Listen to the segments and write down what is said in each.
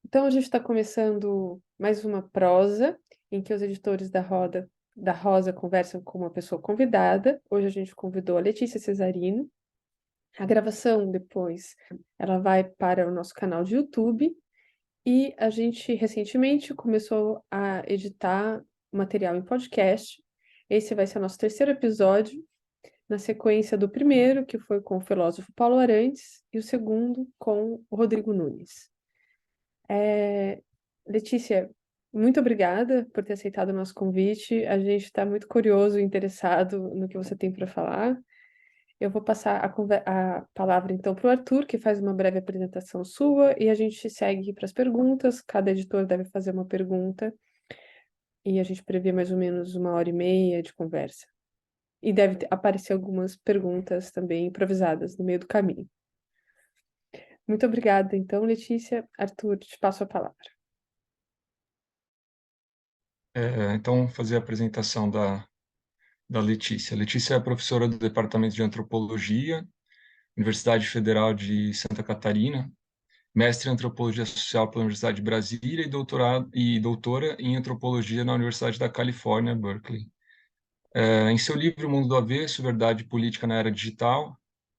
Então, a gente está começando mais uma prosa, em que os editores da Rosa conversam com uma pessoa convidada. Hoje a gente convidou a Letícia Cesarino. A gravação depois, ela vai para o nosso canal de YouTube. E a gente recentemente começou a editar material em podcast. Esse vai ser o nosso terceiro episódio, na sequência do primeiro, que foi com o filósofo Paulo Arantes, e o segundo com o Rodrigo Nunes. Letícia, muito obrigada por ter aceitado o nosso convite. A gente está muito curioso e interessado no que você tem para falar. Eu vou passar a palavra então para o Arthur, que faz uma breve apresentação sua, e a gente segue para as perguntas. Cada editor deve fazer uma pergunta, e a gente prevê mais ou menos 1h30 de conversa. E deve aparecer algumas perguntas também improvisadas no meio do caminho. Muito obrigada, então, Letícia. Arthur, te passo a palavra. Então, fazer a apresentação da Letícia. Letícia é professora do Departamento de Antropologia, Universidade Federal de Santa Catarina, mestre em Antropologia Social pela Universidade de Brasília e doutora em Antropologia na Universidade da Califórnia, Berkeley. Em seu livro O Mundo do Avesso, Verdade Política na Era Digital,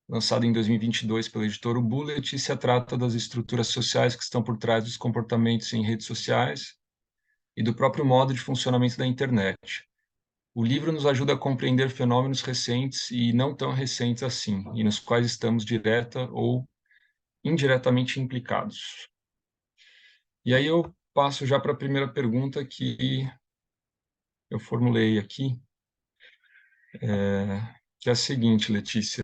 lançado em 2022 pela editora Ubu, Letícia trata das estruturas sociais que estão por trás dos comportamentos em redes sociais e do próprio modo de funcionamento da internet. O livro nos ajuda a compreender fenômenos recentes e não tão recentes assim, e nos quais estamos direta ou indiretamente implicados. E aí eu passo já para a primeira pergunta que eu formulei aqui, que é a seguinte, Letícia.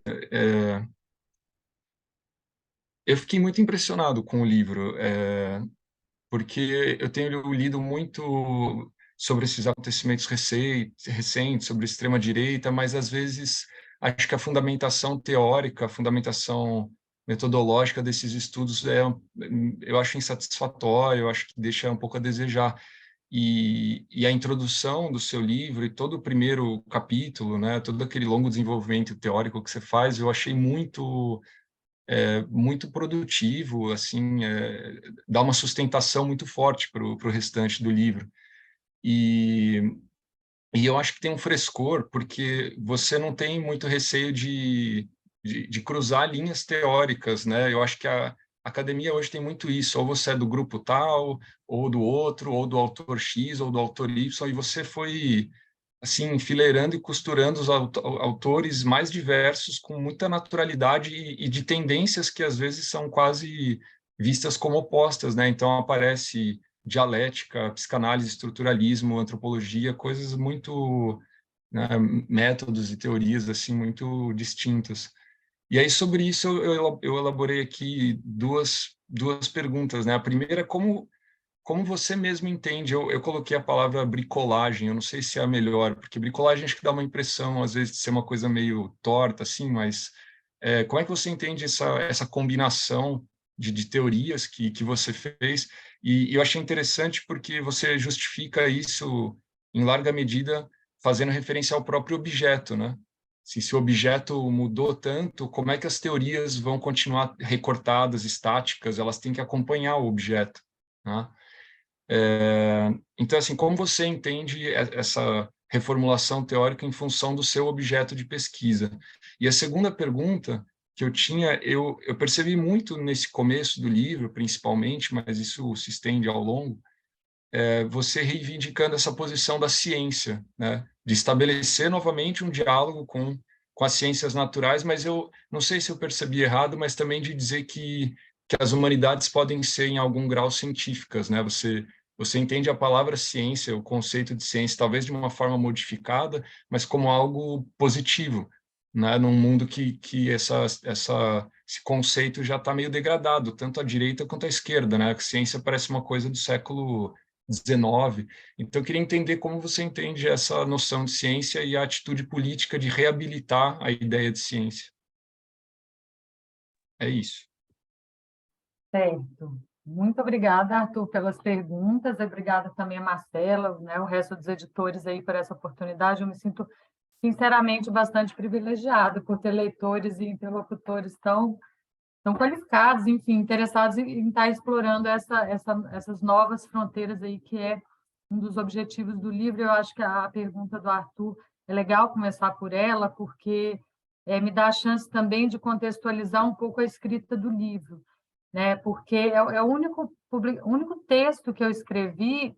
Eu fiquei muito impressionado com o livro, porque eu tenho lido muito sobre esses acontecimentos recentes, sobre extrema-direita, mas às vezes acho que a fundamentação teórica, a fundamentação metodológica desses estudos eu acho insatisfatória, eu acho que deixa um pouco a desejar. E a introdução do seu livro e todo o primeiro capítulo, né, todo aquele longo desenvolvimento teórico que você faz, eu achei muito produtivo, assim, dá uma sustentação muito forte para o restante do livro. E, e eu acho que tem um frescor, porque você não tem muito receio de cruzar linhas teóricas, né? Eu acho que a academia hoje tem muito isso, ou você é do grupo tal, ou do outro, ou do autor X, ou do autor Y, e você foi assim, enfileirando e costurando os autores mais diversos com muita naturalidade e de tendências que às vezes são quase vistas como opostas, né? Então aparece dialética, psicanálise, estruturalismo, antropologia, coisas muito, né, métodos e teorias assim muito distintas. E aí sobre isso eu elaborei aqui duas perguntas, né? A primeira, como você mesmo entende, eu coloquei a palavra bricolagem, eu não sei se é a melhor, porque bricolagem acho que dá uma impressão, às vezes, de ser uma coisa meio torta, assim, mas como é que você entende essa combinação de teorias que você fez? E eu achei interessante porque você justifica isso, em larga medida, fazendo referência ao próprio objeto, né? Se o objeto mudou tanto, como é que as teorias vão continuar recortadas, estáticas? Elas têm que acompanhar o objeto, né? Então, assim, como você entende essa reformulação teórica em função do seu objeto de pesquisa? E a segunda pergunta que eu tinha, eu percebi muito nesse começo do livro, principalmente, mas isso se estende ao longo, você reivindicando essa posição da ciência, né? De estabelecer novamente um diálogo com as ciências naturais, mas eu não sei se eu percebi errado, mas também de dizer que as humanidades podem ser, em algum grau, científicas, né? Você entende a palavra ciência, o conceito de ciência, talvez de uma forma modificada, mas como algo positivo, né? Num mundo que esse conceito já está meio degradado, tanto à direita quanto à esquerda, né? A ciência parece uma coisa do século XIX. Então, eu queria entender como você entende essa noção de ciência e a atitude política de reabilitar a ideia de ciência. É isso. Certo. Muito obrigada, Arthur, pelas perguntas. Obrigada também a Marcela, né, o resto dos editores aí por essa oportunidade. Eu me sinto, sinceramente, bastante privilegiada por ter leitores e interlocutores tão estão qualificados, enfim, interessados em estar explorando essas novas fronteiras aí, que é um dos objetivos do livro. Eu acho que a pergunta do Arthur é legal começar por ela, porque me dá a chance também de contextualizar um pouco a escrita do livro, né? Porque é o único texto que eu escrevi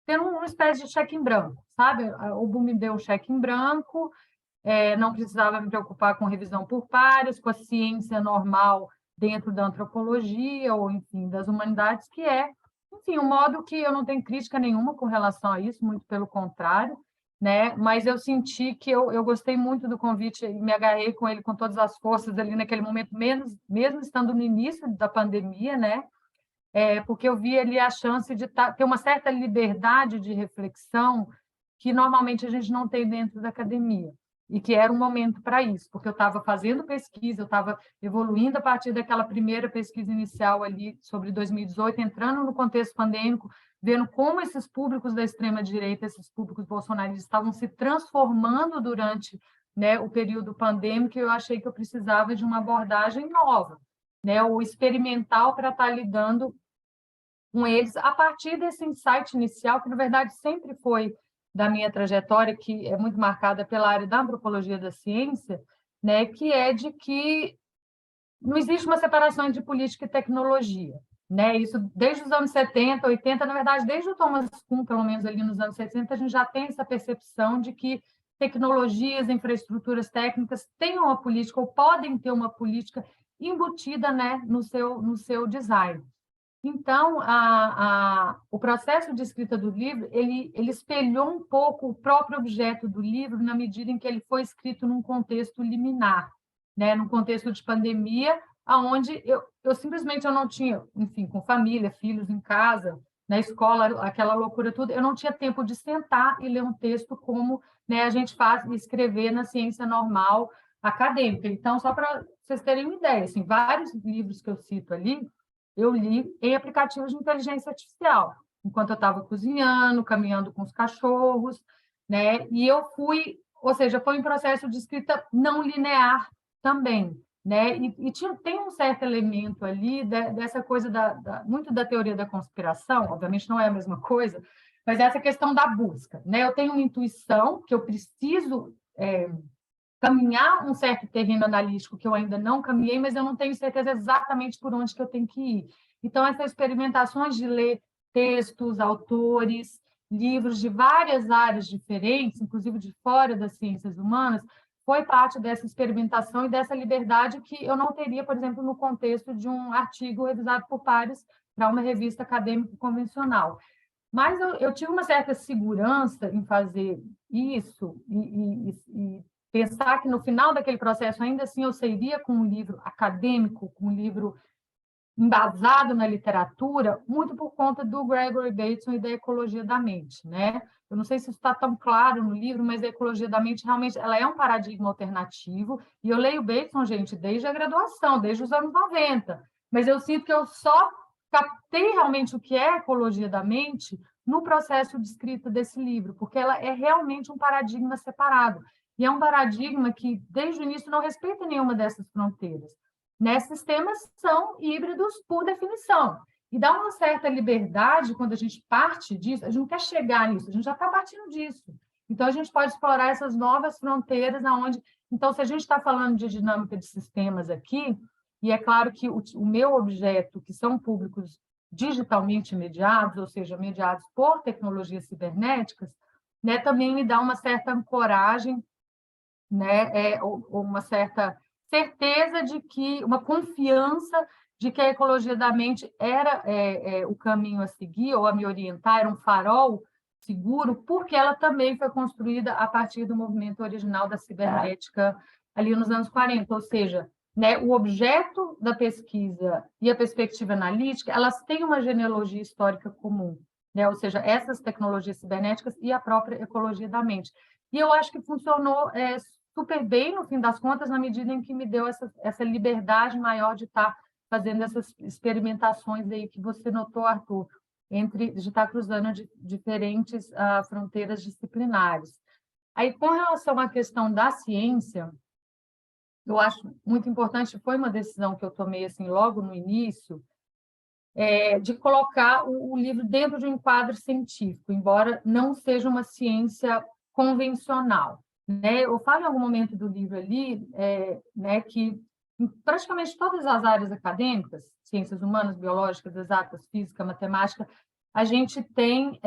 tendo uma espécie de cheque em branco, sabe? O Boom me deu um cheque em branco, não precisava me preocupar com revisão por pares, com a ciência normal dentro da antropologia, ou, enfim, das humanidades, que enfim, um modo que eu não tenho crítica nenhuma com relação a isso, muito pelo contrário, né? Mas eu senti que eu gostei muito do convite e me agarrei com ele com todas as forças ali naquele momento, mesmo estando no início da pandemia, né? Porque eu vi ali a chance de ter uma certa liberdade de reflexão que normalmente a gente não tem dentro da academia, e que era um momento para isso, porque eu estava fazendo pesquisa, eu estava evoluindo a partir daquela primeira pesquisa inicial ali sobre 2018, entrando no contexto pandêmico, vendo como esses públicos da extrema-direita, esses públicos bolsonaristas estavam se transformando durante, né, o período pandêmico, e eu achei que eu precisava de uma abordagem nova, né, ou experimental, para estar lidando com eles a partir desse insight inicial, que, na verdade, sempre foi da minha trajetória, que é muito marcada pela área da antropologia da ciência, né, que é de que não existe uma separação entre política e tecnologia. Né? Isso desde os anos 70, 80, na verdade, desde o Thomas Kuhn, pelo menos ali nos anos 60, a gente já tem essa percepção de que tecnologias, infraestruturas técnicas têm uma política, ou podem ter uma política embutida, né, no seu design. Então, o processo de escrita do livro, ele espelhou um pouco o próprio objeto do livro, na medida em que ele foi escrito num contexto liminar, né? Num contexto de pandemia, onde eu simplesmente não tinha, enfim, com família, filhos em casa, na escola, aquela loucura tudo, eu não tinha tempo de sentar e ler um texto como, né, a gente faz escrever na ciência normal acadêmica. Então, só para vocês terem uma ideia, assim, vários livros que eu cito ali, eu li em aplicativos de inteligência artificial, enquanto eu estava cozinhando, caminhando com os cachorros, né? E eu fui, ou seja, foi um processo de escrita não linear também, né? E tem um certo elemento ali dessa coisa muito da teoria da conspiração, obviamente não é a mesma coisa, mas essa questão da busca, né? Eu tenho uma intuição que eu preciso caminhar um certo terreno analítico que eu ainda não caminhei, mas eu não tenho certeza exatamente por onde que eu tenho que ir. Então, essas experimentações de ler textos, autores, livros de várias áreas diferentes, inclusive de fora das ciências humanas, foi parte dessa experimentação e dessa liberdade que eu não teria, por exemplo, no contexto de um artigo revisado por pares para uma revista acadêmica convencional. Mas eu tive uma certa segurança em fazer isso e pensar que no final daquele processo, ainda assim, eu sairia com um livro acadêmico, com um livro embasado na literatura, muito por conta do Gregory Bateson e da ecologia da mente, né? Eu não sei se isso está tão claro no livro, mas a ecologia da mente realmente ela é um paradigma alternativo, e eu leio Bateson, gente, desde a graduação, desde os anos 90, mas eu sinto que eu só captei realmente o que é a ecologia da mente no processo de escrita desse livro, porque ela é realmente um paradigma separado, e é um paradigma que, desde o início, não respeita nenhuma dessas fronteiras. Né? Sistemas são híbridos por definição. E dá uma certa liberdade quando a gente parte disso, a gente não quer chegar nisso, a gente já está partindo disso. Então, a gente pode explorar essas novas fronteiras aonde... Então, se a gente está falando de dinâmica de sistemas aqui, e é claro que o meu objeto, que são públicos digitalmente mediados, ou seja, mediados por tecnologias cibernéticas, né, também me dá uma certa ancoragem, né, ou uma certa certeza de que, uma confiança de que a ecologia da mente era o caminho a seguir, ou a me orientar, era um farol seguro, porque ela também foi construída a partir do movimento original da cibernética ali nos anos 40, ou seja, né, o objeto da pesquisa e a perspectiva analítica, elas têm uma genealogia histórica comum, né, ou seja, essas tecnologias cibernéticas e a própria ecologia da mente. E eu acho que funcionou super bem, no fim das contas, na medida em que me deu essa liberdade maior de estar fazendo essas experimentações aí que você notou, Arthur, de estar cruzando diferentes fronteiras disciplinares. Aí, com relação à questão da ciência, eu acho muito importante, foi uma decisão que eu tomei assim logo no início, de colocar o livro dentro de um enquadro científico, embora não seja uma ciência convencional, né? Eu falo em algum momento do livro ali, né, que em praticamente todas as áreas acadêmicas, ciências humanas, biológicas, exatas, física, matemática, a gente tem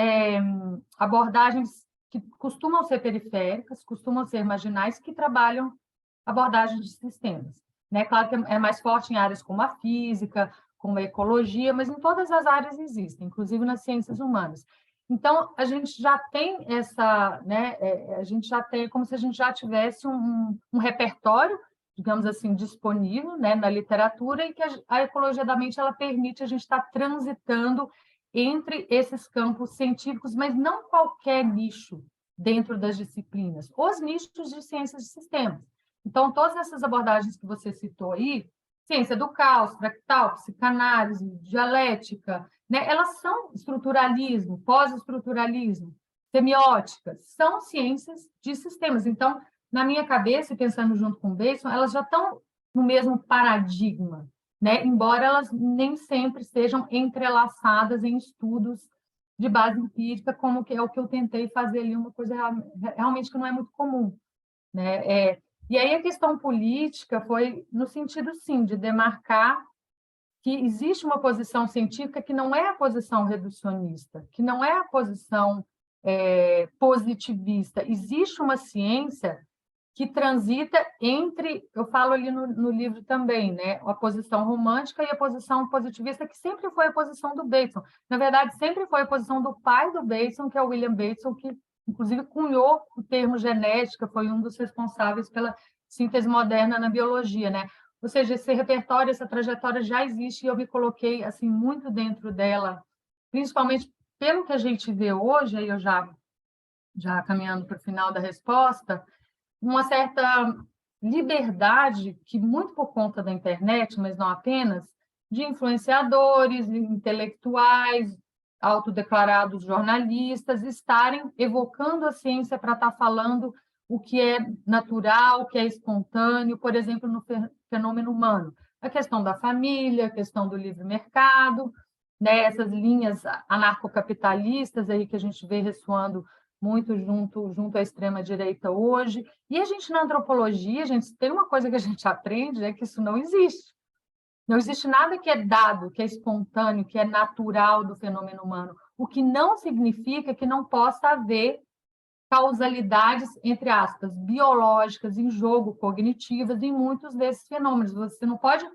abordagens que costumam ser periféricas, costumam ser marginais, que trabalham abordagens de sistemas, né? Claro que é mais forte em áreas como a física, como a ecologia, mas em todas as áreas existem, inclusive nas ciências humanas. Então, a gente já tem essa, né, a gente já tem, como se a gente já tivesse um repertório, digamos assim, disponível, né, na literatura, e que a ecologia da mente ela permite a gente estar transitando entre esses campos científicos, mas não qualquer nicho dentro das disciplinas, os nichos de ciências de sistemas. Então, todas essas abordagens que você citou aí, ciência do caos, fractal, psicanálise, dialética, né, elas são estruturalismo, pós-estruturalismo, semiótica, são ciências de sistemas. Então, na minha cabeça, pensando junto com o Bateson, elas já estão no mesmo paradigma, né? Embora elas nem sempre sejam entrelaçadas em estudos de base empírica, como que é o que eu tentei fazer ali, uma coisa realmente que não é muito comum, né? E aí a questão política foi no sentido, sim, de demarcar que existe uma posição científica que não é a posição reducionista, que não é a posição positivista. Existe uma ciência que transita entre, eu falo ali no livro também, né, a posição romântica e a posição positivista, que sempre foi a posição do Bateson. Na verdade, sempre foi a posição do pai do Bateson, que é o William Bateson, que inclusive cunhou o termo genética, foi um dos responsáveis pela síntese moderna na biologia, né? Ou seja, esse repertório, essa trajetória já existe e eu me coloquei assim muito dentro dela, principalmente pelo que a gente vê hoje, aí eu já caminhando para o final da resposta, uma certa liberdade que, muito por conta da internet, mas não apenas, de influenciadores, intelectuais, autodeclarados jornalistas, estarem evocando a ciência para estar falando o que é natural, o que é espontâneo, por exemplo, no fenômeno humano. A questão da família, a questão do livre mercado, né, essas linhas anarcocapitalistas aí que a gente vê ressoando muito junto à extrema-direita hoje. E a gente, na antropologia, a gente tem uma coisa que a gente aprende, é que isso não existe. Não existe nada que é dado, que é espontâneo, que é natural do fenômeno humano. O que não significa que não possa haver causalidades, entre aspas, biológicas, em jogo, cognitivas, em muitos desses fenômenos. Você não pode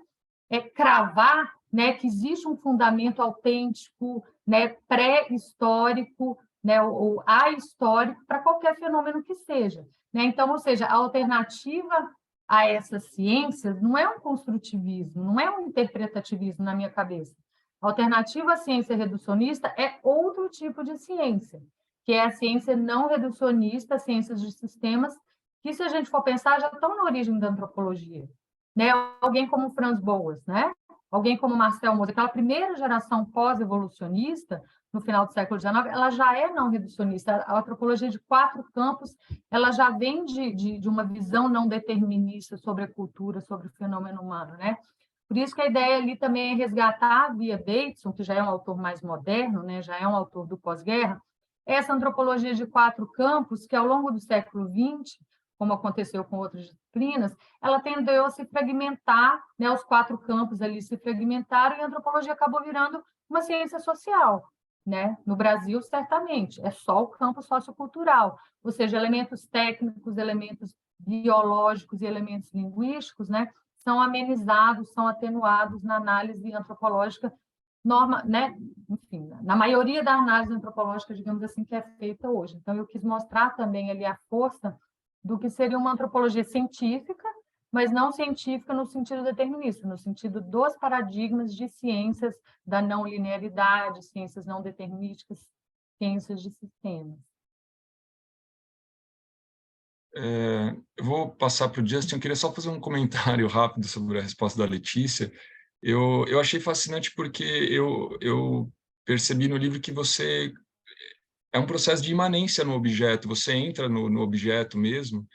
cravar, né, que existe um fundamento autêntico, né, pré-histórico, né, ou ahistórico para qualquer fenômeno que seja, né? Então, ou seja, a alternativa a essas ciências não é um construtivismo, não é um interpretativismo na minha cabeça. A alternativa à ciência reducionista é outro tipo de ciência, que é a ciência não reducionista, ciências de sistemas, que, se a gente for pensar, já estão na origem da antropologia, né? Alguém como Franz Boas, né? Alguém como Marcel Mauss, aquela primeira geração pós-evolucionista, no final do século XIX, ela já é não reducionista. A antropologia de 4 campos, ela já vem de uma visão não determinista sobre a cultura, sobre o fenômeno humano, né? Por isso que a ideia ali também é resgatar, via Bateson, que já é um autor mais moderno, né? Já é um autor do pós-guerra, essa antropologia de 4 campos, que ao longo do século XX, como aconteceu com outras disciplinas, ela tendeu a se fragmentar, né? Os 4 campos ali se fragmentaram e a antropologia acabou virando uma ciência social, né? No Brasil, certamente, é só o campo sociocultural, ou seja, elementos técnicos, elementos biológicos e elementos linguísticos, né? São amenizados, são atenuados na análise antropológica norma, né? Enfim, na maioria da análise antropológica, digamos assim, que é feita hoje. Então, eu quis mostrar também ali a força do que seria uma antropologia científica, mas não científica no sentido determinista, no sentido dos paradigmas de ciências da não linearidade, ciências não determinísticas, ciências de sistemas. Eu vou passar para o Justin. Eu queria só fazer um comentário rápido sobre a resposta da Letícia. Eu achei fascinante porque eu percebi no livro que você é um processo de imanência no objeto, você entra no objeto mesmo,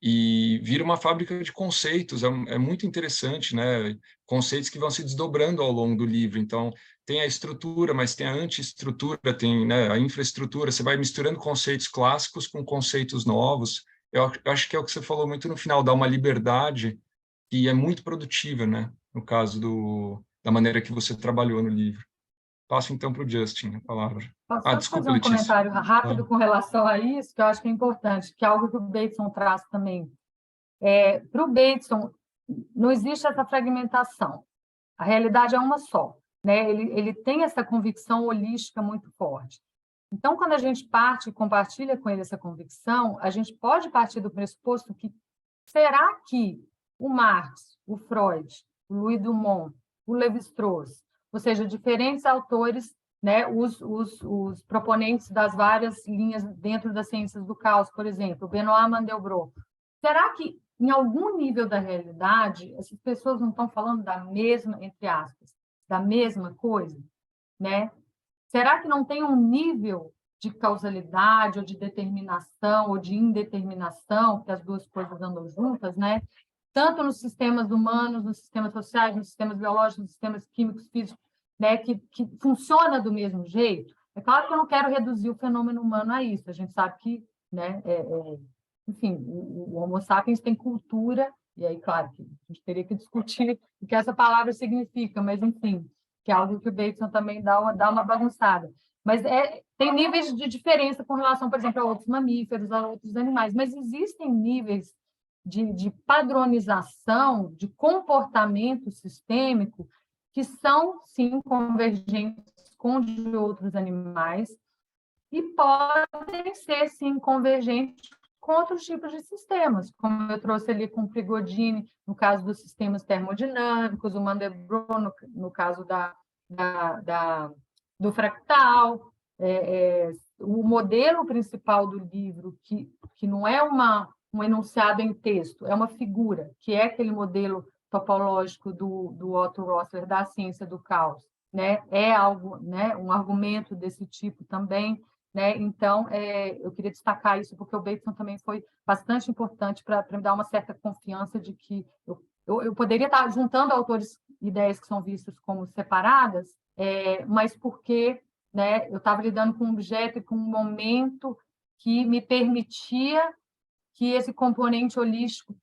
e vira uma fábrica de conceitos, é muito interessante, né? Conceitos que vão se desdobrando ao longo do livro. Então, tem a estrutura, mas tem a anti-estrutura, tem, né, a infraestrutura, você vai misturando conceitos clássicos com conceitos novos. Eu acho que é o que você falou muito no final, dá uma liberdade que é muito produtiva, né? No caso da maneira que você trabalhou no livro. Passo então para o Justin a palavra. Posso só fazer Desculpa, um Letícia. comentário rápido com relação a isso, que eu acho que é importante, que é algo que o Bateson traz também. Para o Bateson, não existe essa fragmentação. A realidade é uma só, né? Ele tem essa convicção holística muito forte. Então, quando a gente parte e compartilha com ele essa convicção, a gente pode partir do pressuposto que será que o Marx, o Freud, o Louis Dumont, o Lévi-Strauss, ou seja, diferentes autores, né, os proponentes das várias linhas dentro das ciências do caos, por exemplo, Benoît Mandelbrot, será que em algum nível da realidade essas pessoas não estão falando da mesma, entre aspas, da mesma coisa, né? Será que não tem um nível de causalidade, ou de determinação, ou de indeterminação, que as duas coisas andam juntas, né? Tanto nos sistemas humanos, nos sistemas sociais, nos sistemas biológicos, nos sistemas químicos, físicos, né? que funciona do mesmo jeito? É claro que eu não quero reduzir o fenômeno humano a isso, a gente sabe que, né, enfim, o Homo sapiens tem cultura, e aí, claro, que a gente teria que discutir o que essa palavra significa, mas, enfim, que é algo que o Bateson também dá uma bagunçada. Mas tem níveis de diferença com relação, por exemplo, a outros mamíferos, a outros animais, mas existem níveis de padronização, de comportamento sistêmico, que são, sim, convergentes com de outros animais e podem ser, sim, convergentes com outros tipos de sistemas, como eu trouxe ali com o Prigogine, no caso dos sistemas termodinâmicos, o Mandelbrot, no caso do fractal. O modelo principal do livro, que não é um enunciado em texto, é uma figura, que é aquele modelo topológico do Otto Rossler, da ciência do caos, né? É algo, né? Um argumento desse tipo também. Né? Então, eu queria destacar isso, porque o Bateson também foi bastante importante para me dar uma certa confiança de que eu poderia estar juntando autores e ideias que são vistas como separadas, mas porque, né, eu estava lidando com um objeto e com um momento que me permitia que esse componente holístico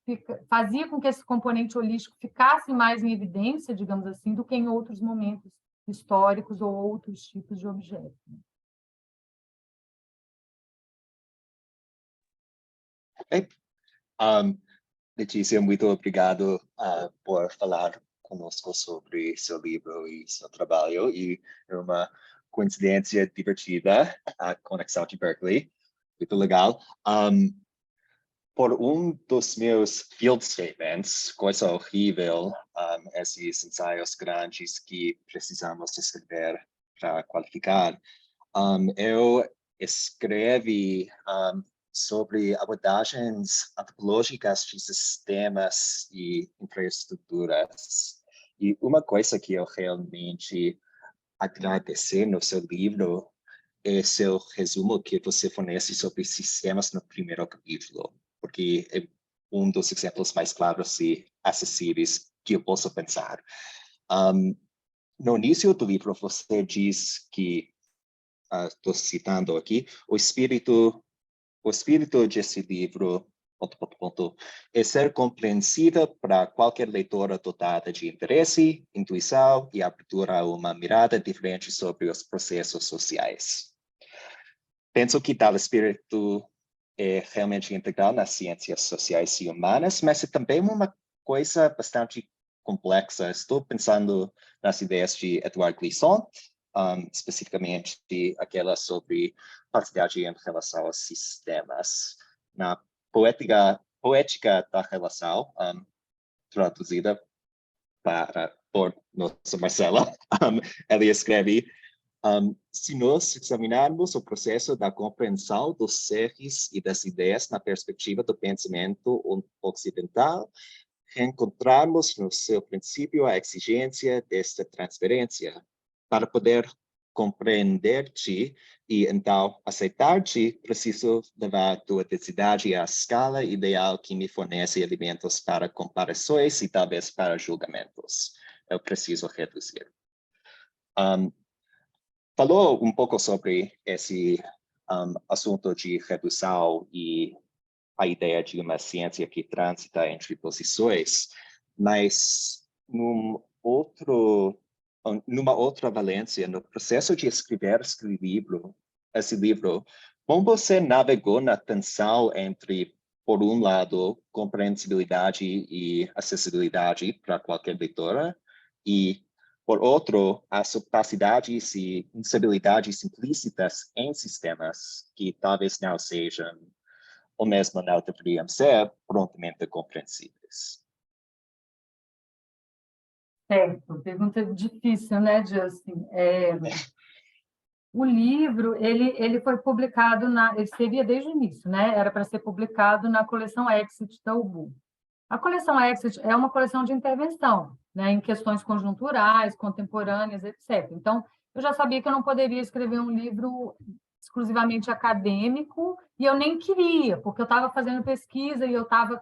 fazia com que esse componente holístico ficasse mais em evidência, digamos assim, do que em outros momentos históricos ou outros tipos de objetos. Okay. Letícia, muito obrigado por falar conosco sobre seu livro e seu trabalho. E é uma coincidência divertida a conexão de Berkeley. Muito legal. Por dos meus field statements, coisa horrível, esses ensaios grandes que precisamos escrever para qualificar, eu escrevi sobre abordagens antropológicas de sistemas e infraestruturas. E uma coisa que eu realmente agradeço no seu livro é seu resumo que você fornece sobre sistemas no primeiro capítulo, porque é um dos exemplos mais claros e acessíveis que eu posso pensar. No início do livro, você diz que, estou citando aqui, o espírito desse livro, é ser compreensível para qualquer leitora dotada de interesse, intuição e abertura a uma mirada diferente sobre os processos sociais. Penso que tal espírito é realmente integral nas ciências sociais e humanas, mas é também uma coisa bastante complexa. Estou pensando nas ideias de Edouard Glissant, especificamente aquela sobre partilhagem em relação aos sistemas. Na poética da relação, traduzida por nossa Marcela, ela escreve: se nós examinarmos o processo da compreensão dos seres e das ideias na perspectiva do pensamento ocidental, encontrarmos no seu princípio a exigência desta transferência. Para poder compreender-te e, então, aceitar-te, preciso levar tua densidade à escala ideal que me fornece elementos para comparações e talvez para julgamentos. Eu preciso reduzir. Falou um pouco sobre esse assunto de redução e a ideia de uma ciência que transita entre posições, mas numa outra valência, no processo de escrever esse livro, como você navegou na tensão entre, por um lado, compreensibilidade e acessibilidade para qualquer leitora, e, por outro, as opacidades e instabilidades implícitas em sistemas que talvez não sejam, ou mesmo não deveriam ser, prontamente compreensíveis? Certo, pergunta difícil, né, Justin? O livro, ele foi publicado ele seria desde o início, né? Era para ser publicado na coleção Exit da UBU. A coleção Exit é uma coleção de intervenção, né, em questões conjunturais, contemporâneas, etc. Então, eu já sabia que eu não poderia escrever um livro exclusivamente acadêmico, e eu nem queria, porque eu estava fazendo pesquisa e eu estava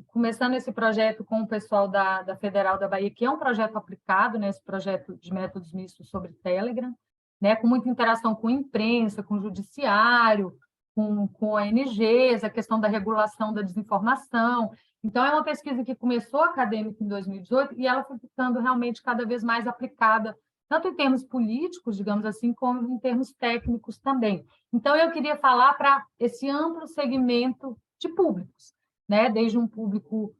começando esse projeto com o pessoal da Federal da Bahia, que é um projeto aplicado, né, esse projeto de métodos mistos sobre Telegram, né, com muita interação com a imprensa, com o judiciário, com ONGs, a questão da regulação da desinformação. Então, é uma pesquisa que começou acadêmica em 2018 e ela foi ficando realmente cada vez mais aplicada, tanto em termos políticos, digamos assim, como em termos técnicos também. Então, eu queria falar para esse amplo segmento de públicos, né? Desde um público,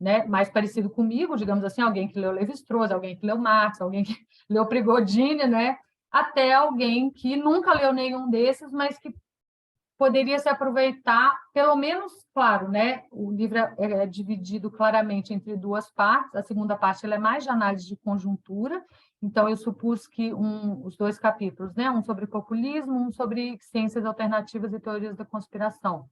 né, mais parecido comigo, digamos assim, alguém que leu Lévi-Strauss, alguém que leu Marx, alguém que leu Prigogine, né? Até alguém que nunca leu nenhum desses, mas que poderia se aproveitar, pelo menos, claro, né? O livro é dividido claramente entre duas partes. A segunda parte ela é mais de análise de conjuntura, então eu supus que os dois capítulos, né? Um sobre populismo, um sobre ciências alternativas e teorias da conspiração,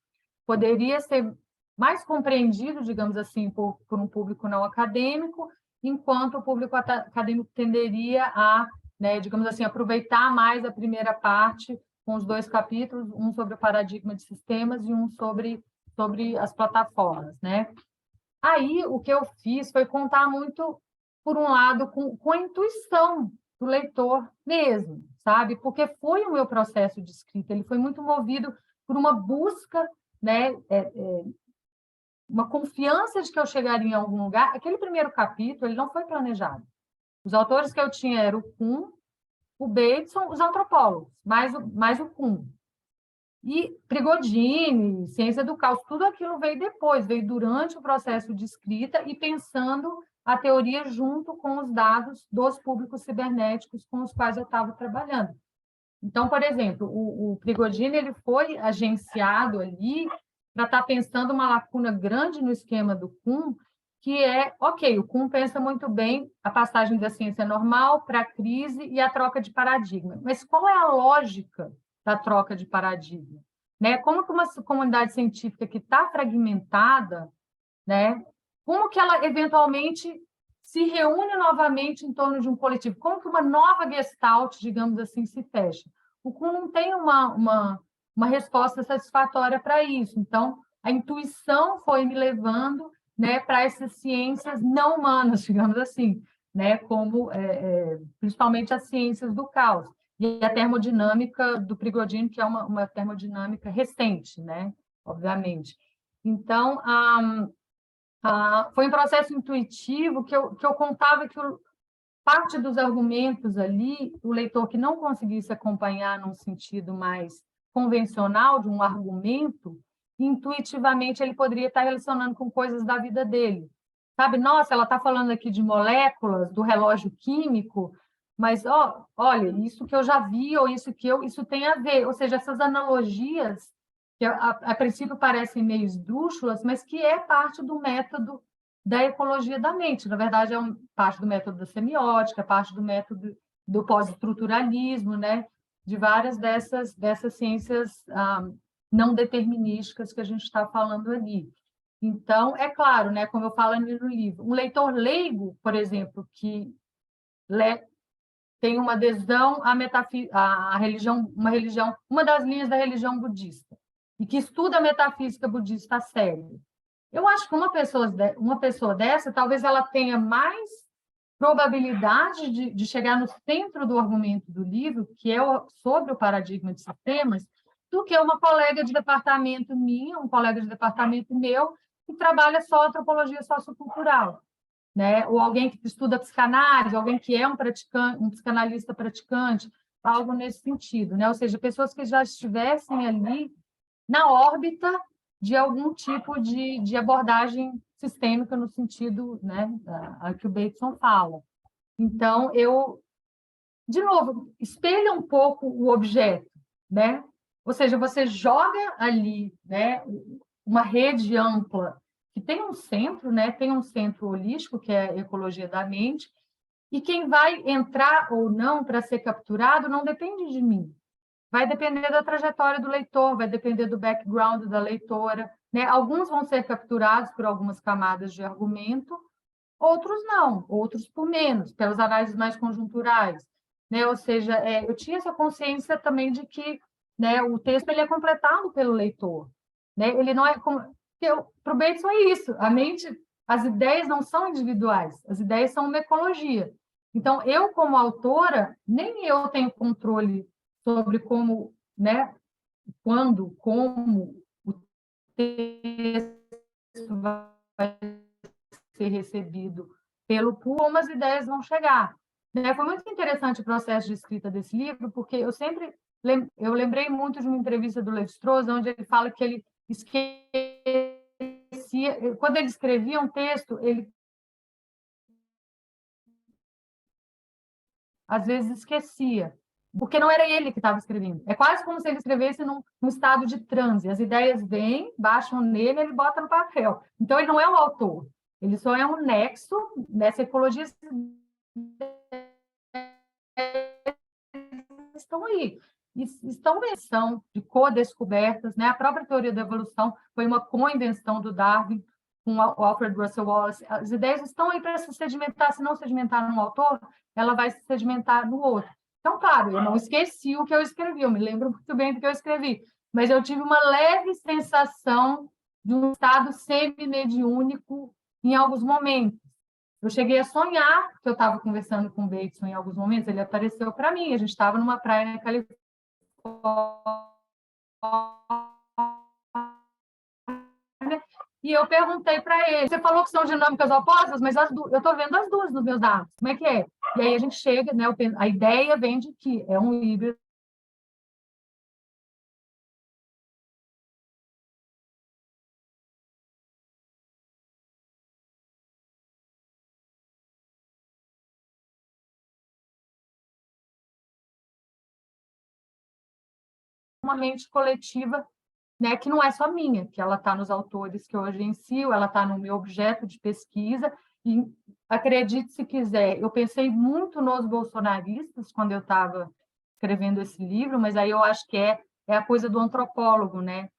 poderia ser mais compreendido, digamos assim, por um público não acadêmico, enquanto o público acadêmico tenderia a, né, digamos assim, aproveitar mais a primeira parte, com os dois capítulos, um sobre o paradigma de sistemas e um sobre as plataformas, né? Aí, o que eu fiz foi contar muito, por um lado, com a intuição do leitor mesmo, sabe? Porque foi o meu processo de escrita, ele foi muito movido por uma busca, né? Uma confiança de que eu chegaria em algum lugar. Aquele primeiro capítulo, ele não foi planejado. Os autores que eu tinha eram o Kuhn, o Bateson, os antropólogos, mais o Kuhn. E Prigogine, ciência do caos, tudo aquilo veio depois, veio durante o processo de escrita e pensando a teoria junto com os dados dos públicos cibernéticos com os quais eu estava trabalhando. Então, por exemplo, o Prigogine ele foi agenciado ali para estar pensando uma lacuna grande no esquema do Kuhn, que é, ok, o Kuhn pensa muito bem a passagem da ciência normal para a crise e a troca de paradigma. Mas qual é a lógica da troca de paradigma? Né? Como que uma comunidade científica que está fragmentada, né? Como que ela eventualmente se reúne novamente em torno de um coletivo? Como que uma nova Gestalt, digamos assim, se fecha? O Kuhn não tem uma resposta satisfatória para isso. Então, a intuição foi me levando, né, para essas ciências não humanas, digamos assim, né, como principalmente as ciências do caos. E a termodinâmica do Prigogine, que é uma termodinâmica recente, né, obviamente. Então, foi um processo intuitivo que eu contava que parte dos argumentos ali, o leitor que não conseguisse acompanhar num sentido mais convencional de um argumento, intuitivamente ele poderia estar relacionando com coisas da vida dele. Sabe, nossa, ela está falando aqui de moléculas, do relógio químico, mas olha, isso que eu já vi, ou isso tem a ver. Ou seja, essas analogias que a princípio parecem meio esdrúxulas, mas que é parte do método da ecologia da mente. Na verdade, é parte do método da semiótica, parte do método do pós-estruturalismo, né? De várias dessas ciências não determinísticas que a gente está falando ali. Então, é claro, né, como eu falo no livro, um leitor leigo, por exemplo, que lê tem uma adesão à religião, uma das linhas da religião budista, e que estuda a metafísica budista a sério. Eu acho que uma pessoa dessa, talvez ela tenha mais probabilidade de chegar no centro do argumento do livro, que é sobre o paradigma de sistemas, do que uma colega de departamento minha, um colega de departamento meu, que trabalha só antropologia sociocultural, né? Ou alguém que estuda psicanálise, alguém que é um psicanalista praticante, algo nesse sentido, né? Ou seja, pessoas que já estivessem ali na órbita de algum tipo de abordagem sistêmica no sentido, né, a que o Bateson fala. Então, de novo, espelha um pouco o objeto, né? Ou seja, você joga ali, né, uma rede ampla que tem um centro, né, tem um centro holístico, que é a ecologia da mente, e quem vai entrar ou não para ser capturado não depende de mim. Vai depender da trajetória do leitor, vai depender do background da leitora, né? Alguns vão ser capturados por algumas camadas de argumento, outros não, outros por menos, pelas análises mais conjunturais, né? Ou seja, eu tinha essa consciência também de que, né, o texto ele é completado pelo leitor, né? Ele não é para o Bateson é isso, a mente, as ideias não são individuais, as ideias são uma ecologia. Então, eu como autora, nem eu tenho controle sobre como, né, quando, como o texto vai ser recebido pelo público, como as ideias vão chegar. Né? Foi muito interessante o processo de escrita desse livro, porque eu lembrei muito de uma entrevista do Lévi-Strauss, onde ele fala que ele esquecia, quando ele escrevia um texto, ele às vezes esquecia, porque não era ele que estava escrevendo. É quase como se ele escrevesse num estado de transe. As ideias vêm, baixam nele, ele bota no papel. Então, ele não é o autor, ele só é um nexo nessa ecologia. Estão aí, estão em ação de co-descobertas, né? A própria teoria da evolução foi uma co-invenção do Darwin com o Alfred Russel Wallace. As ideias estão aí para se sedimentar, se não sedimentar num autor, ela vai se sedimentar no outro. Então, claro, eu não esqueci o que eu escrevi, eu me lembro muito bem do que eu escrevi, mas eu tive uma leve sensação de um estado semi-mediúnico em alguns momentos. Eu cheguei a sonhar que eu estava conversando com o Bateson em alguns momentos, ele apareceu para mim, a gente estava numa praia na Califórnia, e eu perguntei para ele, você falou que são dinâmicas opostas, mas eu estou vendo as duas nos meus dados, como é que é? E aí a gente chega, né, a ideia vem de que é um híbrido. Uma mente coletiva, né, que não é só minha, que ela está nos autores que eu agencio, ela está no meu objeto de pesquisa, e acredite se quiser, eu pensei muito nos bolsonaristas quando eu estava escrevendo esse livro, mas aí eu acho que é a coisa do antropólogo, né?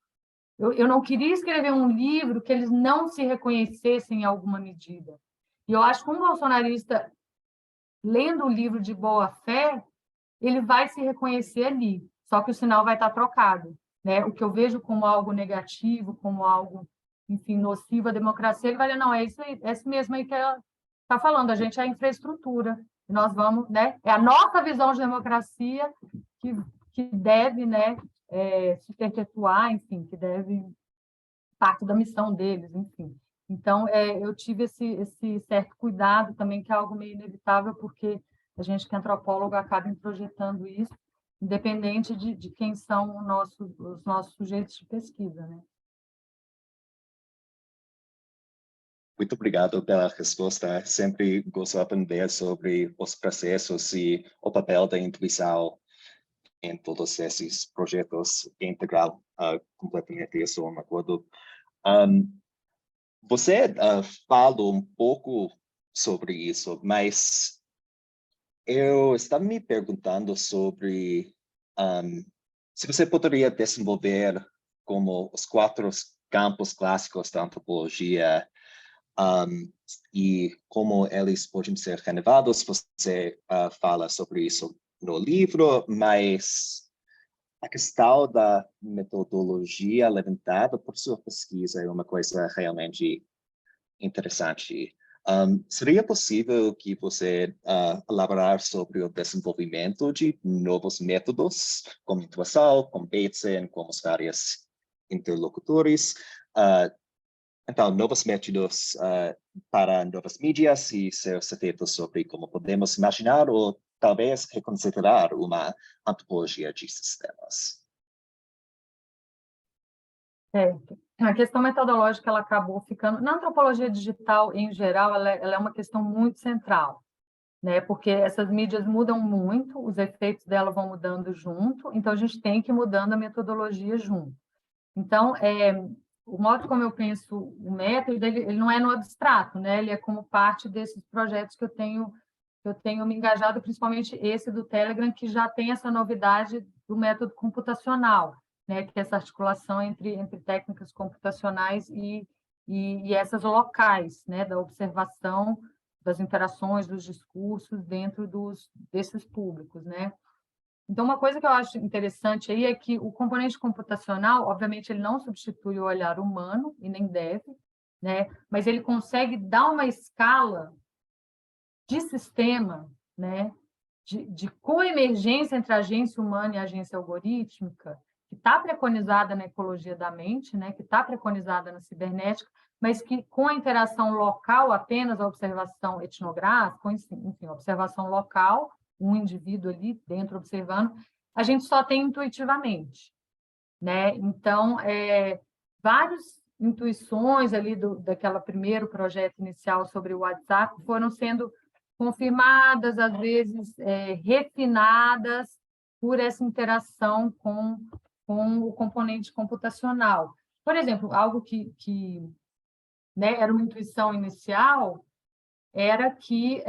Eu não queria escrever um livro que eles não se reconhecessem em alguma medida. E eu acho que um bolsonarista, lendo o livro de boa fé, ele vai se reconhecer ali, só que o sinal vai estar trocado, né? O que eu vejo como algo negativo, como algo, enfim, nocivo à democracia, ele vai dizer, não, é isso aí, é isso mesmo aí que ela está falando, a gente é a infraestrutura, e nós vamos, né? É a nossa visão de democracia que deve, né, se perpetuar, enfim, que deve parte da missão deles, enfim. Então, eu tive esse certo cuidado também, que é algo meio inevitável, porque a gente que é antropólogo acaba introjetando isso, independente de quem são os nossos sujeitos de pesquisa, né? Muito obrigado pela resposta. Sempre gosto de aprender sobre os processos e o papel da intuição em todos esses projetos integral. Completamente estou de acordo. Você falou um pouco sobre isso, mas eu estava me perguntando sobre se você poderia desenvolver como os 4 campos clássicos da antropologia e como eles podem ser renovados. Você fala sobre isso no livro, mas a questão da metodologia levantada por sua pesquisa é uma coisa realmente interessante. Seria possível que você elaborar sobre o desenvolvimento de novos métodos, como intuição, como Bayesian, como os vários interlocutores, então, novos métodos para novas mídias e seus efeitos sobre como podemos imaginar ou talvez reconsiderar uma antropologia de sistemas. A questão metodológica ela acabou ficando... Na antropologia digital, em geral, ela é uma questão muito central, né? Porque essas mídias mudam muito, os efeitos dela vão mudando junto, então a gente tem que ir mudando a metodologia junto. Então, o modo como eu penso o método, ele não é no abstrato, né? Ele é como parte desses projetos que eu tenho me engajado, principalmente esse do Telegram, que já tem essa novidade do método computacional, né? Que é essa articulação entre técnicas computacionais e essas locais, né? Da observação das interações, dos discursos dentro desses públicos, né? Então, uma coisa que eu acho interessante aí é que o componente computacional, obviamente, ele não substitui o olhar humano, e nem deve, né? Mas ele consegue dar uma escala de sistema, né? De coemergência entre a agência humana e a agência algorítmica, que está preconizada na ecologia da mente, né? Que está preconizada na cibernética, mas que, com a interação local, apenas a observação etnográfica, enfim, observação local, um indivíduo ali dentro observando, a gente só tem intuitivamente, né? Então, várias intuições ali daquela primeiro projeto inicial sobre o WhatsApp foram sendo confirmadas, às vezes refinadas por essa interação com o componente computacional. Por exemplo, algo que né, era uma intuição inicial era que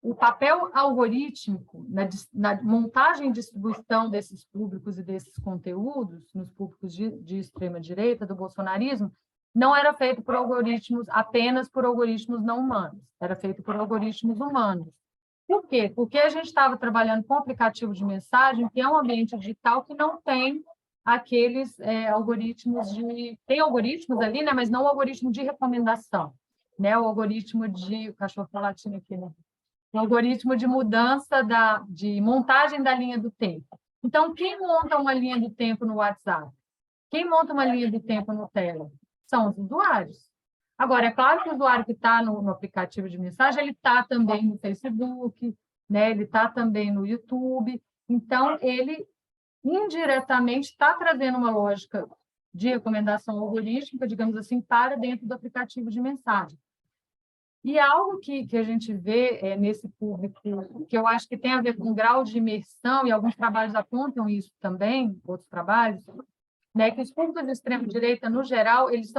o papel algorítmico na montagem e distribuição desses públicos e desses conteúdos, nos públicos de extrema-direita, do bolsonarismo, não era feito por algoritmos, apenas por algoritmos não humanos, era feito por algoritmos humanos. Por quê? Porque a gente estava trabalhando com aplicativo de mensagem, que é um ambiente digital que não tem aqueles algoritmos de... Tem algoritmos ali, né? Mas não o algoritmo de recomendação, né? O algoritmo de... O cachorro está latindo aqui, né? O algoritmo de mudança, de montagem da linha do tempo. Então, quem monta uma linha do tempo no WhatsApp? Quem monta uma linha do tempo no Telegram? São os usuários. Agora, é claro que o usuário que está no aplicativo de mensagem, ele está também no Facebook, né? Ele está também no YouTube. Então, ele, indiretamente, está trazendo uma lógica de recomendação algorítmica, digamos assim, para dentro do aplicativo de mensagem. E algo que a gente vê nesse público, que eu acho que tem a ver com o grau de imersão, e alguns trabalhos apontam isso também, outros trabalhos, né, que os públicos de extrema-direita, no geral, eles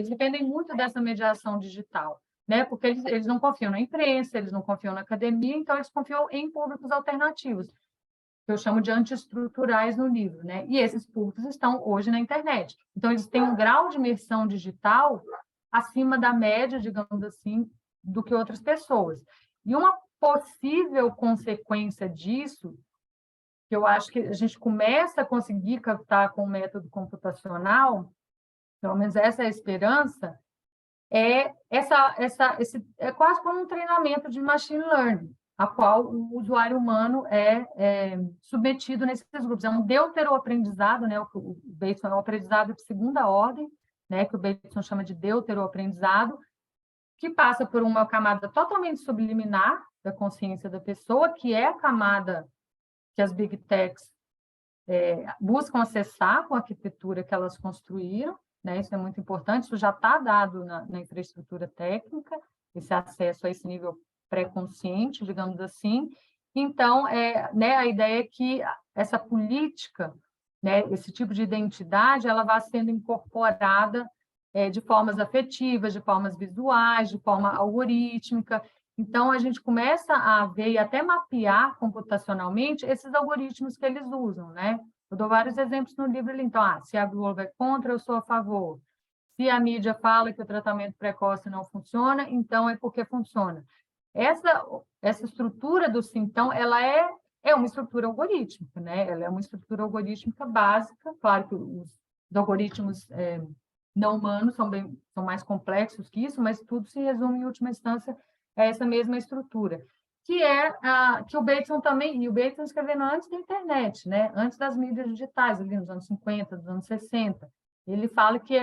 dependem muito dessa mediação digital, né, porque eles não confiam na imprensa, eles não confiam na academia, então eles confiam em públicos alternativos, que eu chamo de antiestruturais no livro, né, e esses públicos estão hoje na internet. Então, eles têm um grau de imersão digital acima da média, digamos assim, do que outras pessoas. E uma possível consequência disso, que eu acho que a gente começa a conseguir captar com o método computacional, pelo menos essa é a esperança, é quase como um treinamento de machine learning, a qual o usuário humano é submetido nesses grupos. É um deuteroaprendizado, né? O Bateson é um aprendizado de segunda ordem, né, que o Bateson chama de deuteroaprendizado, que passa por uma camada totalmente subliminar da consciência da pessoa, que é a camada que as big techs buscam acessar com a arquitetura que elas construíram, né? Isso é muito importante, isso já está dado na infraestrutura técnica, esse acesso a esse nível pré-consciente, digamos assim. Então, né, a ideia é que essa política, né, esse tipo de identidade, ela vai sendo incorporada de formas afetivas, de formas visuais, de forma algorítmica. Então, a gente começa a ver e até mapear computacionalmente esses algoritmos que eles usam, né? Eu dou vários exemplos no livro. Então, se a Globo é contra, eu sou a favor. Se a mídia fala que o tratamento precoce não funciona, então é porque funciona. Essa estrutura do Sintão, ela é uma estrutura algorítmica, né? Ela é uma estrutura algorítmica básica. Claro que os algoritmos não humanos são mais complexos que isso, mas tudo se resume, em última instância, a essa mesma estrutura, que o Bateson também, e o Bateson escrevendo antes da internet, né? Antes das mídias digitais, ali nos anos 50, nos anos 60. Ele fala que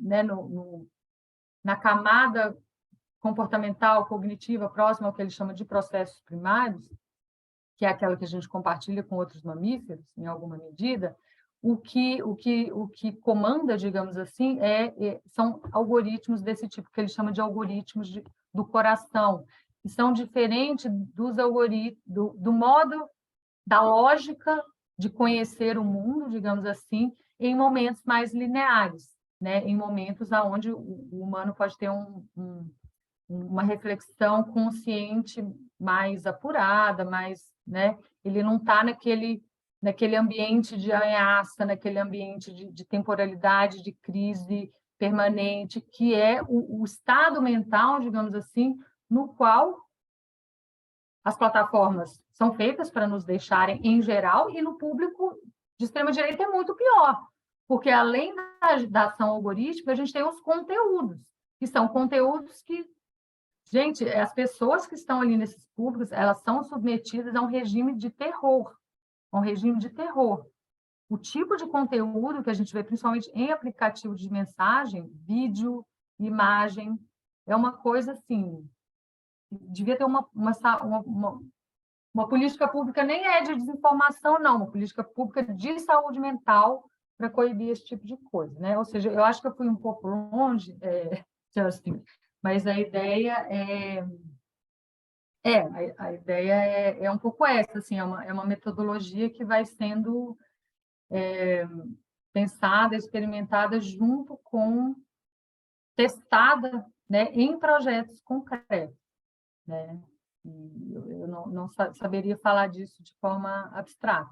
né, na camada comportamental, cognitiva, próxima ao que ele chama de processos primários, que é aquela que a gente compartilha com outros mamíferos, em alguma medida, o que comanda, digamos assim, são algoritmos desse tipo, que ele chama de algoritmos do coração, que são diferentes dos algoritmos, do modo, da lógica de conhecer o mundo, digamos assim, em momentos mais lineares, né? Em momentos onde o humano pode ter uma reflexão consciente mais apurada, né? Ele não está naquele ambiente de ameaça, naquele ambiente de temporalidade, de crise permanente, que é o estado mental, digamos assim, no qual as plataformas são feitas para nos deixarem em geral, e no público de extrema-direita é muito pior, porque além da ação algorítmica, a gente tem os conteúdos, que são conteúdos que, gente, as pessoas que estão ali nesses públicos, elas são submetidas a um regime de terror, O tipo de conteúdo que a gente vê, principalmente em aplicativo de mensagem, vídeo, imagem, é uma coisa assim, devia ter uma política pública, nem é de desinformação, não, uma política pública de saúde mental para coibir esse tipo de coisa, né? Ou seja, eu acho que eu fui um pouco longe, Justin, mas a ideia a ideia é um pouco essa, assim, é uma metodologia que vai sendo pensada, experimentada junto com, testada, né, em projetos concretos, né? E eu não saberia falar disso de forma abstrata.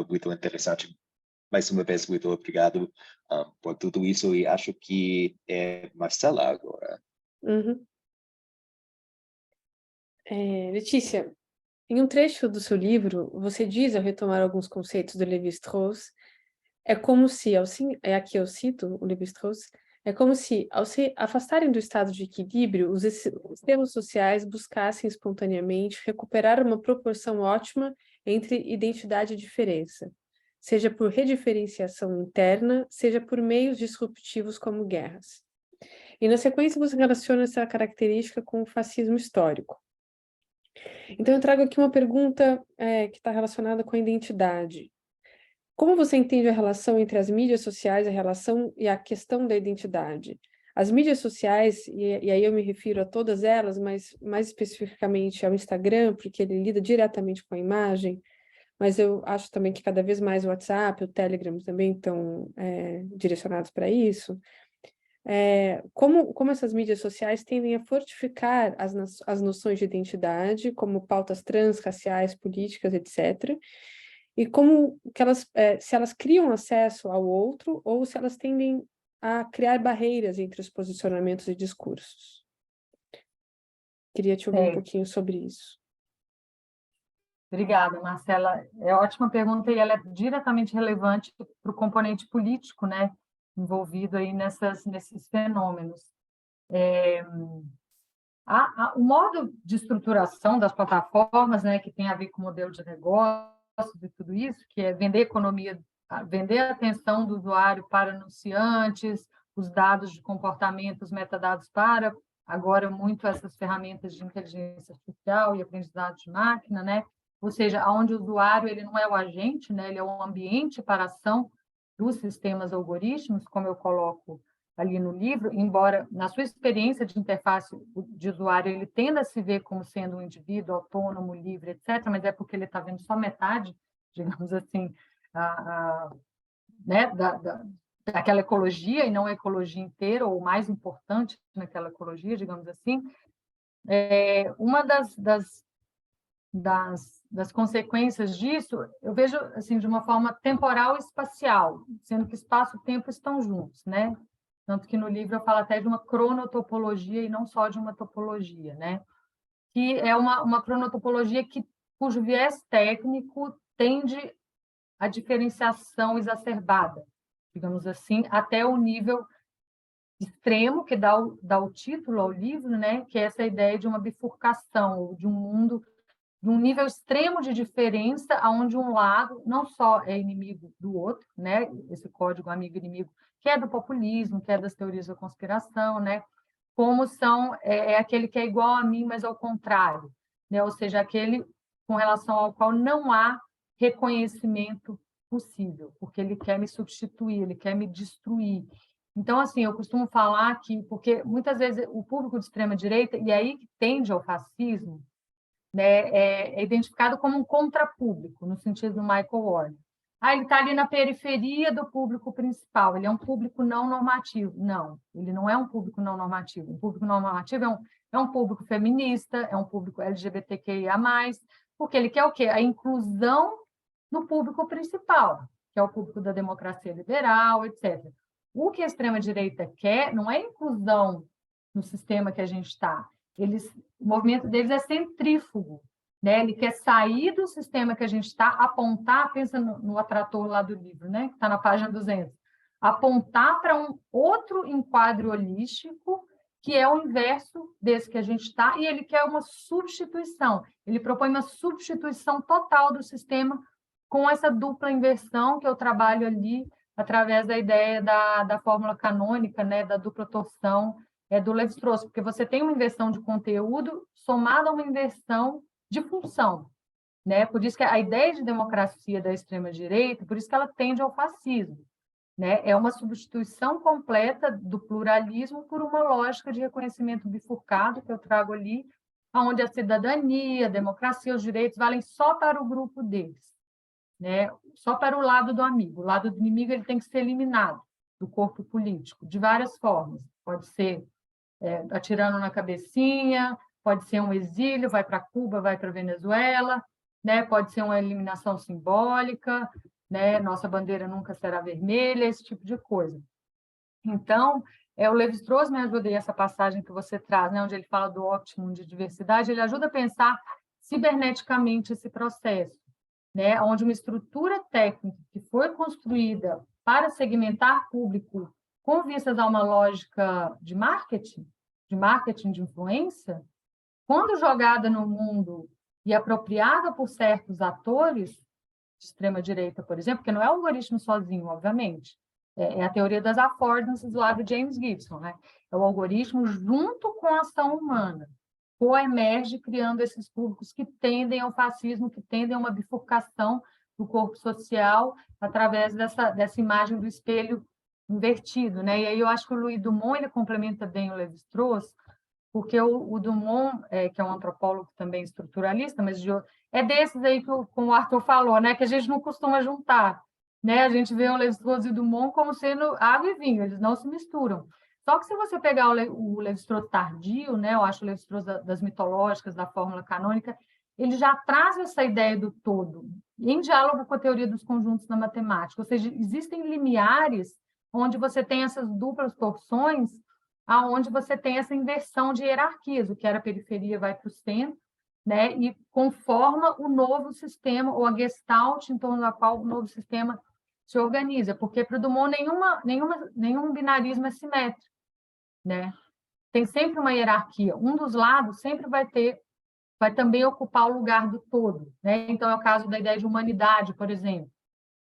Muito interessante. Mais uma vez, muito obrigado por tudo isso, e acho que é Marcela agora. Uhum. Letícia, em um trecho do seu livro, você diz, ao retomar alguns conceitos do Lévi-Strauss, aqui eu cito o Lévi-Strauss, é como se, ao se afastarem do estado de equilíbrio, os sistemas sociais buscassem espontaneamente recuperar uma proporção ótima entre identidade e diferença, seja por rediferenciação interna, seja por meios disruptivos como guerras. E, na sequência, você relaciona essa característica com o fascismo histórico. Então, eu trago aqui uma pergunta que está relacionada com a identidade. Como você entende a relação entre as mídias sociais, a questão da identidade? As mídias sociais, e aí eu me refiro a todas elas, mas mais especificamente ao Instagram, porque ele lida diretamente com a imagem, mas eu acho também que cada vez mais o WhatsApp, o Telegram também estão direcionados para isso. Como essas mídias sociais tendem a fortificar as noções de identidade, como pautas trans, raciais, políticas, etc., e como que se elas criam acesso ao outro ou se elas tendem a criar barreiras entre os posicionamentos e discursos. Queria te ouvir um pouquinho sobre isso. Obrigada, Marcela. É ótima pergunta, e ela é diretamente relevante para o componente político, né, envolvido aí nesses fenômenos. O modo de estruturação das plataformas, né, que tem a ver com o modelo de negócio e tudo isso, que é vender a atenção do usuário para anunciantes, os dados de comportamento, os metadados para, agora, muito essas ferramentas de inteligência artificial e aprendizado de máquina, né? Ou seja, onde o usuário ele não é o agente, né? Ele é o ambiente para a ação dos sistemas algorítmicos, como eu coloco ali no livro, embora na sua experiência de interface de usuário ele tenda a se ver como sendo um indivíduo autônomo, livre, etc., mas é porque ele está vendo só metade, digamos assim, né, daquela ecologia, e não a ecologia inteira, ou o mais importante naquela ecologia, digamos assim. Uma das das consequências disso, eu vejo assim de uma forma temporal e espacial, sendo que espaço e tempo estão juntos, né? Tanto que no livro eu falo até de uma cronotopologia e não só de uma topologia, né? Que é uma cronotopologia cujo viés técnico tende à diferenciação exacerbada, digamos assim, até o nível extremo que dá o título ao livro, né? Que é essa ideia de uma bifurcação, de um mundo, de um nível extremo de diferença, onde um lado não só é inimigo do outro, né? Esse código amigo-inimigo, que é do populismo, que é das teorias da conspiração, né? Como é aquele que é igual a mim, mas ao contrário, né? Ou seja, aquele com relação ao qual não há reconhecimento possível, porque ele quer me substituir, ele quer me destruir. Então, assim, eu costumo falar que, porque muitas vezes o público de extrema-direita, e aí que tende ao fascismo, né, é identificado como um contrapúblico, no sentido do Michael Warner. Ele está ali na periferia do público principal, ele é um público não normativo. Não, ele não é um público não normativo. Um público não normativo é um público feminista, é um público LGBTQIA+, porque ele quer o quê? A inclusão no público principal, que é o público da democracia liberal, etc. O que a extrema-direita quer não é inclusão no sistema que a gente está. O movimento deles é centrífugo, né? Ele quer sair do sistema que a gente está, apontar, pensa no atrator lá do livro, né? Que está na página 200, apontar para um outro enquadro holístico, que é o inverso desse que a gente está, e ele quer uma substituição. Ele propõe uma substituição total do sistema com essa dupla inversão que eu trabalho ali através da ideia da fórmula canônica, né? Da dupla torção, do Lévi-Strauss, porque você tem uma inversão de conteúdo somada a uma inversão de função, né? Por isso que a ideia de democracia da extrema-direita, por isso que ela tende ao fascismo, né? É uma substituição completa do pluralismo por uma lógica de reconhecimento bifurcado que eu trago ali, onde a cidadania, a democracia, os direitos valem só para o grupo deles, né? Só para o lado do amigo. O lado do inimigo ele tem que ser eliminado do corpo político, de várias formas. Pode ser atirando na cabecinha, pode ser um exílio, vai para Cuba, vai para Venezuela, né? Pode ser uma eliminação simbólica, né? Nossa bandeira nunca será vermelha, esse tipo de coisa. Então, o Lévi-Strauss me ajuda aí, essa passagem que você traz, né? Onde ele fala do óptimo de diversidade, ele ajuda a pensar ciberneticamente esse processo, né? Onde uma estrutura técnica que foi construída para segmentar público com vistas a uma lógica de marketing de influência, quando jogada no mundo e apropriada por certos atores de extrema-direita, por exemplo, porque não é o algoritmo sozinho, obviamente, é a teoria das affordances lá do James Gibson, né? É o algoritmo junto com a ação humana, coemerge criando esses públicos que tendem ao fascismo, que tendem a uma bifurcação do corpo social através dessa imagem do espelho invertido, né? E aí eu acho que o Louis Dumont ele complementa bem o Lévi-Strauss, porque o Dumont, que é um antropólogo também estruturalista, mas é desses aí como o Arthur falou, né? Que a gente não costuma juntar, né? A gente vê o Lévi-Strauss e o Dumont como sendo água e vinho, eles não se misturam. Só que se você pegar o Lévi-Strauss tardio, né? Eu acho o Lévi-Strauss das mitológicas, da fórmula canônica, ele já traz essa ideia do todo, em diálogo com a teoria dos conjuntos na matemática, ou seja, existem limiares onde você tem essas duplas torções, aonde você tem essa inversão de hierarquias, o que era a periferia vai para o centro, né? E conforma o novo sistema, ou a gestalt em torno da qual o novo sistema se organiza, porque para o Dumont nenhum binarismo é simétrico, né? Tem sempre uma hierarquia, um dos lados sempre vai também ocupar o lugar do todo, né? Então é o caso da ideia de humanidade, por exemplo,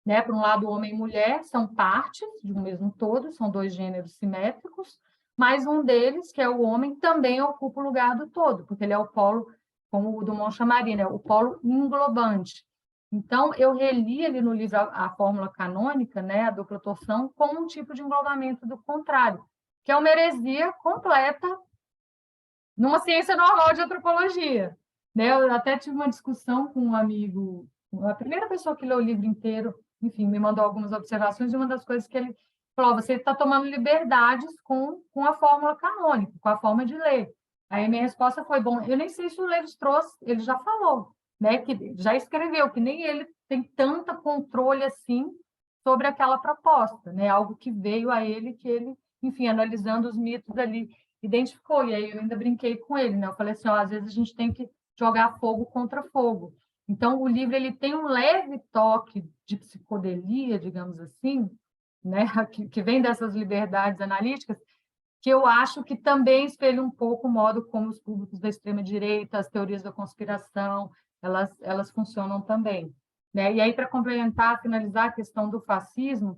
né? Por um lado, homem e mulher são partes de um mesmo todo, são dois gêneros simétricos, mas um deles, que é o homem, também ocupa o lugar do todo, porque ele é o polo, como o Dumont chamaria, né? O polo englobante. Então, eu reli ali no livro a fórmula canônica, né? A dupla torção, como um tipo de englobamento do contrário, que é uma heresia completa numa ciência normal de antropologia, né? Eu até tive uma discussão com um amigo, a primeira pessoa que leu o livro inteiro, enfim, me mandou algumas observações, e uma das coisas que ele falou: você está tomando liberdades com a fórmula canônica, com a forma de ler. Aí minha resposta foi: bom, eu nem sei se o Lévi-Strauss, ele já falou, né, que já escreveu, que nem ele tem tanto controle assim sobre aquela proposta, né, algo que veio a ele, que ele, enfim, analisando os mitos ali, identificou. E aí eu ainda brinquei com ele, né, eu falei assim, ó, às vezes a gente tem que jogar fogo contra fogo. Então, o livro ele tem um leve toque de psicodelia, digamos assim, né, que vem dessas liberdades analíticas, que eu acho que também espelha um pouco o modo como os públicos da extrema-direita, as teorias da conspiração, elas funcionam também, né? E aí, para complementar, finalizar a questão do fascismo,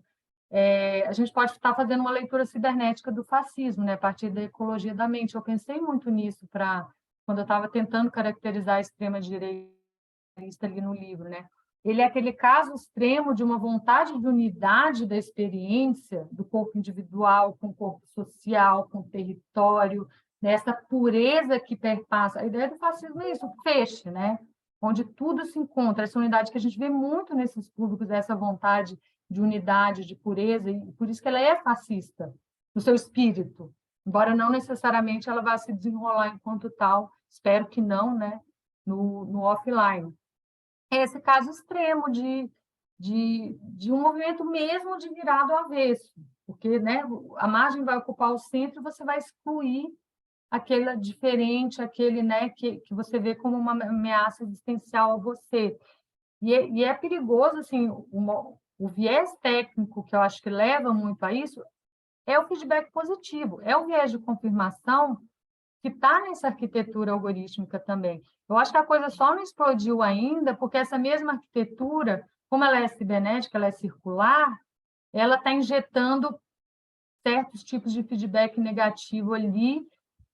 a gente pode estar fazendo uma leitura cibernética do fascismo, né, a partir da ecologia da mente. Eu pensei muito nisso quando eu estava tentando caracterizar a extrema-direita ali no livro, né? Ele é aquele caso extremo de uma vontade de unidade da experiência do corpo individual com o corpo social, com o território, né? Essa pureza que perpassa. A ideia do fascismo é isso, o feixe, né? Onde tudo se encontra, essa unidade que a gente vê muito nesses públicos, essa vontade de unidade, de pureza, e por isso que ela é fascista, no seu espírito, embora não necessariamente ela vá se desenrolar enquanto tal, espero que não, né? No offline. É esse caso extremo de um movimento mesmo de virado ao avesso, porque, né, a margem vai ocupar o centro e você vai excluir aquele diferente, aquele, né, que você vê como uma ameaça existencial a você. E é perigoso, assim, o viés técnico que eu acho que leva muito a isso é o feedback positivo, é o viés de confirmação que está nessa arquitetura algorítmica também. Eu acho que a coisa só não explodiu ainda porque essa mesma arquitetura, como ela é cibernética, ela é circular, ela está injetando certos tipos de feedback negativo ali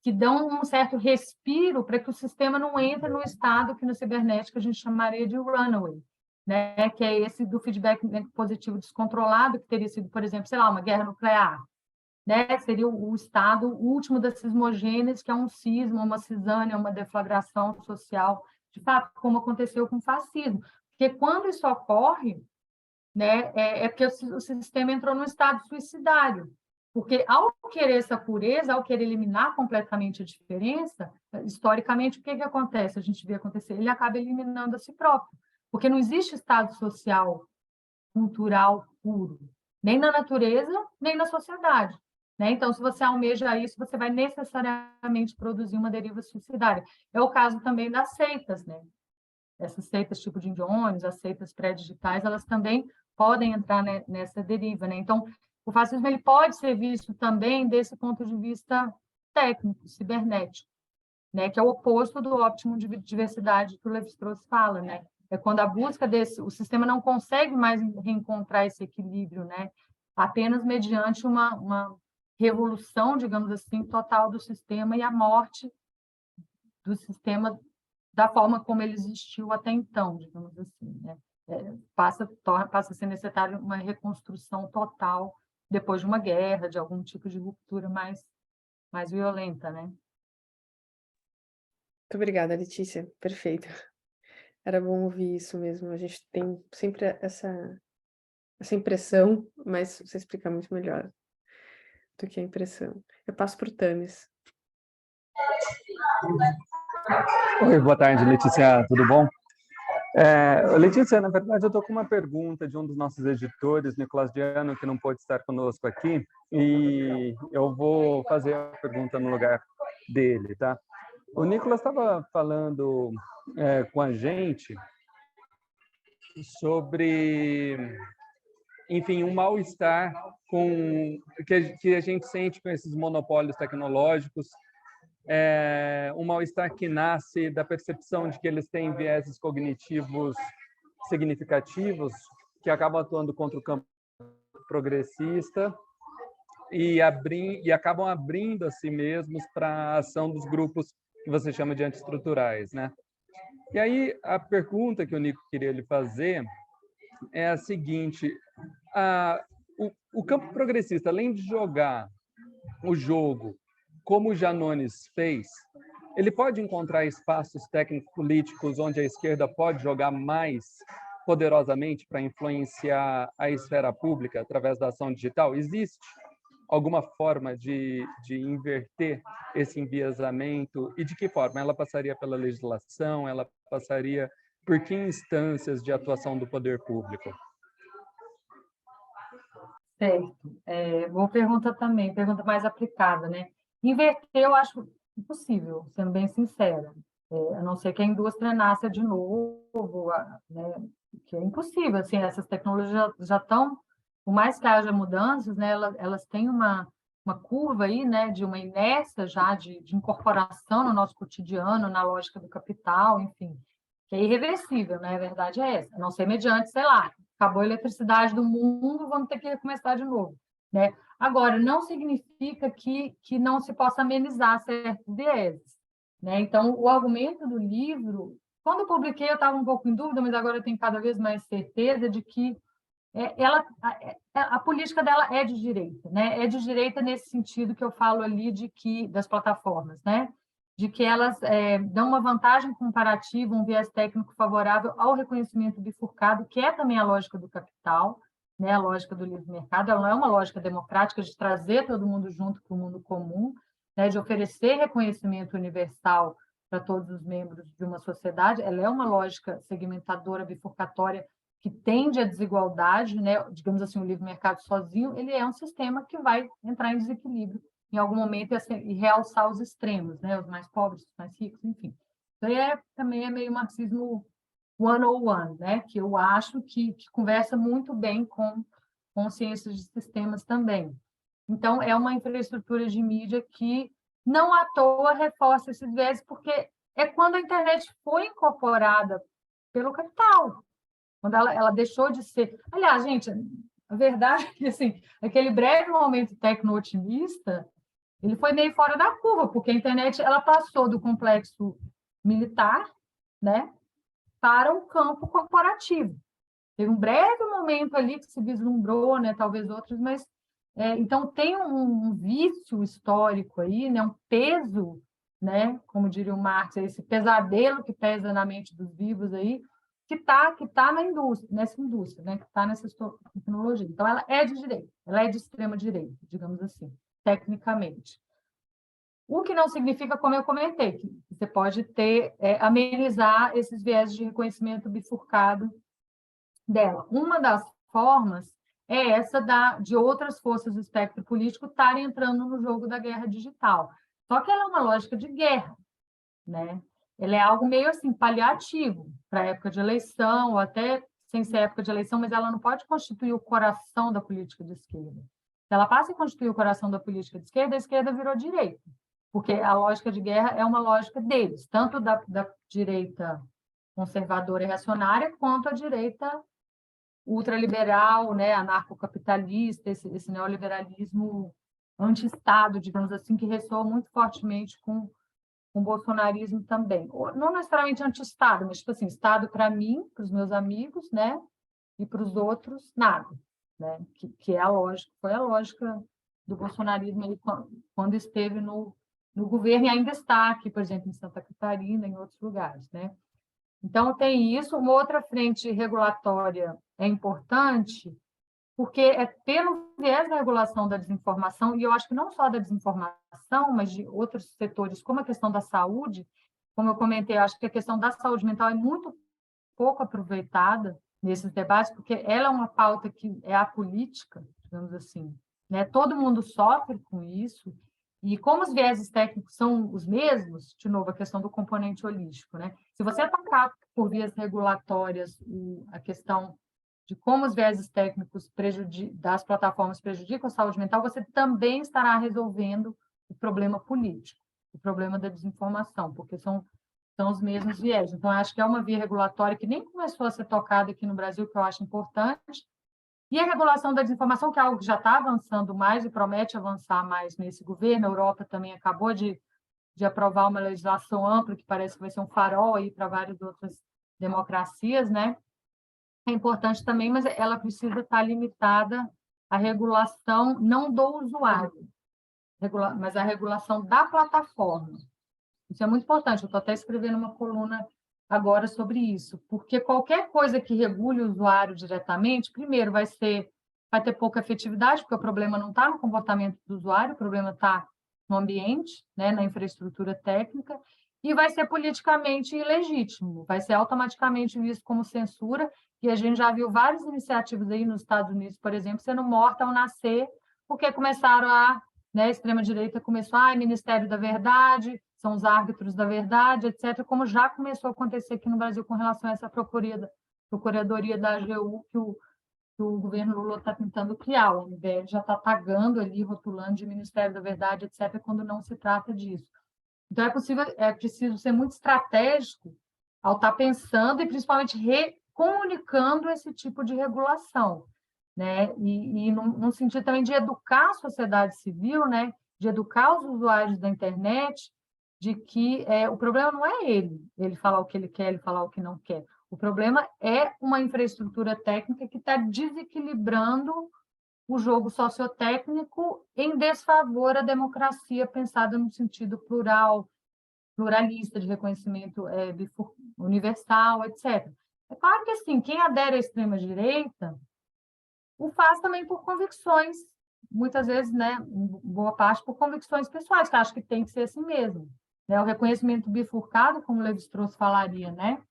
que dão um certo respiro para que o sistema não entre no estado que no cibernético a gente chamaria de runaway, né? Que é esse do feedback positivo descontrolado, que teria sido, por exemplo, sei lá, uma guerra nuclear, né? Seria o estado último da sismogênese, que é um sismo, uma cisânia, uma deflagração social, de fato, como aconteceu com o fascismo. Porque quando isso ocorre, né, é porque o sistema entrou num estado suicidário. Porque ao querer essa pureza, ao querer eliminar completamente a diferença, historicamente, o que acontece? A gente vê acontecer, ele acaba eliminando a si próprio. Porque não existe estado social, cultural puro, nem na natureza, nem na sociedade. Né? Então, se você almeja isso, você vai necessariamente produzir uma deriva suicidária. É o caso também das seitas, né? Essas seitas tipo de Indiônios, as seitas pré-digitais, elas também podem entrar nessa deriva. Né? Então, o fascismo ele pode ser visto também desse ponto de vista técnico, cibernético, né? Que é o oposto do óptimo de diversidade que o Lévi-Strauss fala, né? É quando a busca o sistema não consegue mais reencontrar esse equilíbrio, né? Apenas mediante uma revolução, digamos assim, total do sistema e a morte do sistema da forma como ele existiu até então, digamos assim, né? Passa a ser necessário uma reconstrução total depois de uma guerra, de algum tipo de ruptura mais violenta, né? Muito obrigada, Letícia. Perfeito. Era bom ouvir isso mesmo. A gente tem sempre essa impressão, mas você explica muito melhor do que a impressão. Eu passo para o Tamis. Oi, boa tarde, Letícia, tudo bom? Letícia, na verdade, eu estou com uma pergunta de um dos nossos editores, Nicolas Diano, que não pôde estar conosco aqui, e eu vou fazer a pergunta no lugar dele, tá? O Nicolas estava falando com a gente sobre, enfim, um mal-estar que a gente sente com esses monopólios tecnológicos, um mal-estar que nasce da percepção de que eles têm vieses cognitivos significativos que acabam atuando contra o campo progressista e acabam abrindo a si mesmos para a ação dos grupos que você chama de antiestruturais, né? E aí a pergunta que o Nico queria lhe fazer é a seguinte: o campo progressista, além de jogar o jogo como o Janones fez, ele pode encontrar espaços técnico-políticos onde a esquerda pode jogar mais poderosamente para influenciar a esfera pública através da ação digital? Existe alguma forma de inverter esse enviesamento? E de que forma? Ela passaria pela legislação? Ela passaria por que instâncias de atuação do poder público? Certo. Boa pergunta também, pergunta mais aplicada, né? Inverter eu acho impossível, sendo bem sincera. A não ser que a indústria nasça de novo, né? Que é impossível, assim, essas tecnologias já estão, por mais que haja mudanças, né? Elas têm uma curva aí, né? De uma inércia já de incorporação no nosso cotidiano, na lógica do capital, enfim, que é irreversível, né? A verdade é essa. A não ser mediante, sei lá, acabou a eletricidade do mundo, vamos ter que começar de novo, né? Agora, não significa que não se possa amenizar certos vieses, né? Então, o argumento do livro, quando eu publiquei, eu estava um pouco em dúvida, mas agora eu tenho cada vez mais certeza de que a política dela é de direita, né? É de direita nesse sentido que eu falo ali das plataformas, né? De que elas dão uma vantagem comparativa, um viés técnico favorável ao reconhecimento bifurcado, que é também a lógica do capital, né? A lógica do livre mercado. Ela não é uma lógica democrática de trazer todo mundo junto para o mundo comum, né? De oferecer reconhecimento universal para todos os membros de uma sociedade. Ela é uma lógica segmentadora, bifurcatória, que tende à desigualdade, né? Digamos assim, o livre mercado sozinho, ele é um sistema que vai entrar em desequilíbrio em algum momento e realçar os extremos, né? Os mais pobres, os mais ricos, enfim. Então, também é meio marxismo 101, né? Que eu acho que conversa muito bem com ciências de sistemas também. Então, é uma infraestrutura de mídia que não à toa reforça esses viés, porque é quando a internet foi incorporada pelo capital, quando ela deixou de ser... Aliás, gente, a verdade é que assim, aquele breve momento tecno-otimista, ele foi meio fora da curva, porque a internet ela passou do complexo militar, né, para o campo corporativo. Teve um breve momento ali que se vislumbrou, né, talvez outros, mas... então, tem um vício histórico aí, né, um peso, né, como diria o Marx, esse pesadelo que pesa na mente dos vivos aí, que tá nessa indústria, né, que está nessa tecnologia. Então, ela é de direita, ela é de extrema direita, digamos assim, tecnicamente. O que não significa, como eu comentei, que você pode amenizar esses viés de reconhecimento bifurcado dela. Uma das formas é essa de outras forças do espectro político estarem entrando no jogo da guerra digital. Só que ela é uma lógica de guerra, né? Ela é algo meio assim, paliativo para a época de eleição, ou até sem ser época de eleição, mas ela não pode constituir o coração da política de esquerda. Se ela passa a constituir o coração da política de esquerda, a esquerda virou direita, porque a lógica de guerra é uma lógica deles, tanto da direita conservadora e reacionária, quanto a direita ultraliberal, né, anarcocapitalista, esse neoliberalismo anti-Estado, digamos assim, que ressoa muito fortemente com o bolsonarismo também. Não necessariamente anti-Estado, mas, tipo assim, Estado para mim, para os meus amigos, né, e para os outros, nada. Né, que foi a lógica do bolsonarismo aí, quando esteve no governo, e ainda está aqui, por exemplo, em Santa Catarina, em outros lugares, né? Então, tem isso. Uma outra frente regulatória é importante, porque é pelo viés da regulação da desinformação, e eu acho que não só da desinformação, mas de outros setores, como a questão da saúde, como eu comentei, eu acho que a questão da saúde mental é muito pouco aproveitada nesses debates, porque ela é uma pauta que é apolítica, digamos assim, né? Todo mundo sofre com isso, e como os vieses técnicos são os mesmos, de novo, a questão do componente holístico, né? Se você atacar por vias regulatórias a questão de como os vieses técnicos das plataformas prejudicam a saúde mental, você também estará resolvendo o problema político, o problema da desinformação, porque são os mesmos viés. Então, acho que é uma via regulatória que nem começou a ser tocada aqui no Brasil, que eu acho importante. E a regulação da desinformação, que é algo que já está avançando mais e promete avançar mais nesse governo. A Europa também acabou de aprovar uma legislação ampla, que parece que vai ser um farol aí para várias outras democracias, né? É importante também, mas ela precisa estar limitada à regulação não do usuário, mas à regulação da plataforma. Isso é muito importante. Eu estou até escrevendo uma coluna agora sobre isso, porque qualquer coisa que regule o usuário diretamente, primeiro, vai ter pouca efetividade, porque o problema não está no comportamento do usuário, o problema está no ambiente, né, na infraestrutura técnica, e vai ser politicamente ilegítimo, vai ser automaticamente visto como censura, e a gente já viu várias iniciativas aí nos Estados Unidos, por exemplo, sendo morta ao nascer, porque começaram a, né, a extrema-direita começou, Ministério da Verdade, são os árbitros da verdade, etc., como já começou a acontecer aqui no Brasil com relação a essa procuradoria da AGU que o governo Lula está tentando criar. O MBL já está tagando ali, rotulando de Ministério da Verdade, etc., quando não se trata disso. Então, é preciso ser muito estratégico ao estar pensando e, principalmente, comunicando esse tipo de regulação, né? E num sentido também de educar a sociedade civil, né? De educar os usuários da internet, de que o problema não é ele falar o que ele quer, ele falar o que não quer. O problema é uma infraestrutura técnica que está desequilibrando o jogo sociotécnico em desfavor à democracia pensada no sentido plural, pluralista, de reconhecimento universal, etc. É claro que, assim, quem adere à extrema-direita o faz também por convicções, muitas vezes, né, boa parte por convicções pessoais, que acho que tem que ser assim mesmo. Né? O reconhecimento bifurcado, como Levi-Strauss falaria, né?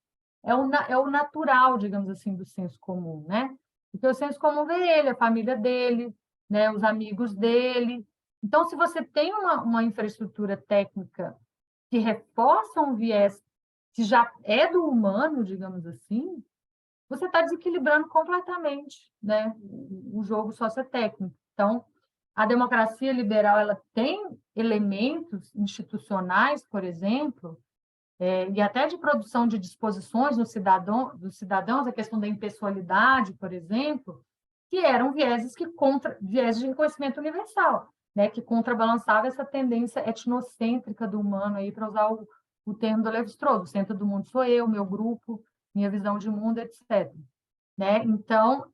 É o natural, digamos assim, do senso comum, né? Porque o senso comum vê ele, a família dele, né, os amigos dele. Então, se você tem uma infraestrutura técnica que reforça um viés que já é do humano, digamos assim, você está desequilibrando completamente, né, o jogo sociotécnico. Então, a democracia liberal ela tem elementos institucionais, por exemplo, e até de produção de disposições dos cidadãos, a questão da impessoalidade, por exemplo, que eram vieses de reconhecimento universal, né, que contrabalançava essa tendência etnocêntrica do humano, aí para usar o termo do Levi-Strauss, o centro do mundo sou eu, meu grupo, minha visão de mundo, etc. Né? Então,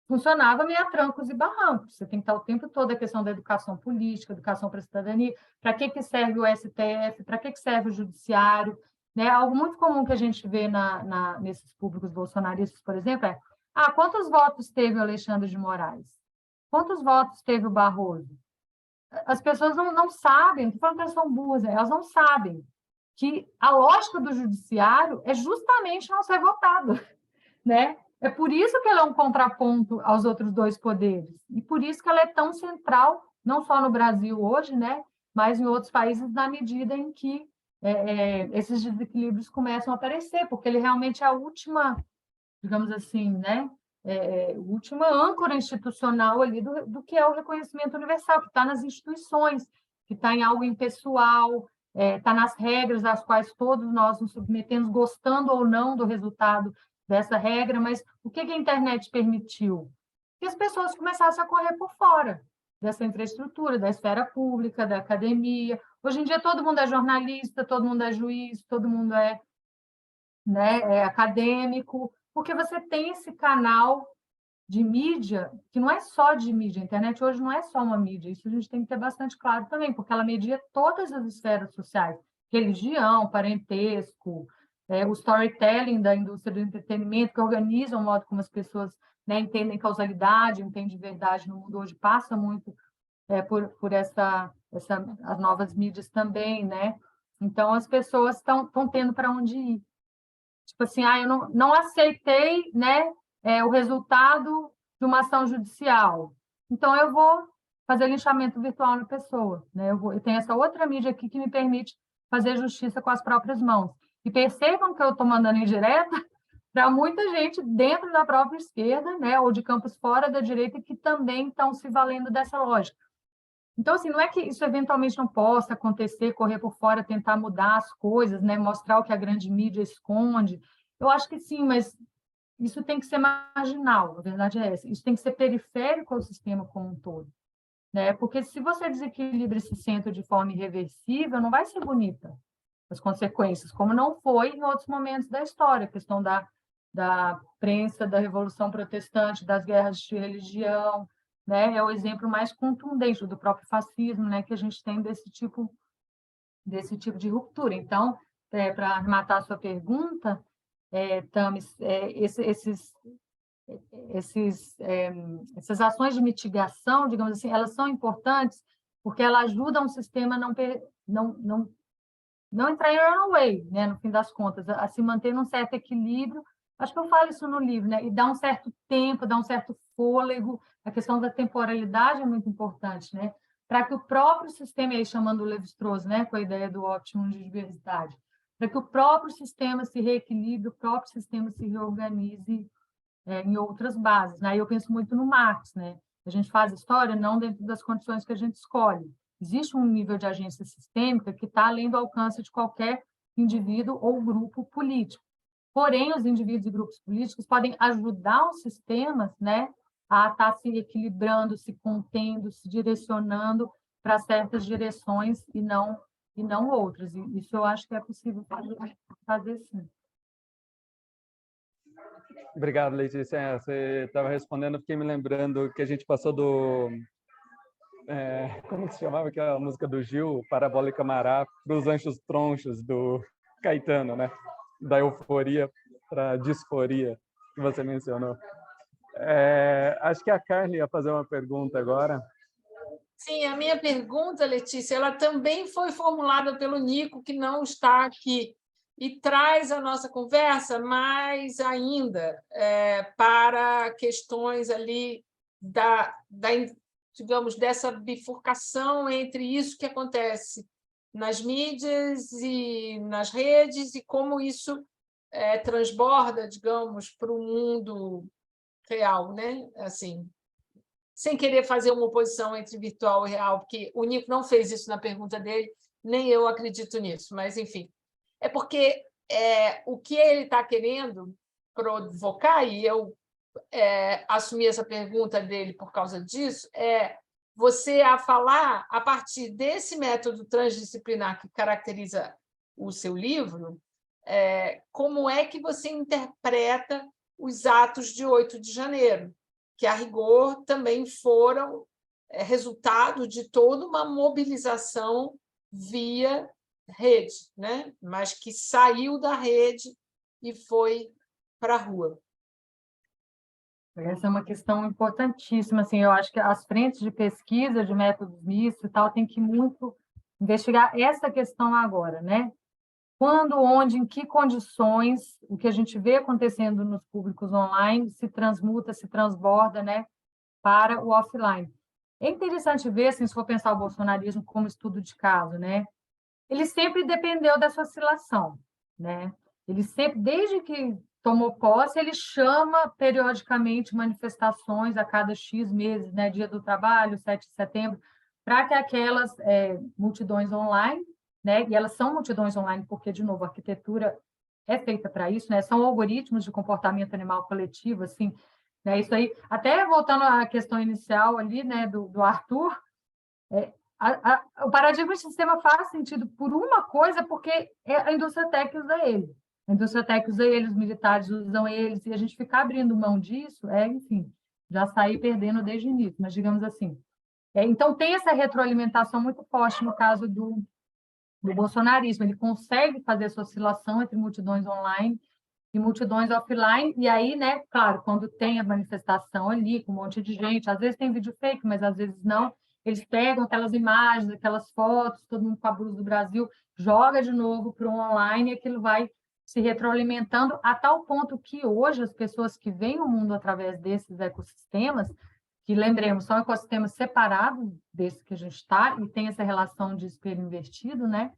funcionava meio a trancos e barrancos. Você tem que estar o tempo todo a questão da educação política, educação para a cidadania, para que serve o STF, para que serve o judiciário. Né? Algo muito comum que a gente vê nesses públicos bolsonaristas, por exemplo, quantos votos teve o Alexandre de Moraes? Quantos votos teve o Barroso? As pessoas não sabem, estou falando que elas são burras, elas não sabem que a lógica do judiciário é justamente não ser votado, né? É por isso que ela é um contraponto aos outros dois poderes, e por isso que ela é tão central, não só no Brasil hoje, né? Mas em outros países, na medida em que esses desequilíbrios começam a aparecer, porque ele realmente é a última, digamos assim, né? Última âncora institucional ali do que é o reconhecimento universal, que está nas instituições, que está em algo impessoal, está nas regras às quais todos nós nos submetemos, gostando ou não do resultado dessa regra, mas o que a internet permitiu? Que as pessoas começassem a correr por fora dessa infraestrutura, da esfera pública, da academia. Hoje em dia todo mundo é jornalista, todo mundo é juiz, todo mundo é acadêmico, porque você tem esse canal de mídia, que não é só de mídia, a internet hoje não é só uma mídia, isso a gente tem que ter bastante claro também, porque ela media todas as esferas sociais, religião, parentesco, o storytelling da indústria do entretenimento, que organiza o modo como as pessoas, né, entendem causalidade, entendem verdade no mundo hoje, passa muito por as novas mídias também, né? Então, as pessoas estão tendo para onde ir. Tipo assim, eu não aceitei, né, o resultado de uma ação judicial. Então, eu vou fazer linchamento virtual na pessoa. Né? Eu tenho essa outra mídia aqui que me permite fazer justiça com as próprias mãos. E percebam que eu estou mandando indireta para muita gente dentro da própria esquerda, né, ou de campos fora da direita, que também estão se valendo dessa lógica. Então, assim, não é que isso eventualmente não possa acontecer, correr por fora, tentar mudar as coisas, né? Mostrar o que a grande mídia esconde. Eu acho que sim, mas isso tem que ser marginal, a verdade é essa. Isso tem que ser periférico ao sistema como um todo. Né? Porque se você desequilibra esse centro de forma irreversível, não vai ser bonita as consequências, como não foi em outros momentos da história, a questão da prensa, da Revolução Protestante, das guerras de religião, né? É o exemplo mais contundente do próprio fascismo, né? Que a gente tem desse tipo de ruptura. Então, para arrematar a sua pergunta, Tamis, essas ações de mitigação, digamos assim, elas são importantes porque elas ajudam o sistema a não entrar em runaway, né, no fim das contas, a se manter num certo equilíbrio. Acho que eu falo isso no livro, né, e dar um certo tempo, dar um certo fôlego. A questão da temporalidade é muito importante, né, para que o próprio sistema, aí chamando o Levi-Strauss, né, com a ideia do óptimo de diversidade, para que o próprio sistema se reequilibre, o próprio sistema se reorganize em outras bases, né? Eu penso muito no Marx, né? A gente faz história não dentro das condições que a gente escolhe. Existe um nível de agência sistêmica que está além do alcance de qualquer indivíduo ou grupo político. Porém, os indivíduos e grupos políticos podem ajudar os sistemas, né, a estar se equilibrando, se contendo, se direcionando para certas direções e não outras. E isso eu acho que é possível fazer sim. Obrigado, Letícia. Você estava respondendo, fiquei me lembrando que a gente passou do... como se chamava aquela música do Gil, Parabólica Mará, para os Anjos Tronchos, do Caetano, né? Da euforia para a disforia, que você mencionou. Acho que a Carly ia fazer uma pergunta agora. Sim, a minha pergunta, Letícia, ela também foi formulada pelo Nico, que não está aqui, e traz a nossa conversa mais ainda para questões ali digamos, dessa bifurcação entre isso que acontece nas mídias e nas redes e como isso transborda, digamos, para o mundo real, né? Assim, sem querer fazer uma oposição entre virtual e real, porque o Nico não fez isso na pergunta dele, nem eu acredito nisso, mas, enfim. É porque o que ele está querendo provocar, e eu assumi essa pergunta dele por causa disso, você a falar, a partir desse método transdisciplinar que caracteriza o seu livro, como é que você interpreta os atos de 8 de janeiro, que, a rigor, também foram resultado de toda uma mobilização via rede, né? Mas que saiu da rede e foi para a rua. Essa é uma questão importantíssima. Assim, eu acho que as frentes de pesquisa de métodos mistos e tal tem que muito investigar essa questão agora, né? Quando, onde, em que condições o que a gente vê acontecendo nos públicos online se transmuta, se transborda, né, para o offline. É interessante ver, assim, se for pensar o bolsonarismo como estudo de caso, né? Ele sempre dependeu dessa oscilação, né? Ele sempre, desde que tomou posse, ele chama periodicamente manifestações a cada X meses, né? Dia do Trabalho, 7 de setembro, para que aquelas multidões online, né? E elas são multidões online porque, de novo, a arquitetura é feita para isso, né? São algoritmos de comportamento animal coletivo, assim, né? Isso aí, até voltando à questão inicial ali, né, do Arthur, o paradigma de sistema faz sentido por uma coisa, porque a indústria tech usa ele. A indústria tech usa ele, os militares usam eles, e a gente ficar abrindo mão disso, enfim, já sair perdendo desde o início, mas digamos assim. Então, tem essa retroalimentação muito forte no caso do bolsonarismo. Ele consegue fazer essa oscilação entre multidões online e multidões offline, e aí, né, claro, quando tem a manifestação ali, com um monte de gente, às vezes tem vídeo fake, mas às vezes não, eles pegam aquelas imagens, aquelas fotos, todo mundo com a blusa do Brasil, joga de novo para o online, e aquilo vai se retroalimentando a tal ponto que hoje as pessoas que veem o mundo através desses ecossistemas, que, lembremos, são ecossistemas separados desse que a gente está, e tem essa relação de espelho invertido, né,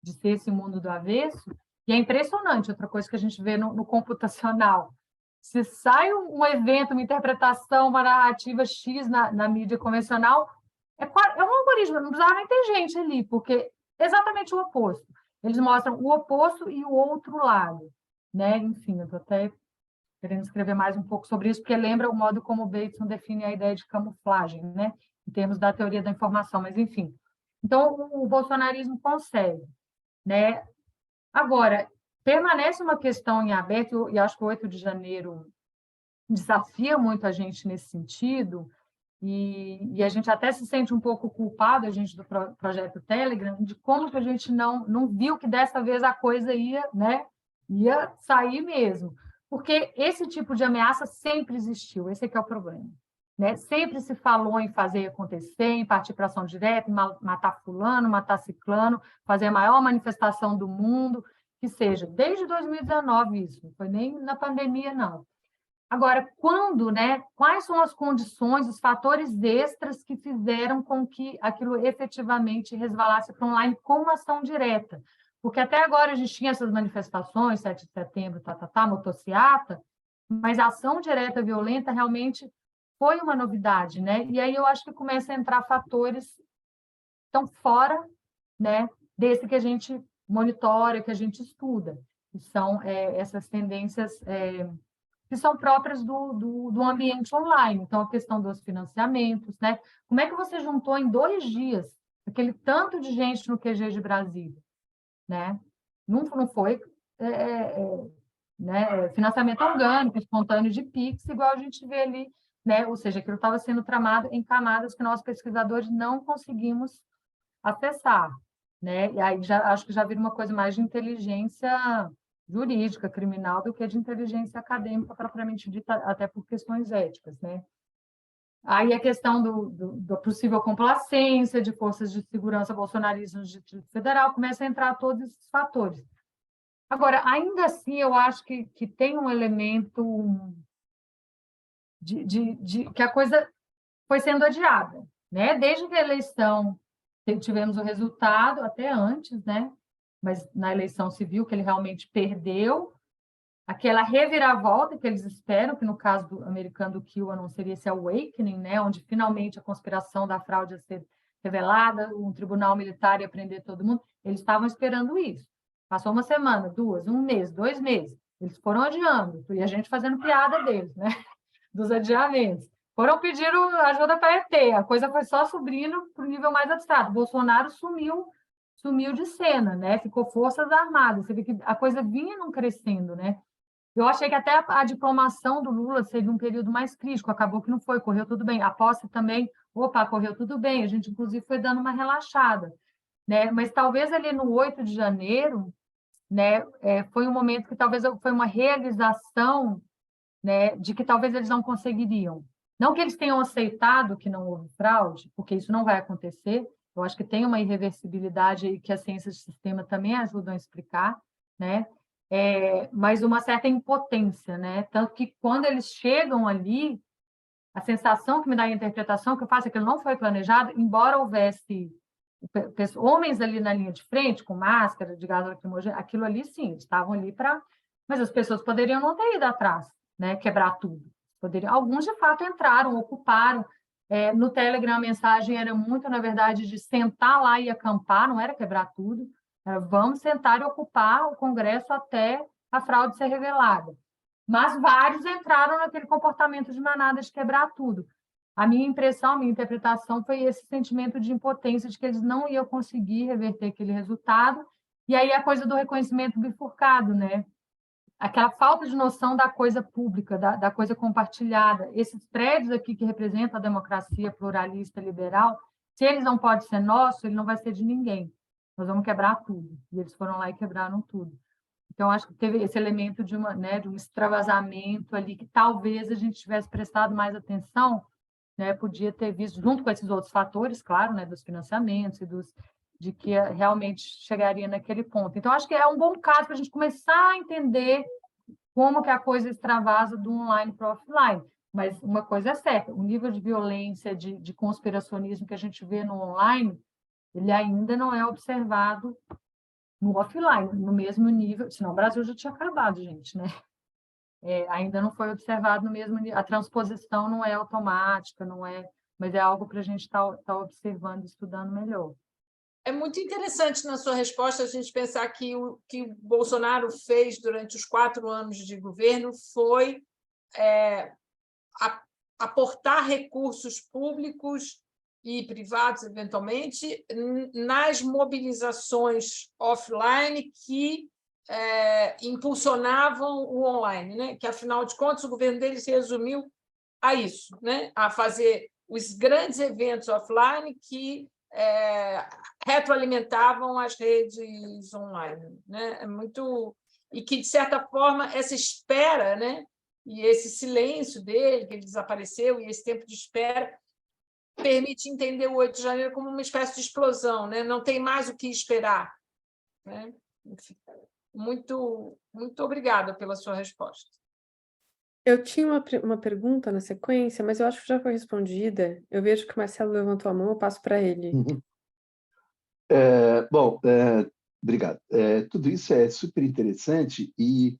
de ser esse mundo do avesso, e é impressionante, outra coisa que a gente vê no computacional. Se sai um evento, uma interpretação, uma narrativa X na mídia convencional, é um algoritmo, não precisava nem ter gente ali, porque é exatamente o oposto. Eles mostram o oposto e o outro lado, né? Enfim, eu estou até querendo escrever mais um pouco sobre isso, porque lembra o modo como o Bateson define a ideia de camuflagem, né? Em termos da teoria da informação, mas enfim. Então, o bolsonarismo consegue, né? Agora, permanece uma questão em aberto, e acho que o 8 de janeiro desafia muito a gente nesse sentido, e a gente até se sente um pouco culpado, a gente do projeto Telegram, de como que a gente não viu que dessa vez a coisa ia sair mesmo. Porque esse tipo de ameaça sempre existiu, esse é que é o problema. né? Sempre se falou em fazer acontecer, em partir para ação direta, em matar fulano, matar ciclano, fazer a maior manifestação do mundo, que seja. Desde 2019 isso, não foi nem na pandemia, não. Agora, quando, né? Quais são as condições, os fatores extras que fizeram com que aquilo efetivamente resvalasse para online com ação direta? Porque até agora a gente tinha essas manifestações, 7 de setembro, motociata, mas a ação direta violenta realmente foi uma novidade, né? E aí eu acho que começa a entrar fatores que estão fora, né, desse que a gente monitora, que a gente estuda, que são essas tendências que são próprias do ambiente online. Então, a questão dos financiamentos, né? Como é que você juntou em 2 dias aquele tanto de gente no QG de Brasília, né? Não foi né, financiamento orgânico, espontâneo de Pix, igual a gente vê ali, né? Ou seja, aquilo estava sendo tramado em camadas que nós pesquisadores não conseguimos acessar, né? E aí acho que já vira uma coisa mais de inteligência jurídica, criminal, do que de inteligência acadêmica propriamente dita, até por questões éticas, né? Aí a questão da possível complacência de forças de segurança bolsonaristas no Distrito Federal começa a entrar todos esses fatores. Agora, ainda assim, eu acho que tem um elemento de que a coisa foi sendo adiada, né? Desde que a eleição tivemos o resultado, até antes, né? Mas na eleição se viu que ele realmente perdeu, aquela reviravolta que eles esperam, que no caso do americano do QAnon seria esse awakening, né? Onde finalmente a conspiração da fraude ia ser revelada, um tribunal militar ia prender todo mundo, eles estavam esperando isso. Passou uma semana, 2, 1 mês, 2 meses, eles foram adiando, e a gente fazendo piada deles, né? Dos adiamentos. Foram pedir ajuda para ET, a coisa foi só subindo para o nível mais abstrato. Bolsonaro sumiu de cena, né? Ficou Forças Armadas. Você vê que a coisa vinha não crescendo, né? Eu achei que até a diplomação do Lula teve um período mais crítico, acabou que não foi, correu tudo bem. A posse também, correu tudo bem. A gente, inclusive, foi dando uma relaxada, né? Mas talvez ali no 8 de janeiro, né, foi um momento que talvez foi uma realização, né, de que talvez eles não conseguiriam. Não que eles tenham aceitado que não houve fraude, porque isso não vai acontecer. Eu acho que tem uma irreversibilidade aí que as ciências de sistema também ajudam a explicar, né? Mas uma certa impotência, né? Tanto que quando eles chegam ali, a sensação que me dá a interpretação que eu faço é que ele não foi planejado, embora houvesse homens ali na linha de frente, com máscara, de gás lacrimogêneo, aquilo ali sim, estavam ali para... Mas as pessoas poderiam não ter ido atrás, né? Quebrar tudo. Alguns, de fato, entraram, ocuparam. No Telegram, a mensagem era muito, na verdade, de sentar lá e acampar, não era quebrar tudo. Vamos sentar e ocupar o Congresso até a fraude ser revelada. Mas vários entraram naquele comportamento de manada de quebrar tudo. A minha impressão, a minha interpretação foi esse sentimento de impotência, de que eles não iam conseguir reverter aquele resultado. E aí a coisa do reconhecimento bifurcado, né? Aquela falta de noção da coisa pública, da coisa compartilhada. Esses prédios aqui que representam a democracia pluralista liberal, se eles não podem ser nossos, ele não vai ser de ninguém. Nós vamos quebrar tudo. E eles foram lá e quebraram tudo. Então, acho que teve esse elemento de um extravasamento ali, que talvez a gente tivesse prestado mais atenção, né? Podia ter visto, junto com esses outros fatores, claro, né? Dos financiamentos e de que realmente chegaria naquele ponto. Então, acho que é um bom caso para a gente começar a entender como que a coisa extravasa do online para o offline. Mas uma coisa é certa, o nível de violência, de conspiracionismo que a gente vê no online, ele ainda não é observado no offline, no mesmo nível, senão o Brasil já tinha acabado, gente, né? Ainda não foi observado no mesmo nível, a transposição não é automática, não é, mas é algo para a gente estar observando, estudando melhor. É muito interessante na sua resposta a gente pensar que o Bolsonaro fez durante os 4 anos de governo foi aportar recursos públicos e privados, eventualmente, nas mobilizações offline que impulsionavam o online, né? Que, afinal de contas, o governo dele se resumiu a isso, né? A fazer os grandes eventos offline que retroalimentavam as redes online, né? E que, de certa forma, essa espera, né, E esse silêncio dele, que ele desapareceu, e esse tempo de espera, permite entender o 8 de janeiro como uma espécie de explosão, né? Não tem mais o que esperar, né? Enfim, muito obrigada pela sua resposta. Eu tinha uma pergunta na sequência, mas eu acho que já foi respondida. Eu vejo que o Marcelo levantou a mão, eu passo para ele. Uhum. Bom, obrigado. Tudo isso é super interessante e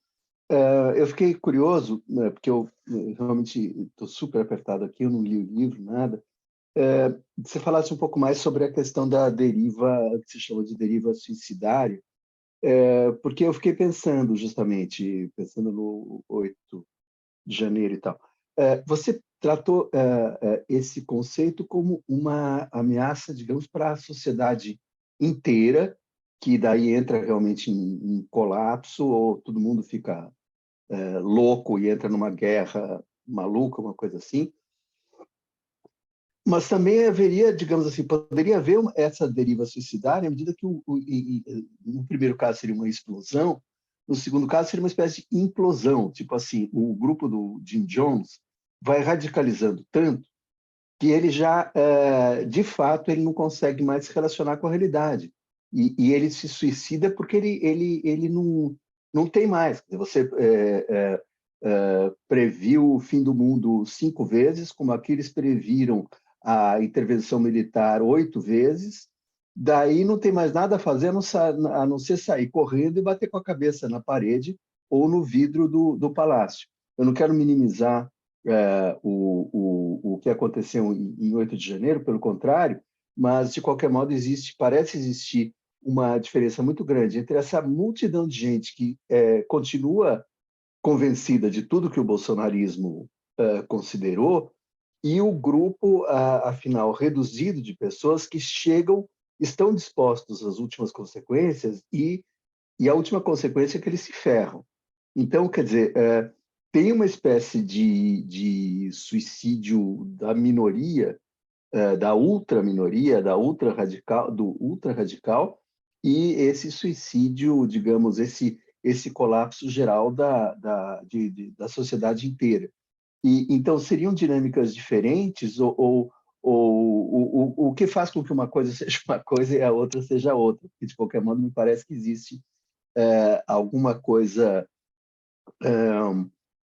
eu fiquei curioso, né, porque eu realmente estou super apertado aqui, eu não li o livro, nada. Você falasse um pouco mais sobre a questão da deriva, que se chama de deriva suicidária, porque eu fiquei pensando no 8 de janeiro e tal. Você tratou esse conceito como uma ameaça, digamos, para a sociedade inteira, que daí entra realmente em colapso, ou todo mundo fica louco e entra numa guerra maluca, uma coisa assim. Mas também haveria, digamos assim, poderia haver essa deriva suicidária à medida que, no primeiro caso, seria uma explosão, no segundo caso, seria uma espécie de implosão. Tipo assim, o grupo do Jim Jones vai radicalizando tanto que ele já, de fato, ele não consegue mais se relacionar com a realidade. E ele se suicida porque ele não tem mais. Você previu o fim do mundo 5 vezes, como aqueles previram a intervenção militar 8 vezes, daí não tem mais nada a fazer a não ser sair correndo e bater com a cabeça na parede ou no vidro do palácio. Eu não quero minimizar o que aconteceu em 8 de janeiro, pelo contrário, mas, de qualquer modo, parece existir uma diferença muito grande entre essa multidão de gente que continua convencida de tudo que o bolsonarismo considerou e o grupo, afinal, reduzido de pessoas que estão dispostos às últimas consequências e a última consequência é que eles se ferram. Então, quer dizer, tem uma espécie de suicídio da minoria, da ultraminoria, do ultra-radical, e esse suicídio, digamos, esse colapso geral da sociedade inteira. Então, seriam dinâmicas diferentes, ou o que faz com que uma coisa seja uma coisa e a outra seja outra? Porque, de qualquer modo, me parece que existe alguma coisa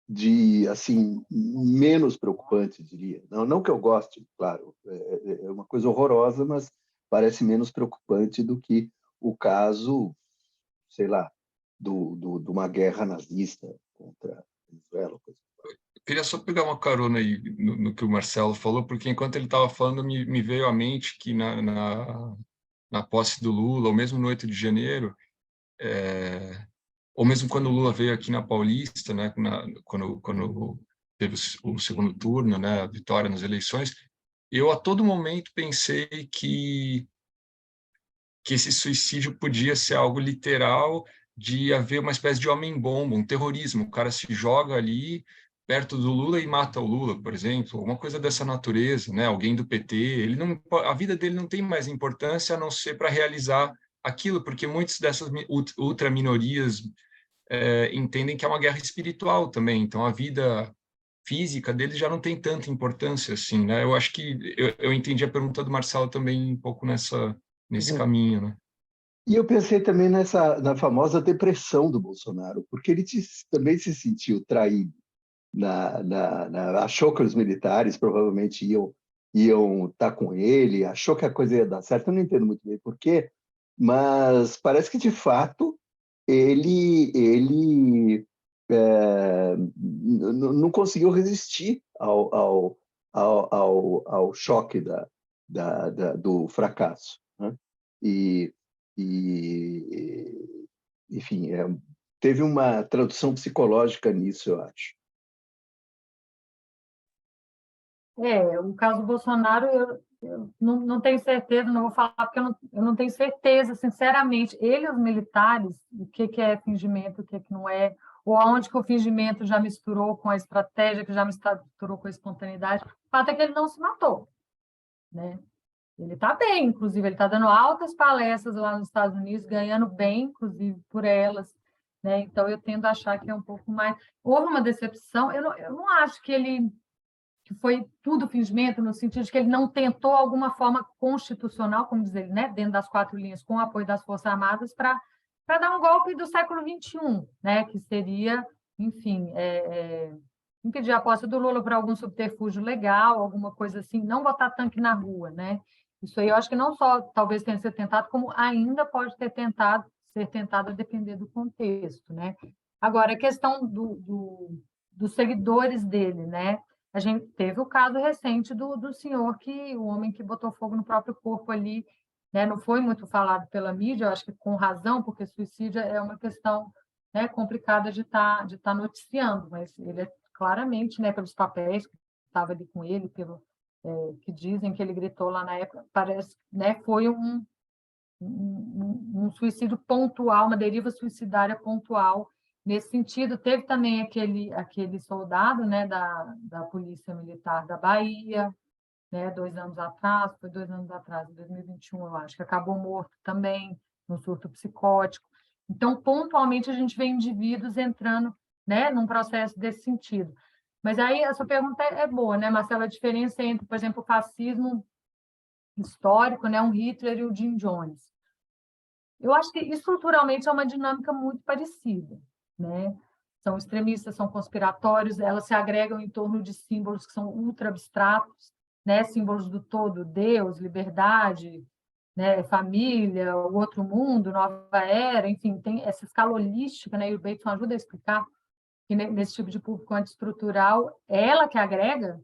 de, assim, menos preocupante, diria. Não que eu goste, claro, é uma coisa horrorosa, mas parece menos preocupante do que o caso, sei lá, de uma guerra nazista contra a Venezuela. Eu queria só pegar uma carona aí no que o Marcelo falou, porque enquanto ele estava falando, me veio à mente que na posse do Lula, ou mesmo no 8 de janeiro, ou mesmo quando o Lula veio aqui na Paulista, né, quando teve o segundo turno, né, a vitória nas eleições, eu a todo momento pensei que esse suicídio podia ser algo literal, de haver uma espécie de homem-bomba, um terrorismo. O cara se joga ali perto do Lula e mata o Lula, por exemplo, alguma coisa dessa natureza, né? Alguém do PT. A vida dele não tem mais importância a não ser para realizar aquilo, porque muitas dessas ultraminorias entendem que é uma guerra espiritual também. Então, a vida física dele já não tem tanta importância assim, né? Eu acho que eu entendi a pergunta do Marcelo também um pouco nesse caminho, né? E eu pensei também na famosa depressão do Bolsonaro, porque ele também se sentiu traído. Achou que os militares provavelmente iam estar com ele, achou que a coisa ia dar certo. Eu não entendo muito bem por quê, mas parece que, de fato, ele não conseguiu resistir ao choque do fracasso, né? Enfim, teve uma tradução psicológica nisso, eu acho. O caso do Bolsonaro, eu não tenho certeza, não vou falar porque eu não tenho certeza, sinceramente. Ele e os militares, o que é fingimento, o que não é, ou aonde que o fingimento já misturou com a estratégia, que já misturou com a espontaneidade. O fato é que ele não se matou, né? Ele está bem, inclusive, ele está dando altas palestras lá nos Estados Unidos, ganhando bem, inclusive, por elas. né? Então, eu tendo a achar que é um pouco mais... Houve uma decepção, eu não acho que foi tudo fingimento, no sentido de que ele não tentou alguma forma constitucional, como diz ele, né? Dentro das 4 linhas, com o apoio das Forças Armadas, para dar um golpe do século XXI, né? Que seria, enfim, impedir a posse do Lula por algum subterfúgio legal, alguma coisa assim, não botar tanque na rua, né? Isso aí eu acho que não só talvez tenha sido tentado, como ainda pode ser tentado a depender do contexto, né? Agora, a questão dos seguidores dele, né? A gente teve o caso recente do senhor, o homem que botou fogo no próprio corpo ali, né? Não foi muito falado pela mídia, eu acho que com razão, porque suicídio é uma questão, né, complicada de tá noticiando, mas ele é claramente, né, pelos papéis que estava ali com ele, que dizem que ele gritou lá na época, parece, né, foi um suicídio pontual, uma deriva suicidária pontual. Nesse sentido, teve também aquele soldado, né, da Polícia Militar da Bahia, né, 2 anos atrás, foi 2 anos atrás, em 2021, eu acho, que acabou morto também, no surto psicótico. Então, pontualmente, a gente vê indivíduos entrando, né, num processo desse sentido. Mas aí, a sua pergunta é boa, né, Marcelo? A diferença entre, por exemplo, o fascismo histórico, né, um Hitler e o Jim Jones. Eu acho que estruturalmente é uma dinâmica muito parecida, né? São extremistas, são conspiratórios, elas se agregam em torno de símbolos que são ultra abstratos, né? Símbolos do todo, Deus, liberdade, né? Família, o outro mundo, nova era, enfim, tem essa escala holística, né? E o Bateson ajuda a explicar que nesse tipo de público antiestrutural, é ela que agrega,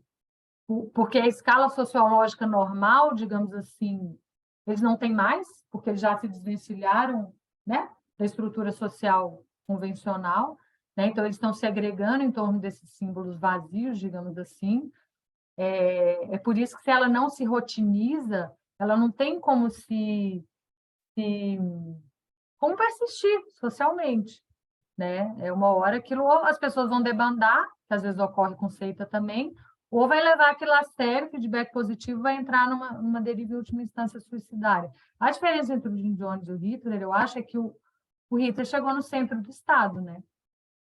porque a escala sociológica normal, digamos assim, eles não têm mais, porque eles já se desvencilharam, né, da estrutura social convencional, né? Então, eles estão se agregando em torno desses símbolos vazios, digamos assim. É por isso que, se ela não se rotiniza, ela não tem como como persistir socialmente, né? É uma hora aquilo, ou as pessoas vão debandar, que às vezes ocorre com seita também, ou vai levar aquilo a sério, feedback positivo, vai entrar numa deriva em última instância suicidária. A diferença entre o Jim Jones e o Hitler, eu acho, é que o Hitler chegou no centro do Estado, né?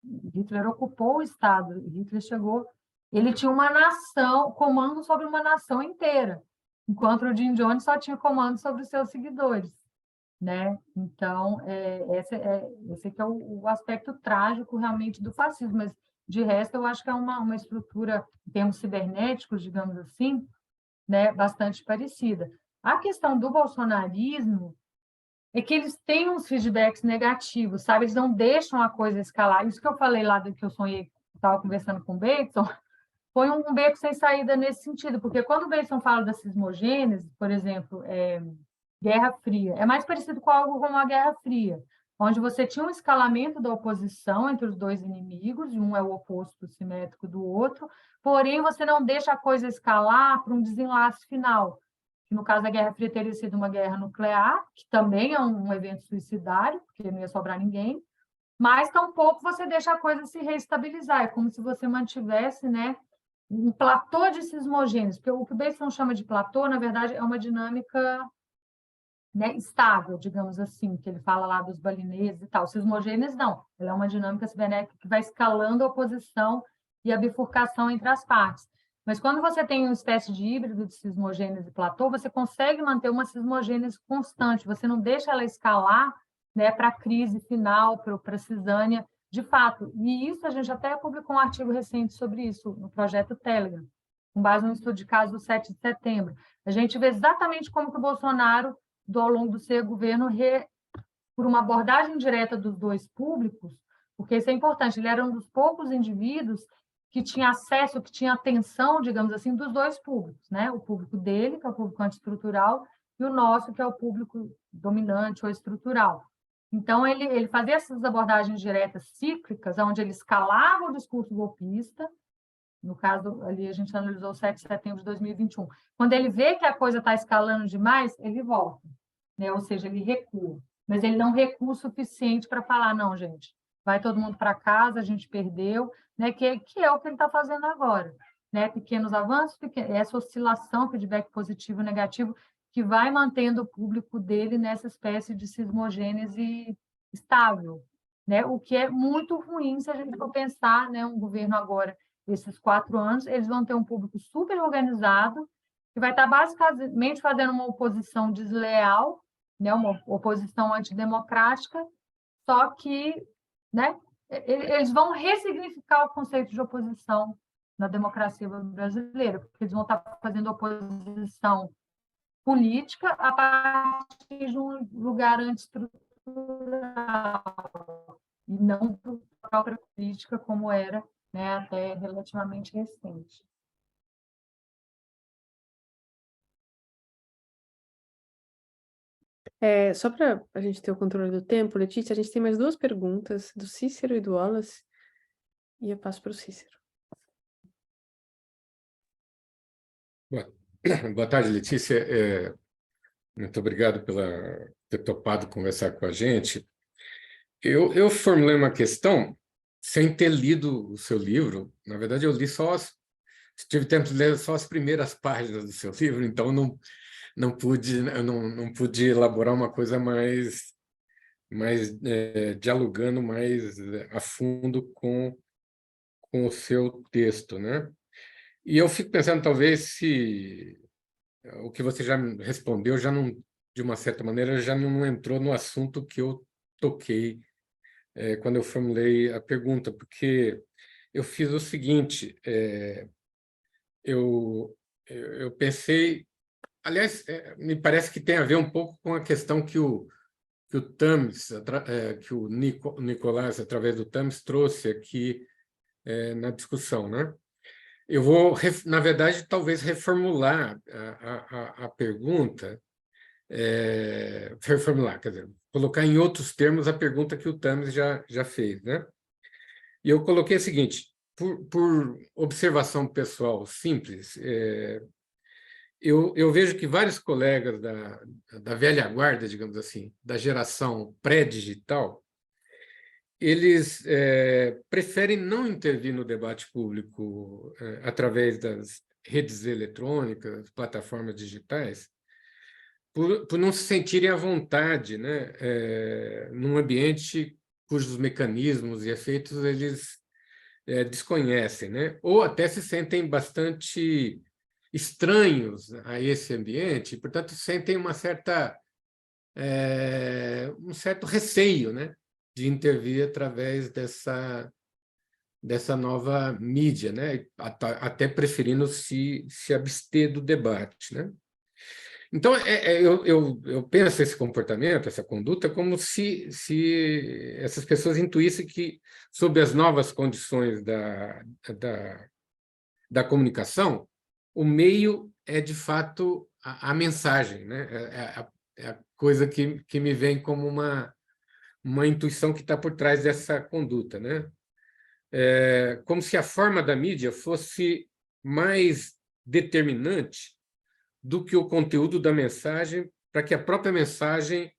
O Hitler ocupou o Estado, o Hitler chegou, ele tinha uma nação, comando sobre uma nação inteira, enquanto o Jim Jones só tinha comando sobre os seus seguidores, né? Então, esse aqui é o aspecto trágico realmente do fascismo, mas de resto eu acho que é uma estrutura, em termos cibernéticos, digamos assim, né, bastante parecida. A questão do bolsonarismo é que eles têm uns feedbacks negativos, sabe? Eles não deixam a coisa escalar. Isso que eu falei lá do que eu sonhei, estava conversando com o Bateson, foi um beco sem saída nesse sentido, porque quando o Bateson fala da cismogênese, por exemplo, Guerra Fria, é mais parecido com algo como a Guerra Fria, onde você tinha um escalamento da oposição entre os dois inimigos, e um é o oposto simétrico do outro, porém você não deixa a coisa escalar para um desenlace final, que no caso da Guerra Fria teria sido uma guerra nuclear, que também é um evento suicidário, porque não ia sobrar ninguém, mas tampouco você deixa a coisa se reestabilizar, é como se você mantivesse, né, um platô de cismogênese, porque o que o Bateson chama de platô, na verdade, é uma dinâmica, né, estável, digamos assim, que ele fala lá dos balineses e tal. Cismogênese, não. Ela é uma dinâmica cibernética que vai escalando a oposição e a bifurcação entre as partes. Mas quando você tem uma espécie de híbrido de cismogênese e platô, você consegue manter uma cismogênese constante, você não deixa ela escalar, né, para a crise final, para a cisânia, de fato. E isso a gente até publicou um artigo recente sobre isso, no projeto Telegram, com base no estudo de caso do 7 de setembro. A gente vê exatamente como que o Bolsonaro, ao longo do seu governo, por uma abordagem direta dos dois públicos, porque isso é importante, ele era um dos poucos indivíduos que tinha acesso, que tinha atenção, digamos assim, dos dois públicos, né? O público dele, que é o público antiestrutural, e o nosso, que é o público dominante ou estrutural. Então, ele fazia essas abordagens diretas cíclicas, onde ele escalava o discurso golpista. No caso, ali a gente analisou o 7 de setembro de 2021. Quando ele vê que a coisa está escalando demais, ele volta, né? Ou seja, ele recua. Mas ele não recua o suficiente para falar, não, gente, vai todo mundo para casa, a gente perdeu, né? Que é o que ele está fazendo agora, né? Pequenos avanços, essa oscilação, feedback positivo e negativo, que vai mantendo o público dele nessa espécie de cismogênese estável, né? O que é muito ruim se a gente for pensar, né, um governo agora, esses 4 anos, eles vão ter um público super organizado, que vai estar basicamente fazendo uma oposição desleal, né, uma oposição antidemocrática, só que, né, eles vão ressignificar o conceito de oposição na democracia brasileira, porque eles vão estar fazendo oposição política a partir de um lugar antiestrutural, e não da própria política como era, né, até relativamente recente. Só para a gente ter o controle do tempo, Letícia, a gente tem mais 2 perguntas, do Cícero e do Wallace, e eu passo para o Cícero. Boa tarde, Letícia. Muito obrigado por ter topado conversar com a gente. Eu formulei uma questão sem ter lido o seu livro. Na verdade, eu li tive tempo de ler só as primeiras páginas do seu livro, então não pude elaborar uma coisa mais dialogando mais a fundo com o seu texto, né? E eu fico pensando, talvez, se o que você já me respondeu já não, de uma certa maneira, já não entrou no assunto que eu toquei quando eu formulei a pergunta, porque eu fiz o seguinte, eu pensei, aliás, me parece que tem a ver um pouco com a questão que o Tamis, que o Nicolás, através do Tamis, trouxe aqui na discussão, né? Eu vou, na verdade, talvez reformular a pergunta, reformular, quer dizer, colocar em outros termos a pergunta que o Tamis já fez, né? E eu coloquei o seguinte, por observação pessoal simples, eu vejo que vários colegas da velha guarda, digamos assim, da geração pré-digital, eles preferem não intervir no debate público através das redes eletrônicas, plataformas digitais, por não se sentirem à vontade, né, num ambiente cujos mecanismos e efeitos eles desconhecem, né, ou até se sentem bastante estranhos a esse ambiente, e, portanto, sentem um certo receio, né, de intervir através dessa nova mídia, né? Até preferindo se abster do debate, né? Então, eu penso esse comportamento, essa conduta, como se essas pessoas intuíssem que, sob as novas condições da comunicação, o meio é, de fato, a mensagem, né? É a coisa que me vem como uma intuição que está por trás dessa conduta, né? Como se a forma da mídia fosse mais determinante do que o conteúdo da mensagem, para que a própria mensagem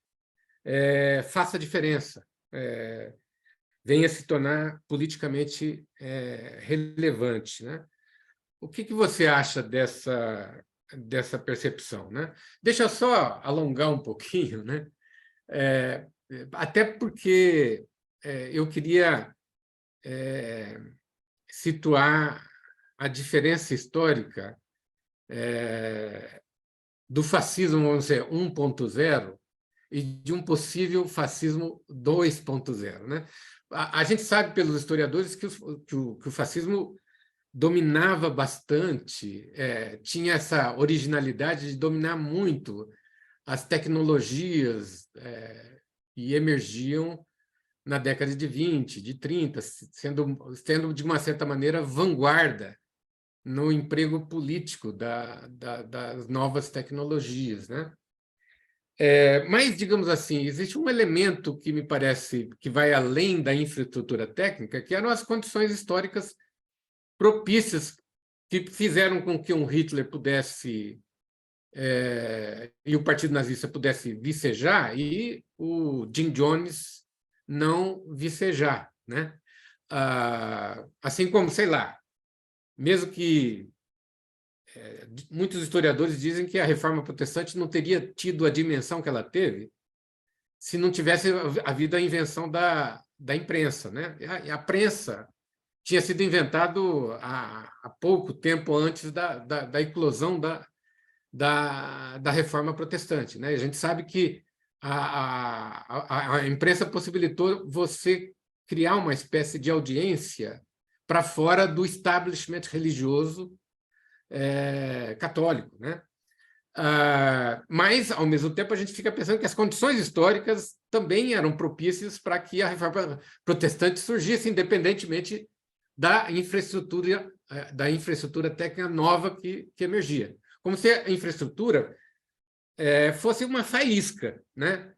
faça diferença, venha se tornar politicamente relevante, né? O que você acha dessa percepção, né? Deixa eu só alongar um pouquinho, né? Até porque eu queria situar a diferença histórica do fascismo, vamos dizer, 1.0 e de um possível fascismo 2.0, né? A gente sabe pelos historiadores que o fascismo dominava bastante, tinha essa originalidade de dominar muito as tecnologias e emergiam na década de 20, de 30, sendo de uma certa maneira, vanguarda no emprego político das novas tecnologias, né? Mas, digamos assim, existe um elemento que me parece que vai além da infraestrutura técnica, que eram as condições históricas propícias que fizeram com que um Hitler pudesse e o Partido Nazista pudesse vicejar e o Jim Jones não vicejar, né? Assim como, sei lá, mesmo que muitos historiadores dizem que a Reforma Protestante não teria tido a dimensão que ela teve se não tivesse havido a invenção da da imprensa, né? E a prensa tinha sido inventado há pouco tempo antes da eclosão da Reforma Protestante, né? A gente sabe que a imprensa possibilitou você criar uma espécie de audiência para fora do establishment religioso católico, né? Mas, ao mesmo tempo, a gente fica pensando que as condições históricas também eram propícias para que a Reforma Protestante surgisse, independentemente da infraestrutura técnica nova que emergia. Como se a infraestrutura fosse uma faísca, né?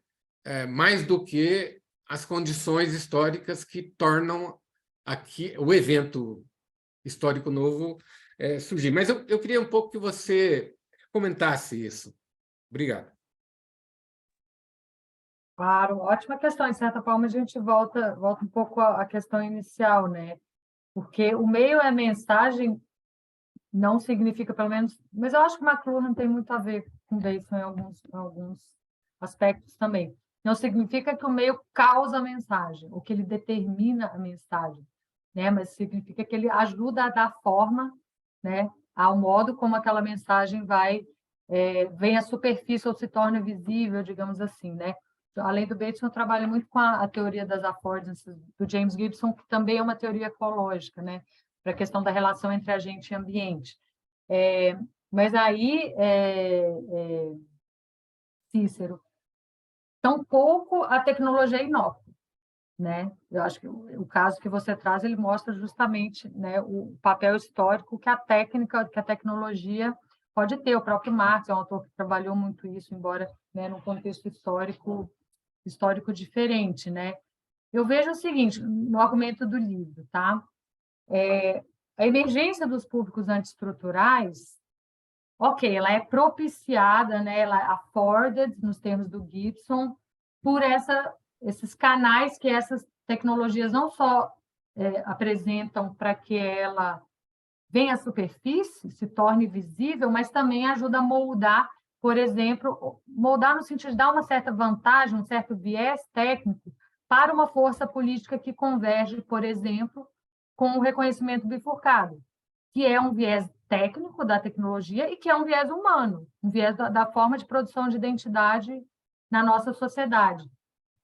Mais do que as condições históricas que tornam aqui o evento histórico novo surgir. Mas eu queria um pouco que você comentasse isso. Obrigado. Claro, ótima questão. De certa forma, a gente volta um pouco à questão inicial, né? Porque o meio é mensagem, não significa, pelo menos... Mas eu acho que o McLuhan tem muito a ver com isso em alguns aspectos também. Não significa que o meio causa a mensagem, ou que ele determina a mensagem, né? Mas significa que ele ajuda a dar forma, né, ao modo como aquela mensagem vem à superfície ou se torna visível, digamos assim, né? Além do Bateson, eu trabalho muito com a teoria das affordances do James Gibson, que também é uma teoria ecológica, né? Para a questão da relação entre agente e ambiente. Mas aí, Cícero, tampouco a tecnologia é inócua, né? Eu acho que o caso que você traz, ele mostra justamente, né, o papel histórico que a tecnologia pode ter. O próprio Marx é um autor que trabalhou muito isso, embora, né, num contexto histórico diferente, né? Eu vejo o seguinte, no argumento do livro, tá? A emergência dos públicos antiestruturais, ok, ela é propiciada, né, ela é afforded, nos termos do Gibson, por esses canais que essas tecnologias não só apresentam para que ela venha à superfície, se torne visível, mas também ajuda a moldar, por exemplo, moldar no sentido de dar uma certa vantagem, um certo viés técnico para uma força política que converge, por exemplo, com o reconhecimento bifurcado, que é um viés técnico da tecnologia e que é um viés humano, um viés da forma de produção de identidade na nossa sociedade.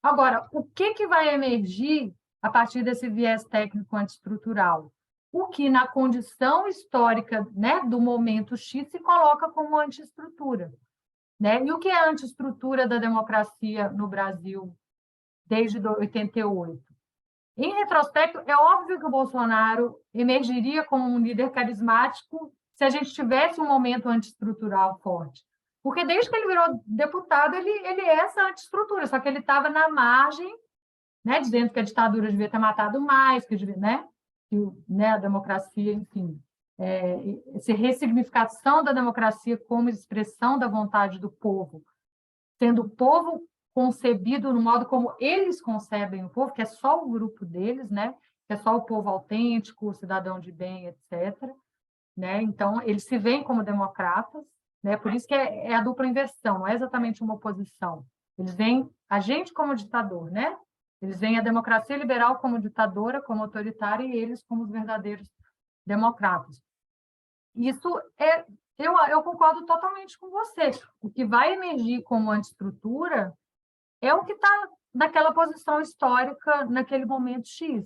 Agora, o que vai emergir a partir desse viés técnico antiestrutural? O que, na condição histórica, né, do momento X, se coloca como antiestrutura, né? E o que é a antiestrutura da democracia no Brasil desde 88? Em retrospecto, é óbvio que o Bolsonaro emergiria como um líder carismático se a gente tivesse um momento antiestrutural forte. Porque desde que ele virou deputado, ele é essa antiestrutura, só que ele estava na margem, né, dizendo que a ditadura devia ter matado mais, que devia, né, a democracia, enfim, essa ressignificação da democracia como expressão da vontade do povo, sendo o povo concebido no modo como eles concebem o povo, que é só o grupo deles, né, que é só o povo autêntico, o cidadão de bem, etc. Né? Então, eles se veem como democratas, né? Por isso que é a dupla inversão, não é exatamente uma oposição. Eles veem a gente como ditador, né? Eles veem a democracia liberal como ditadora, como autoritária, e eles como os verdadeiros democratas. Isso eu concordo totalmente com você. O que vai emergir como antiestrutura é o que está naquela posição histórica, naquele momento X.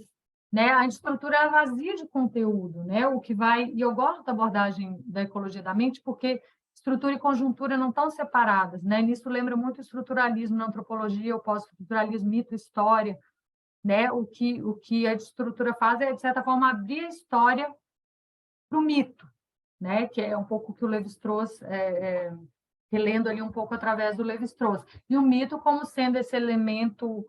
Né? A estrutura é vazia de conteúdo, né? O que vai, e eu gosto da abordagem da ecologia da mente, porque estrutura e conjuntura não estão separadas, né? Nisso lembra muito o estruturalismo na antropologia, o pós-estruturalismo, mito, história, né? O que a estrutura faz é, de certa forma, abrir a história para o mito, né? Que é um pouco o que o Lévi-Strauss, relendo ali um pouco através do Lévi-Strauss. E o mito como sendo esse elemento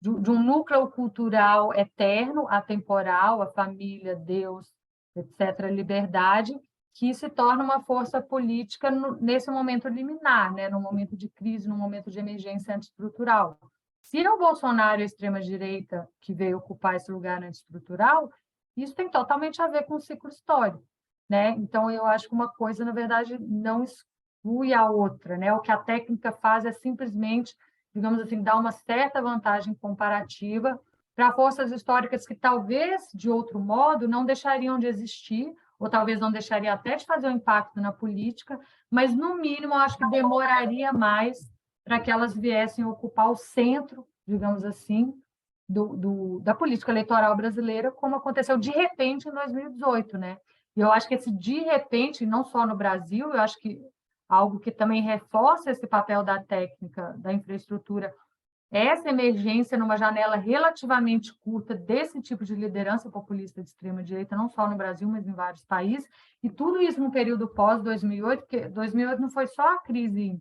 de um núcleo cultural eterno, atemporal, a família, Deus, etc., liberdade, que se torna uma força política nesse momento liminar, né? No momento de crise, no momento de emergência antiestrutural. Se é o Bolsonaro e a extrema-direita que veio ocupar esse lugar antiestrutural, isso tem totalmente a ver com o ciclo histórico, né? Então, eu acho que uma coisa, na verdade, não exclui a outra, né? O que a técnica faz é simplesmente, digamos assim, dar uma certa vantagem comparativa para forças históricas que talvez, de outro modo, não deixariam de existir, ou talvez não deixaria até de fazer um impacto na política, mas, no mínimo, eu acho que demoraria mais para que elas viessem ocupar o centro, digamos assim, da política eleitoral brasileira, como aconteceu de repente em 2018, né? E eu acho que esse de repente, não só no Brasil, eu acho que algo que também reforça esse papel da técnica, da infraestrutura, é essa emergência numa janela relativamente curta desse tipo de liderança populista de extrema-direita, não só no Brasil, mas em vários países, e tudo isso no período pós-2008, porque 2008 não foi só a crise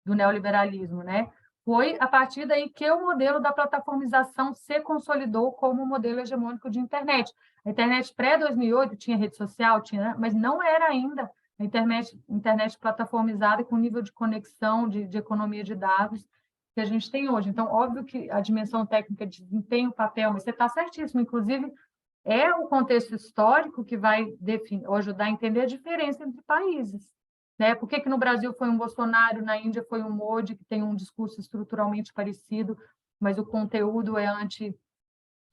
do neoliberalismo, né? Foi a partir daí que o modelo da plataformização se consolidou como o modelo hegemônico de internet. A internet pré-2008 tinha rede social, mas não era ainda a internet plataformizada com nível de conexão, de economia de dados que a gente tem hoje. Então, óbvio que a dimensão técnica desempenha o papel, mas você está certíssimo. Inclusive, é o contexto histórico que vai definir, ou ajudar a entender a diferença entre países. Né? Por que no Brasil foi um Bolsonaro, na Índia foi um Modi, que tem um discurso estruturalmente parecido, mas o conteúdo é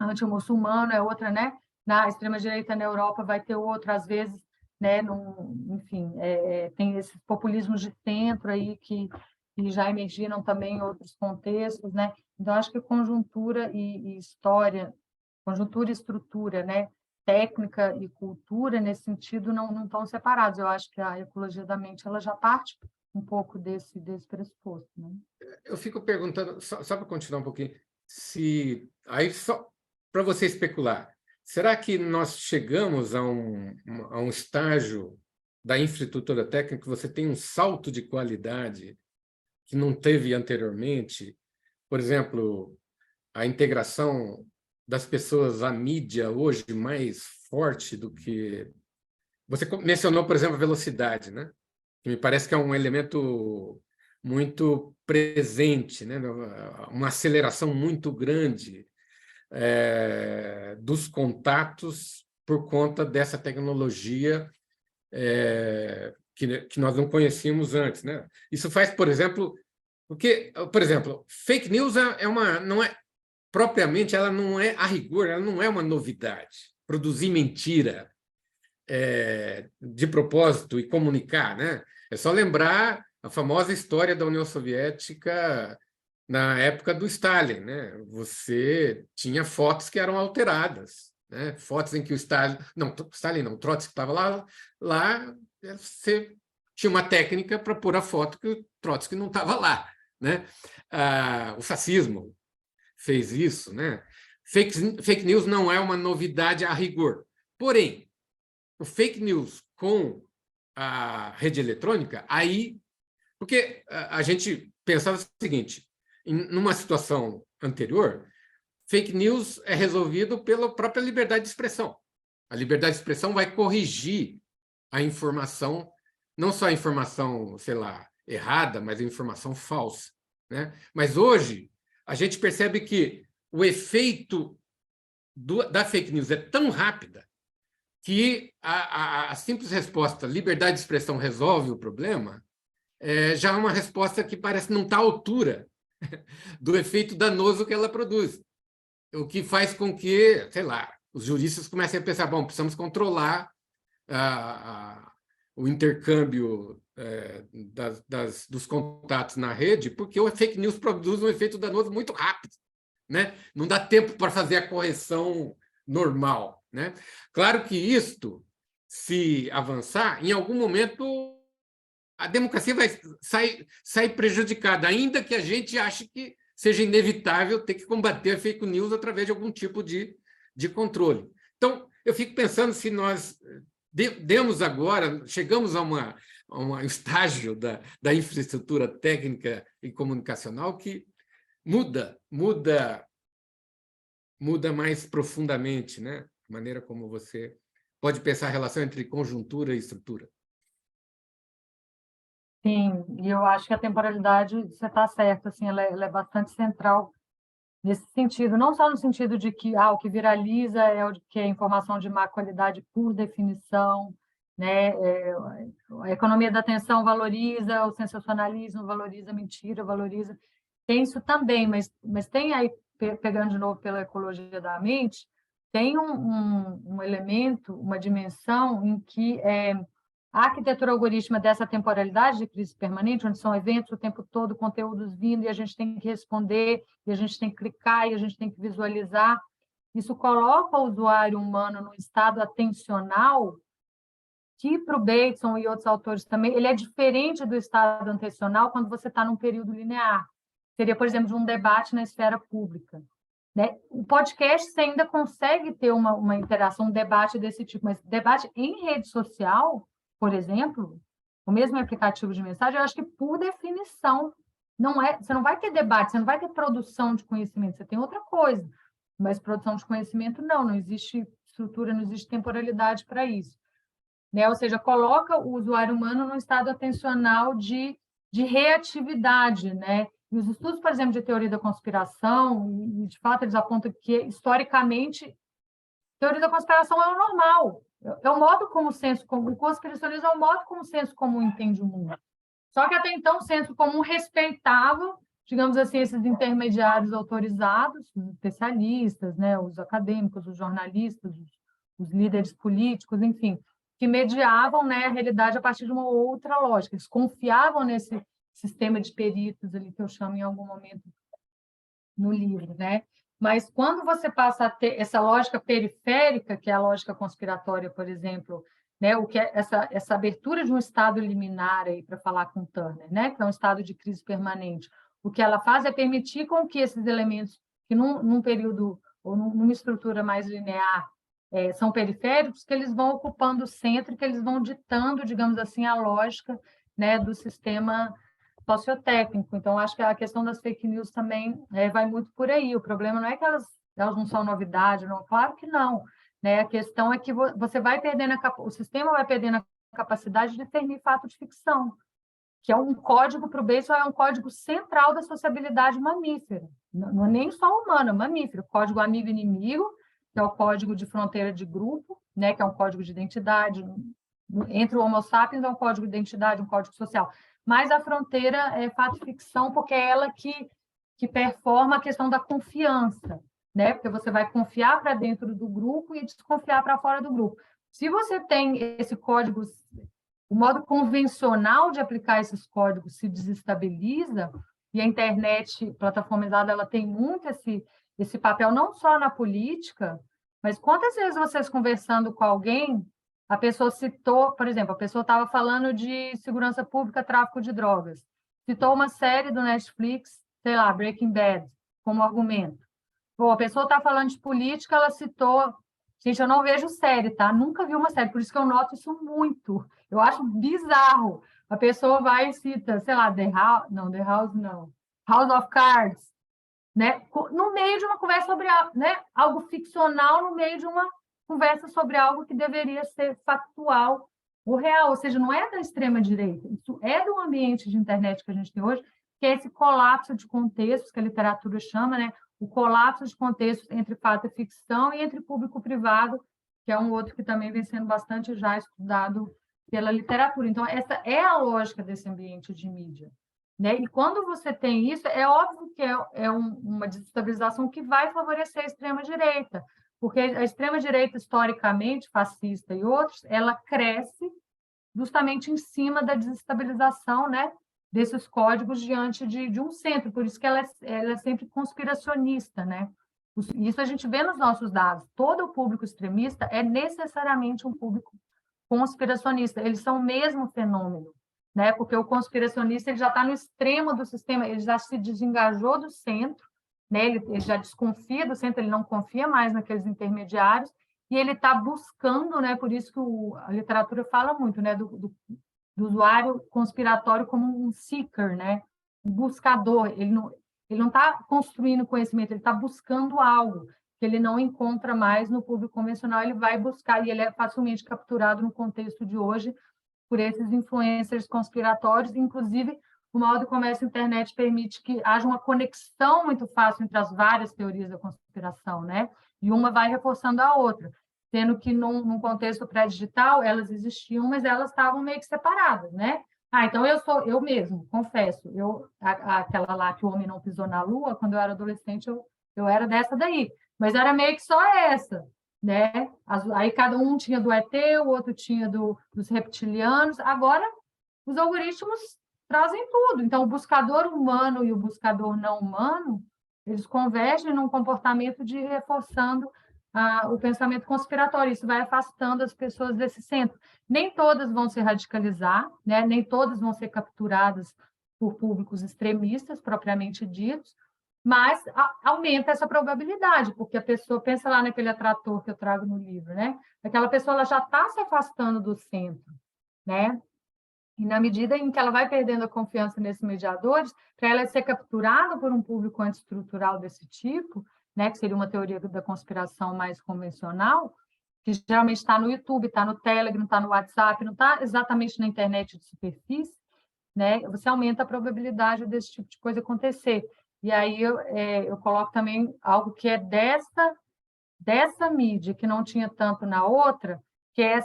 anti-muçulmano, é outra, né? Na extrema-direita na Europa vai ter outro, às vezes, né? Enfim, tem esses populismos de centro aí que já emergiram também em outros contextos, né? Então, acho que conjuntura e história, conjuntura e estrutura, né? Técnica e cultura, nesse sentido, não estão separados. Eu acho que a ecologia da mente ela já parte um pouco desse pressuposto. Né? Eu fico perguntando, só para continuar um pouquinho, aí só para você especular, será que nós chegamos a um estágio da infraestrutura técnica que você tem um salto de qualidade que não teve anteriormente? Por exemplo, a integração das pessoas à mídia hoje mais forte do que... Você mencionou, por exemplo, a velocidade, né? Que me parece que é um elemento muito presente, né? Uma aceleração muito grande dos contatos por conta dessa tecnologia que nós não conhecíamos antes, né? Isso faz, por exemplo, fake news não é propriamente, ela não é a rigor, ela não é uma novidade. Produzir mentira de propósito e comunicar, né? É só lembrar a famosa história da União Soviética na época do Stalin, né? Você tinha fotos que eram alteradas, né? Fotos em que o Stalin não, Trotsky estava lá você tinha uma técnica para pôr a foto que o Trotsky não estava lá, né? O fascismo fez isso, né? Fake news não é uma novidade a rigor. Porém, o fake news com a rede eletrônica, aí... Porque a gente pensava o seguinte, numa situação anterior, fake news é resolvido pela própria liberdade de expressão. A liberdade de expressão vai corrigir a informação, não só a informação, sei lá, errada, mas a informação falsa, né? Mas hoje, a gente percebe que o efeito da fake news é tão rápida que a simples resposta liberdade de expressão resolve o problema já é uma resposta que parece não estar à altura do efeito danoso que ela produz. O que faz com que, sei lá, os juristas comecem a pensar, bom, precisamos controlar o intercâmbio dos contatos na rede, porque o fake news produz um efeito danoso muito rápido, né? Não dá tempo para fazer a correção normal, né? Claro que isto, se avançar, em algum momento a democracia vai sair prejudicada, ainda que a gente ache que seja inevitável ter que combater a fake news através de algum tipo de controle. Então, eu fico pensando se nós chegamos a um estágio da infraestrutura técnica e comunicacional que muda mais profundamente, né? A maneira como você pode pensar a relação entre conjuntura e estrutura. Sim, e eu acho que a temporalidade, você está certo, assim, ela é bastante central nesse sentido, não só no sentido de que o que viraliza é o que é informação de má qualidade por definição, né? A economia da atenção valoriza, o sensacionalismo valoriza a mentira, valoriza. Tem isso também, mas tem aí pegando de novo pela ecologia da mente, tem um elemento, uma dimensão em que a arquitetura algorítmica dessa temporalidade de crise permanente, onde são eventos o tempo todo, conteúdos vindo, e a gente tem que responder, e a gente tem que clicar, e a gente tem que visualizar, isso coloca o usuário humano num estado atencional que, para o Bateson e outros autores também, ele é diferente do estado atencional quando você está num período linear. Seria, por exemplo, de um debate na esfera pública. Né? O podcast você ainda consegue ter uma interação, um debate desse tipo, mas debate em rede social, por exemplo, o mesmo aplicativo de mensagem, eu acho que, por definição, você não vai ter debate, você não vai ter produção de conhecimento, você tem outra coisa, mas produção de conhecimento não existe estrutura, não existe temporalidade para isso. Né? Ou seja, coloca o usuário humano num estado atencional de reatividade, né? E os estudos, por exemplo, de teoria da conspiração, e de fato eles apontam que, historicamente, teoria da conspiração é o normal, é o modo como o senso comum, o conspiracionismo é o modo como o senso comum entende o mundo. Só que até então o senso comum respeitava, digamos assim, esses intermediários autorizados, os especialistas, né, os acadêmicos, os jornalistas, os líderes políticos, enfim, que mediavam, né, a realidade a partir de uma outra lógica. Eles confiavam nesse sistema de peritos ali que eu chamo em algum momento no livro, né? Mas quando você passa a ter essa lógica periférica, que é a lógica conspiratória, por exemplo, né, o que é essa abertura de um estado liminar aí para falar com Turner, né, que é um estado de crise permanente, o que ela faz é permitir com que esses elementos que num período ou numa estrutura mais linear são periféricos, que eles vão ocupando o centro, que eles vão ditando, digamos assim, a lógica, né, do sistema sociotécnico. Então, acho que a questão das fake news também vai muito por aí. O problema não é que elas não são novidade, não, claro que não. Né? A questão é que você vai perdendo o sistema vai perdendo a capacidade de discernir fato de ficção, que é um código para o Bateson, é um código central da sociabilidade mamífera. Não é nem só humana, mamífera. O código amigo-inimigo, que é o código de fronteira de grupo, né? Que é um código de identidade. Entre o Homo sapiens é um código de identidade, um código social. Mas a fronteira é fato-ficção, porque é ela que performa a questão da confiança, né? Porque você vai confiar para dentro do grupo e desconfiar para fora do grupo. Se você tem esse código, o modo convencional de aplicar esses códigos se desestabiliza, e a internet plataformizada ela tem muito esse papel, não só na política, mas quantas vezes vocês conversando com alguém, a pessoa citou, por exemplo, a pessoa estava falando de segurança pública, tráfico de drogas, citou uma série do Netflix, sei lá, Breaking Bad, como argumento. Pô, a pessoa está falando de política, ela citou... Gente, eu não vejo série, tá? Nunca vi uma série, por isso que eu noto isso muito. Eu acho bizarro. A pessoa vai e cita, sei lá, The House não. House of Cards, né? No meio de uma conversa sobre né? Algo ficcional, no meio de uma conversa sobre algo que deveria ser factual ou real. Ou seja, não é da extrema-direita. Isso é do ambiente de internet que a gente tem hoje, que é esse colapso de contextos que a literatura chama, né? O colapso de contextos entre fato e ficção e entre público-privado, que é um outro que também vem sendo bastante já estudado pela literatura. Então, essa é a lógica desse ambiente de mídia. Né? E quando você tem isso, é óbvio que uma desestabilização que vai favorecer a extrema-direita, porque a extrema-direita, historicamente, fascista e outros, ela cresce justamente em cima da desestabilização, né? Desses códigos diante de um centro, por isso que ela é sempre conspiracionista, né? Isso a gente vê nos nossos dados. Todo o público extremista é necessariamente um público conspiracionista. Eles são o mesmo fenômeno, né? Porque o conspiracionista ele já está no extremo do sistema, ele já se desengajou do centro, né? Ele já desconfia do centro, ele não confia mais naqueles intermediários, e ele está buscando, né? Por isso que a literatura fala muito, né? Do usuário conspiratório como um seeker, né? Um buscador. Ele não está construindo conhecimento, ele está buscando algo que ele não encontra mais no público convencional, ele vai buscar, e ele é facilmente capturado no contexto de hoje por esses influencers conspiratórios. Inclusive, o modo de comércio internet permite que haja uma conexão muito fácil entre as várias teorias da conspiração, né? E uma vai reforçando a outra, sendo que num contexto pré-digital elas existiam, mas elas estavam meio que separadas, né? Então eu mesmo, confesso, aquela lá que o homem não pisou na lua, quando eu era adolescente, eu Eu era dessa daí, mas era meio que só essa, né? Aí cada um tinha do ET, o outro tinha dos reptilianos. Agora, os algoritmos trazem tudo. Então, o buscador humano e o buscador não humano, eles convergem num comportamento de reforçando o pensamento conspiratório. Isso vai afastando as pessoas desse centro. Nem todas vão se radicalizar, né? Nem todas vão ser capturadas por públicos extremistas, propriamente ditos, mas aumenta essa probabilidade, porque a pessoa, pensa lá naquele atrator que eu trago no livro, né? Aquela pessoa ela já está se afastando do centro, né? E na medida em que ela vai perdendo a confiança nesses mediadores, para ela ser capturada por um público antiestrutural desse tipo, né, que seria uma teoria da conspiração mais convencional, que geralmente está no YouTube, está no Telegram, está no WhatsApp, não está exatamente na internet de superfície, né, você aumenta a probabilidade desse tipo de coisa acontecer. E aí eu coloco também algo que é dessa mídia, que não tinha tanto na outra, que é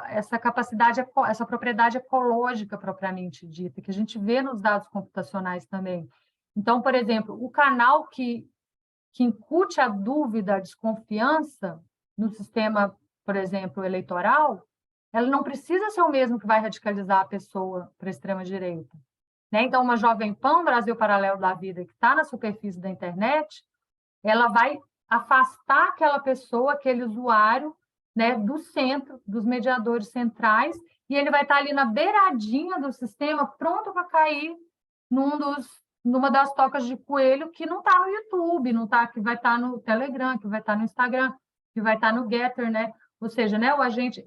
essa capacidade, essa propriedade ecológica propriamente dita, que a gente vê nos dados computacionais também. Então, por exemplo, o canal que incute a dúvida, a desconfiança no sistema, por exemplo, eleitoral, ela não precisa ser o mesmo que vai radicalizar a pessoa para a extrema-direita, né? Então, uma Jovem Pan, Brasil Paralelo da Vida, que está na superfície da internet, ela vai afastar aquela pessoa, aquele usuário, né, do centro, dos mediadores centrais, e ele vai estar ali na beiradinha do sistema, pronto para cair numa das tocas de coelho que não está no YouTube, não tá, que vai estar no Telegram, que vai estar no Instagram, que vai estar no Getter, né? Ou seja, né, o agente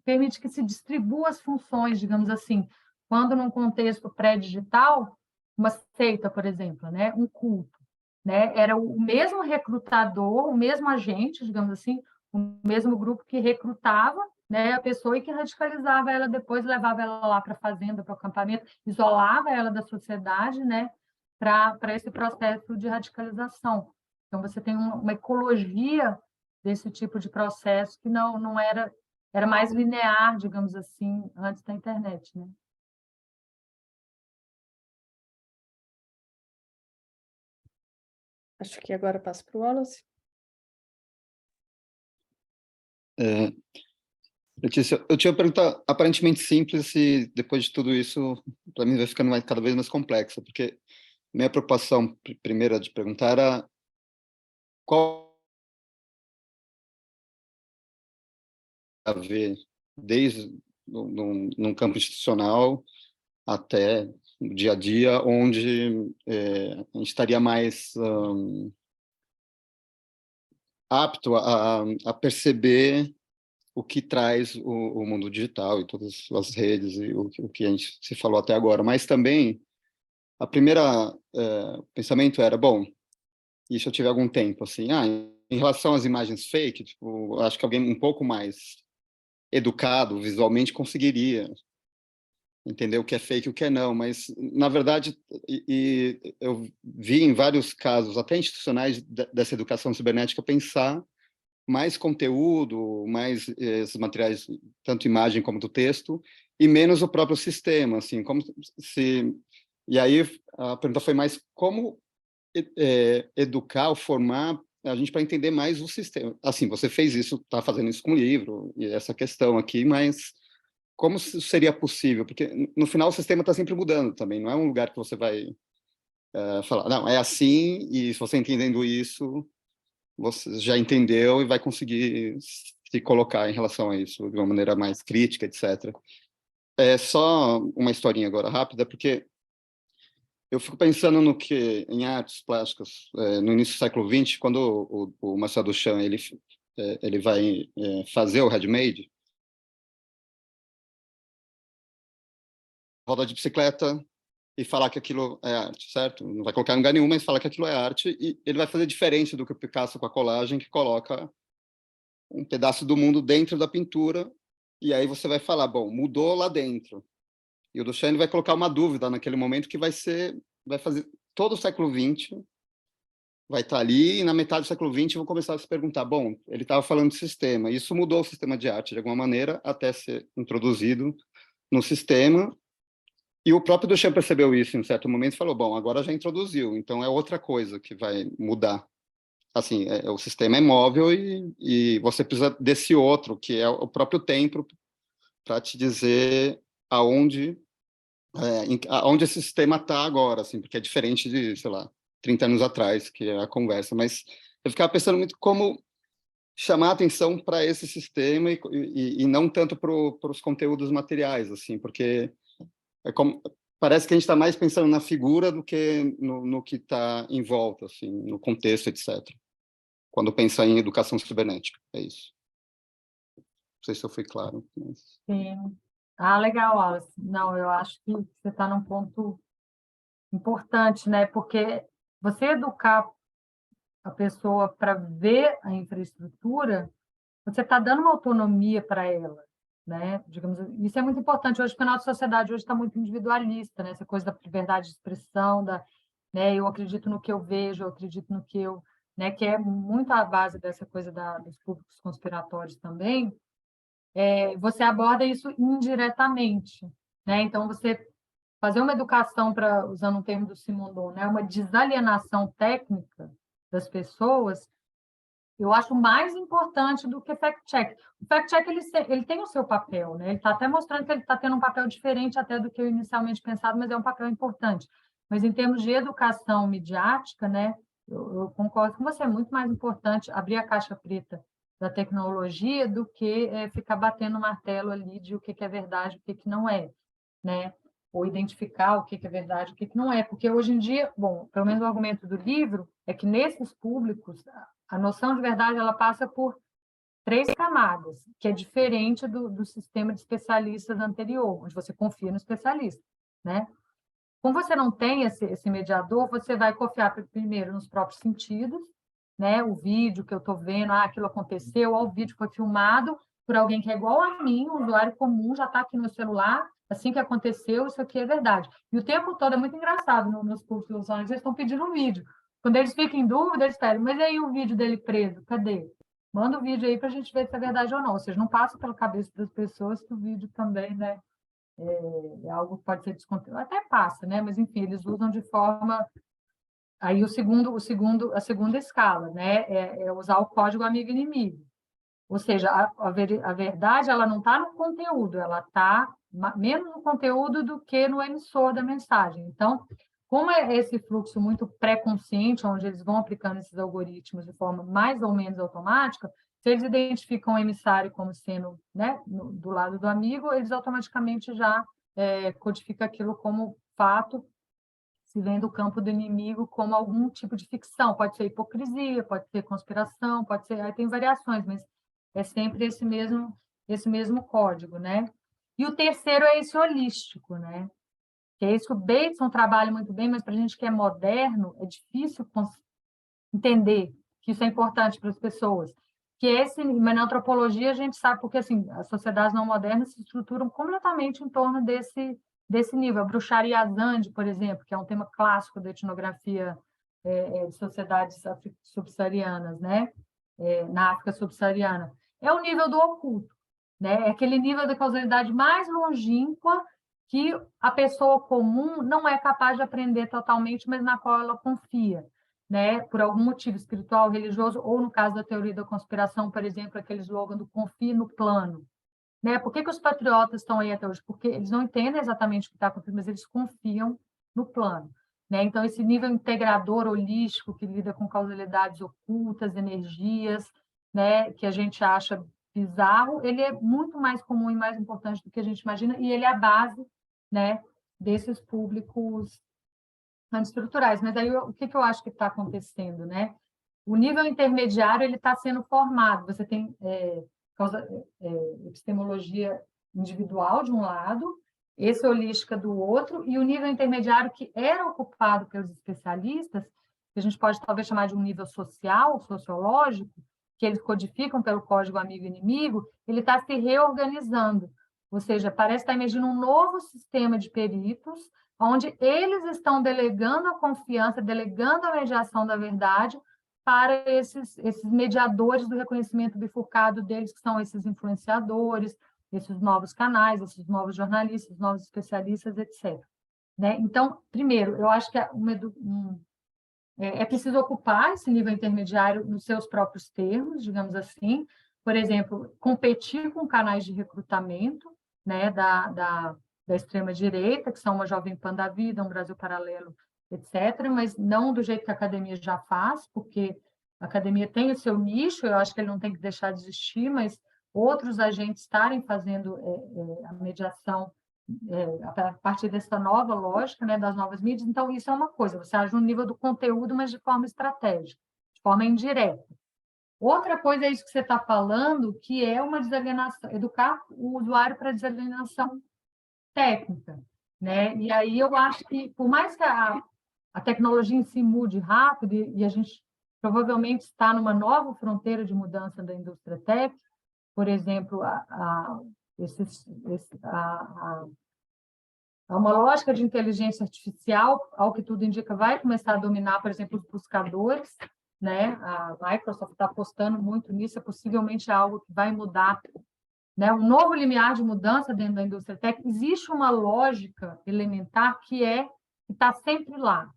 permite que se distribua as funções, digamos assim, quando num contexto pré-digital, uma seita, por exemplo, né, um culto, né? Era o mesmo recrutador, o mesmo agente, digamos assim, o mesmo grupo que recrutava, né, a pessoa e que radicalizava ela depois, levava ela lá para a fazenda, para o acampamento, isolava ela da sociedade, né, para esse processo de radicalização. Então, você tem uma ecologia desse tipo de processo que não era mais linear, digamos assim, antes da internet, né? Acho que agora passo para o Wallace. Letícia, eu tinha uma pergunta aparentemente simples e depois de tudo isso, para mim vai ficando cada vez mais complexa, porque minha preocupação primeira de perguntar era qual a ver desde num campo institucional até o dia a dia, onde a gente estaria mais apto a perceber o que traz o mundo digital e todas as redes e o que a gente se falou até agora. Mas também, a primeira pensamento era, bom, isso eu tive algum tempo, assim, em relação às imagens fake, tipo, acho que alguém um pouco mais educado visualmente conseguiria entender o que é fake e o que é não, mas, na verdade, eu vi em vários casos, até institucionais dessa educação cibernética, pensar mais conteúdo, mais esses materiais, tanto imagem como do texto, e menos o próprio sistema, assim, como se... E aí a pergunta foi mais como educar ou formar a gente para entender mais o sistema. Assim, você fez isso, está fazendo isso com o livro, e essa questão aqui, mas como seria possível? Porque, no final, o sistema está sempre mudando também, não é um lugar que você vai falar, não, é assim, e se você entendendo isso, você já entendeu e vai conseguir se colocar em relação a isso de uma maneira mais crítica, etc. É só uma historinha agora rápida, porque eu fico pensando no que, em artes plásticas, no início do século XX, quando o Marcel Duchamp ele vai fazer o handmade, roda de bicicleta e falar que aquilo é arte, certo? Não vai colocar em lugar nenhum, mas falar que aquilo é arte, e ele vai fazer diferente do que o Picasso com a colagem, que coloca um pedaço do mundo dentro da pintura, e aí você vai falar, bom, mudou lá dentro. E o Duchamp vai colocar uma dúvida naquele momento que vai fazer todo o século XX, vai estar ali, e na metade do século XX vão começar a se perguntar, bom, ele estava falando de sistema, isso mudou o sistema de arte de alguma maneira, até ser introduzido no sistema, E o próprio Duchamp percebeu isso em certo momento e falou, bom, agora já introduziu, então é outra coisa que vai mudar. Assim, o sistema é móvel e você precisa desse outro, que é o próprio tempo, para te dizer aonde esse sistema está agora, assim, porque é diferente de, sei lá, 30 anos atrás, que é a conversa. Mas eu ficava pensando muito como chamar atenção para esse sistema e não tanto para os conteúdos materiais, assim, porque parece que a gente está mais pensando na figura do que no que está em volta, assim, no contexto, etc. Quando pensa em educação cibernética, é isso. Não sei se eu fui claro. Mas... Sim. Legal, Wallace. Não, eu acho que você está num ponto importante, né? Porque você educar a pessoa para ver a infraestrutura, você está dando uma autonomia para ela, né? Digamos, isso é muito importante hoje, porque a nossa sociedade hoje está muito individualista, né? Essa coisa da liberdade de expressão, né? Eu acredito no que eu vejo, eu acredito no que eu, né? Que é muito a base dessa coisa dos públicos conspiratórios também. Você aborda isso indiretamente, né? Então você fazer uma educação usando um termo do Simondon, né? Uma desalienação técnica das pessoas, eu acho mais importante do que fact-check. O fact-check ele tem o seu papel, né? Ele está até mostrando que ele está tendo um papel diferente até do que eu inicialmente pensado, mas é um papel importante. Mas em termos de educação midiática, né? Eu concordo com você, é muito mais importante abrir a caixa preta da tecnologia do que ficar batendo o martelo ali de o que é verdade, o que não é, né? Ou identificar o que é verdade, o que não é. Porque hoje em dia, bom, pelo menos o argumento do livro é que nesses públicos a noção de verdade ela passa por 3 camadas, que é diferente do sistema de especialistas anterior, onde você confia no especialista, né? Como você não tem esse mediador, você vai confiar primeiro nos próprios sentidos, né? O vídeo que eu estou vendo, aquilo aconteceu, o vídeo foi filmado por alguém que é igual a mim, um usuário comum, já está aqui no celular, assim que aconteceu, isso aqui é verdade. E o tempo todo é muito engraçado nos cursos dos alunos, eles estão pedindo um vídeo. Quando eles ficam em dúvida, eles pedem, mas e aí o vídeo dele preso? Cadê? Manda o vídeo aí para a gente ver se é verdade ou não. Ou seja, não passa pela cabeça das pessoas que o vídeo também, né, é algo que pode ser descontrolado. Até passa, né? Mas, enfim, eles usam de forma... Aí a segunda escala, né, é usar o código amigo-inimigo. Ou seja, a verdade ela não está no conteúdo, ela está menos no conteúdo do que no emissor da mensagem. Então, como é esse fluxo muito pré-consciente, onde eles vão aplicando esses algoritmos de forma mais ou menos automática, se eles identificam o emissário como sendo, né, do lado do amigo, eles automaticamente já codificam aquilo como fato, se vem do campo do inimigo como algum tipo de ficção. Pode ser hipocrisia, pode ser conspiração, pode ser... Aí tem variações, mas é sempre esse mesmo código, né? E o terceiro é esse holístico, né? Que é isso que o Bateson trabalha muito bem, mas para a gente que é moderno, é difícil entender que isso é importante para as pessoas. Mas na antropologia a gente sabe, porque assim, as sociedades não modernas se estruturam completamente em torno desse nível. A bruxaria Azande, por exemplo, que é um tema clássico da etnografia de sociedades subsaarianas, né? Na África subsaariana, é o nível do oculto, né? É aquele nível da causalidade mais longínqua que a pessoa comum não é capaz de aprender totalmente, mas na qual ela confia, né? Por algum motivo espiritual, religioso, ou no caso da teoria da conspiração, por exemplo, aquele slogan do confie no plano, né? Por que os patriotas estão aí até hoje? Porque eles não entendem exatamente o que está acontecendo, mas eles confiam no plano, né? Então, esse nível integrador, holístico, que lida com causalidades ocultas, energias, né? Que a gente acha bizarro, ele é muito mais comum e mais importante do que a gente imagina, e ele é a base, né, desses públicos antiestruturais. Mas aí o que eu acho que está acontecendo, né? O nível intermediário ele está sendo formado. Você tem epistemologia individual de um lado, esse holística do outro, e o nível intermediário que era ocupado pelos especialistas, que a gente pode talvez chamar de um nível social, sociológico, que eles codificam pelo código amigo-inimigo, ele está se reorganizando. Ou seja, parece estar emergindo um novo sistema de peritos, onde eles estão delegando a confiança, delegando a mediação da verdade para esses mediadores do reconhecimento bifurcado deles, que são esses influenciadores, esses novos canais, esses novos jornalistas, novos especialistas, etc. né? Então, primeiro, eu acho que é preciso ocupar esse nível intermediário nos seus próprios termos, digamos assim. Por exemplo, competir com canais de recrutamento, né, da extrema-direita, que são uma Jovem Pan da vida, um Brasil Paralelo, etc., mas não do jeito que a academia já faz, porque a academia tem o seu nicho, eu acho que ele não tem que deixar de existir, mas outros agentes estarem fazendo a mediação a partir dessa nova lógica, né, das novas mídias. Então, isso é uma coisa, você age no nível do conteúdo, mas de forma estratégica, de forma indireta. Outra coisa é isso que você está falando, que é uma desalienação, educar o usuário para desalienação técnica, né? E aí eu acho que, por mais que a tecnologia em si mude rápido, e a gente provavelmente está numa nova fronteira de mudança da indústria tech, por exemplo, uma lógica de inteligência artificial, ao que tudo indica, vai começar a dominar, por exemplo, os buscadores, né? A Microsoft está apostando muito nisso, é possivelmente algo que vai mudar, né? Um novo limiar de mudança dentro da indústria tech. Existe uma lógica elementar que está sempre lá,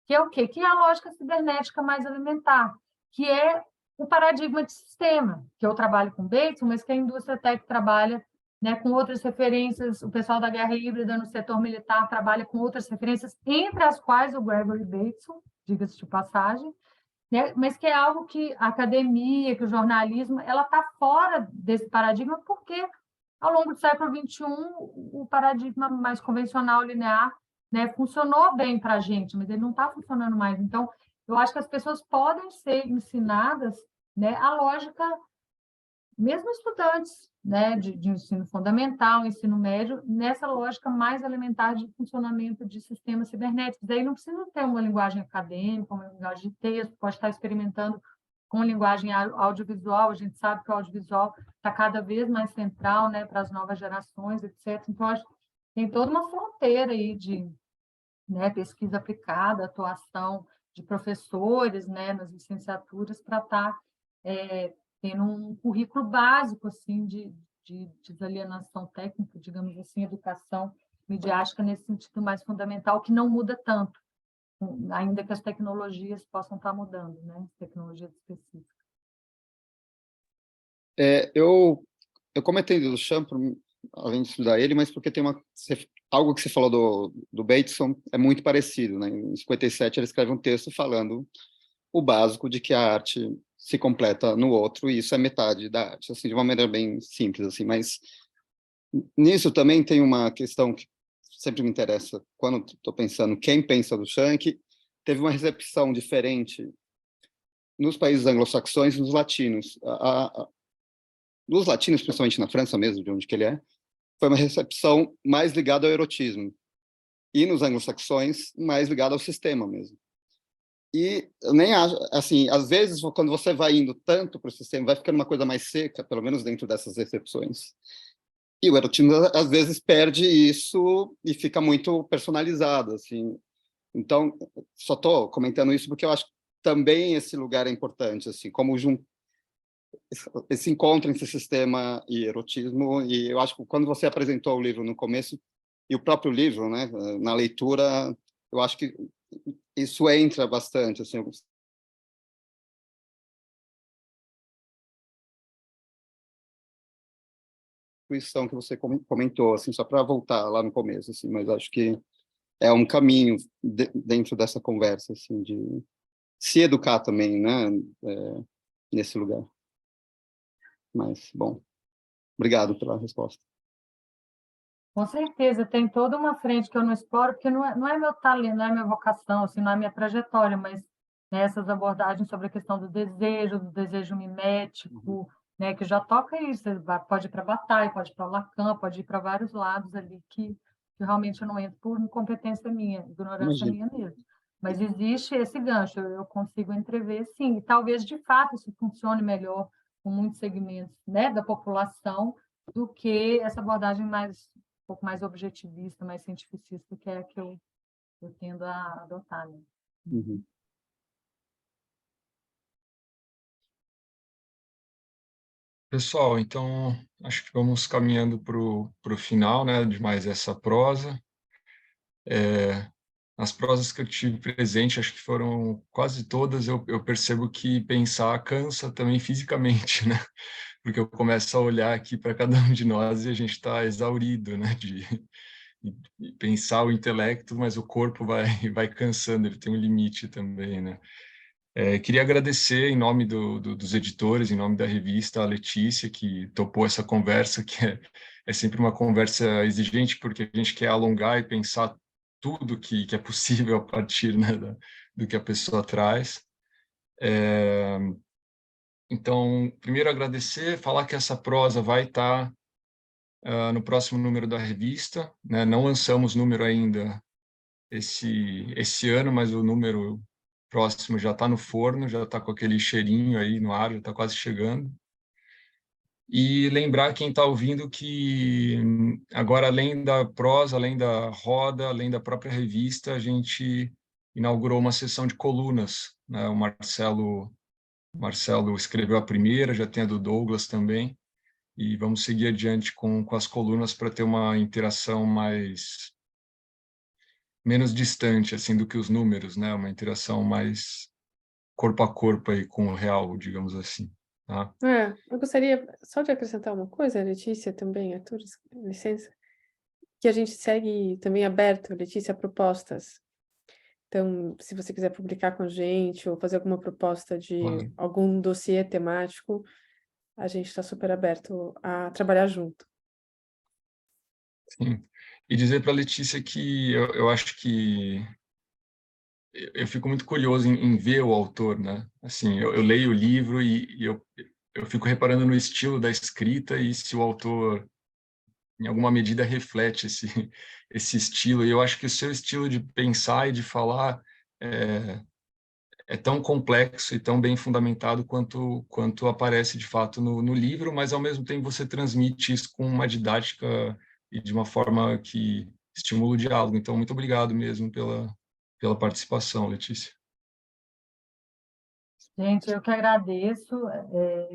que é o quê? Que é a lógica cibernética mais elementar, que é o paradigma de sistema, que eu trabalho com Bateson, mas que a indústria tech trabalha, né, com outras referências. O pessoal da guerra híbrida no setor militar trabalha com outras referências, entre as quais o Gregory Bateson, diga-se de passagem, né? Mas que é algo que a academia, que o jornalismo, ela está fora desse paradigma, porque ao longo do século XXI, o paradigma mais convencional, linear, né, funcionou bem para a gente, mas ele não está funcionando mais. Então, eu acho que as pessoas podem ser ensinadas, né, a lógica, mesmo estudantes, né, de ensino fundamental, ensino médio, nessa lógica mais elementar de funcionamento de sistemas cibernéticos. Daí não precisa ter uma linguagem acadêmica, uma linguagem de texto, pode estar experimentando com linguagem audiovisual. A gente sabe que o audiovisual está cada vez mais central, né, para as novas gerações, etc. Então, acho que tem toda uma fronteira aí de, né, pesquisa aplicada, atuação de professores, né, nas licenciaturas, para estar tendo um currículo básico assim, de desalienação técnica, digamos assim, educação midiática nesse sentido mais fundamental, que não muda tanto, ainda que as tecnologias possam estar mudando, né? Tecnologias específicas. Eu comentei do Duchamp, além de estudar ele, mas porque tem algo que você falou do Bateson é muito parecido, né? Em 57 ele escreve um texto falando o básico de que a arte se completa no outro, e isso é metade da arte, assim, de uma maneira bem simples, assim, mas nisso também tem uma questão que sempre me interessa quando estou pensando quem pensa do Shank. Teve uma recepção diferente nos países anglo-saxões e nos latinos. Nos latinos, principalmente na França mesmo, de onde que ele é, foi uma recepção mais ligada ao erotismo, e nos anglo-saxões mais ligada ao sistema mesmo. E eu nem acho, assim, às vezes, quando você vai indo tanto para o sistema, vai ficando uma coisa mais seca, pelo menos dentro dessas recepções. E o erotismo, às vezes, perde isso e fica muito personalizado, assim. Então, só estou comentando isso porque eu acho que também esse lugar é importante, assim, como esse encontro entre sistema e erotismo. E eu acho que quando você apresentou o livro no começo, e o próprio livro, né, na leitura, eu acho que isso entra bastante, assim. Intuição que você comentou, assim, só para voltar lá no começo, assim, mas acho que é um caminho dentro dessa conversa, assim, de se educar também, né, nesse lugar. Mas, bom, obrigado pela resposta. Com certeza, tem toda uma frente que eu não exploro, porque não é meu talento, não é minha vocação, assim, não é minha trajetória, mas, né, essas abordagens sobre a questão do desejo mimético, né, que já toca isso, pode ir para Bataille, pode ir para Lacan, pode ir para vários lados ali que realmente eu não entro por incompetência minha, ignorância minha mesmo. Mas existe esse gancho, eu consigo entrever, sim, e talvez, de fato, isso funcione melhor com muitos segmentos, né, da população, do que essa abordagem mais um pouco mais objetivista, mais cientificista, que é a que eu tendo a adotar. Né? Uhum. Pessoal, então, acho que vamos caminhando para o final, né, de mais essa prosa. As prosas que eu tive presente, acho que foram quase todas, eu percebo que pensar cansa também fisicamente, né? Porque eu começo a olhar aqui para cada um de nós e a gente está exaurido, né? De pensar o intelecto, mas o corpo vai cansando, ele tem um limite também, né? Queria agradecer em nome dos editores, em nome da revista, a Letícia, que topou essa conversa, que é sempre uma conversa exigente, porque a gente quer alongar e pensar tudo que é possível a partir, né, do que a pessoa traz. Então, primeiro agradecer, falar que essa prosa vai estar no próximo número da revista, né? Não lançamos número ainda esse ano, mas o número próximo já está no forno, já está com aquele cheirinho aí no ar, já está quase chegando. E lembrar quem está ouvindo que agora, além da prosa, além da roda, além da própria revista, a gente inaugurou uma sessão de colunas, né? O Marcelo escreveu a primeira, já tem a do Douglas também, e vamos seguir adiante com as colunas para ter uma interação menos distante assim do que os números, né? Uma interação mais corpo a corpo aí com o real, digamos assim, tá? Eu gostaria só de acrescentar uma coisa, Letícia, também, Arthur, licença, que a gente segue também aberto, Letícia, a propostas. Então, se você quiser publicar com a gente ou fazer alguma proposta de Claro. algum dossiê temático, a gente está super aberto a trabalhar junto. Sim. E dizer para a Letícia que eu acho que eu fico muito curioso em ver o autor, né? Assim, eu leio o livro e eu fico reparando no estilo da escrita e se o autor, em alguma medida, reflete esse estilo. E eu acho que o seu estilo de pensar e de falar é tão complexo e tão bem fundamentado quanto aparece de fato no livro, mas ao mesmo tempo você transmite isso com uma didática e de uma forma que estimula o diálogo. Então, muito obrigado mesmo pela participação, Letícia. Gente, eu que agradeço.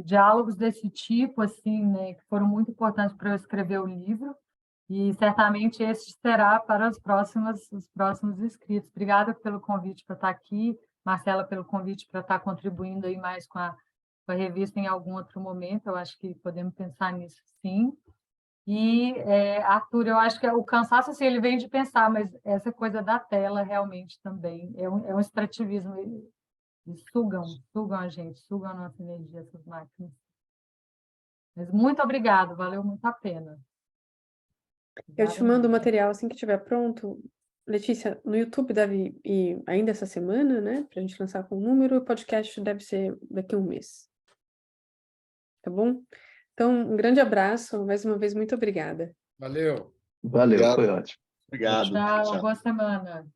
Diálogos desse tipo, assim, né, que foram muito importantes para eu escrever o livro, e certamente esse será para os próximos inscritos. Obrigada pelo convite para estar aqui, Marcela, pelo convite para estar contribuindo aí mais com a revista em algum outro momento. Eu acho que podemos pensar nisso, sim. E, Arthur, eu acho que o cansaço, assim, ele vem de pensar, mas essa coisa da tela realmente também é um extrativismo. Eles sugam a gente, sugam a nossa energia, essas máquinas. Mas muito obrigado, valeu muito a pena. Eu te mando o material assim que estiver pronto. Letícia, no YouTube deve ir ainda essa semana, né? Para a gente lançar com o número, e o podcast deve ser daqui a um mês. Tá bom? Então, um grande abraço, mais uma vez, muito obrigada. Valeu. Valeu, Obrigado. foi ótimo. Obrigado. Tchau, boa semana.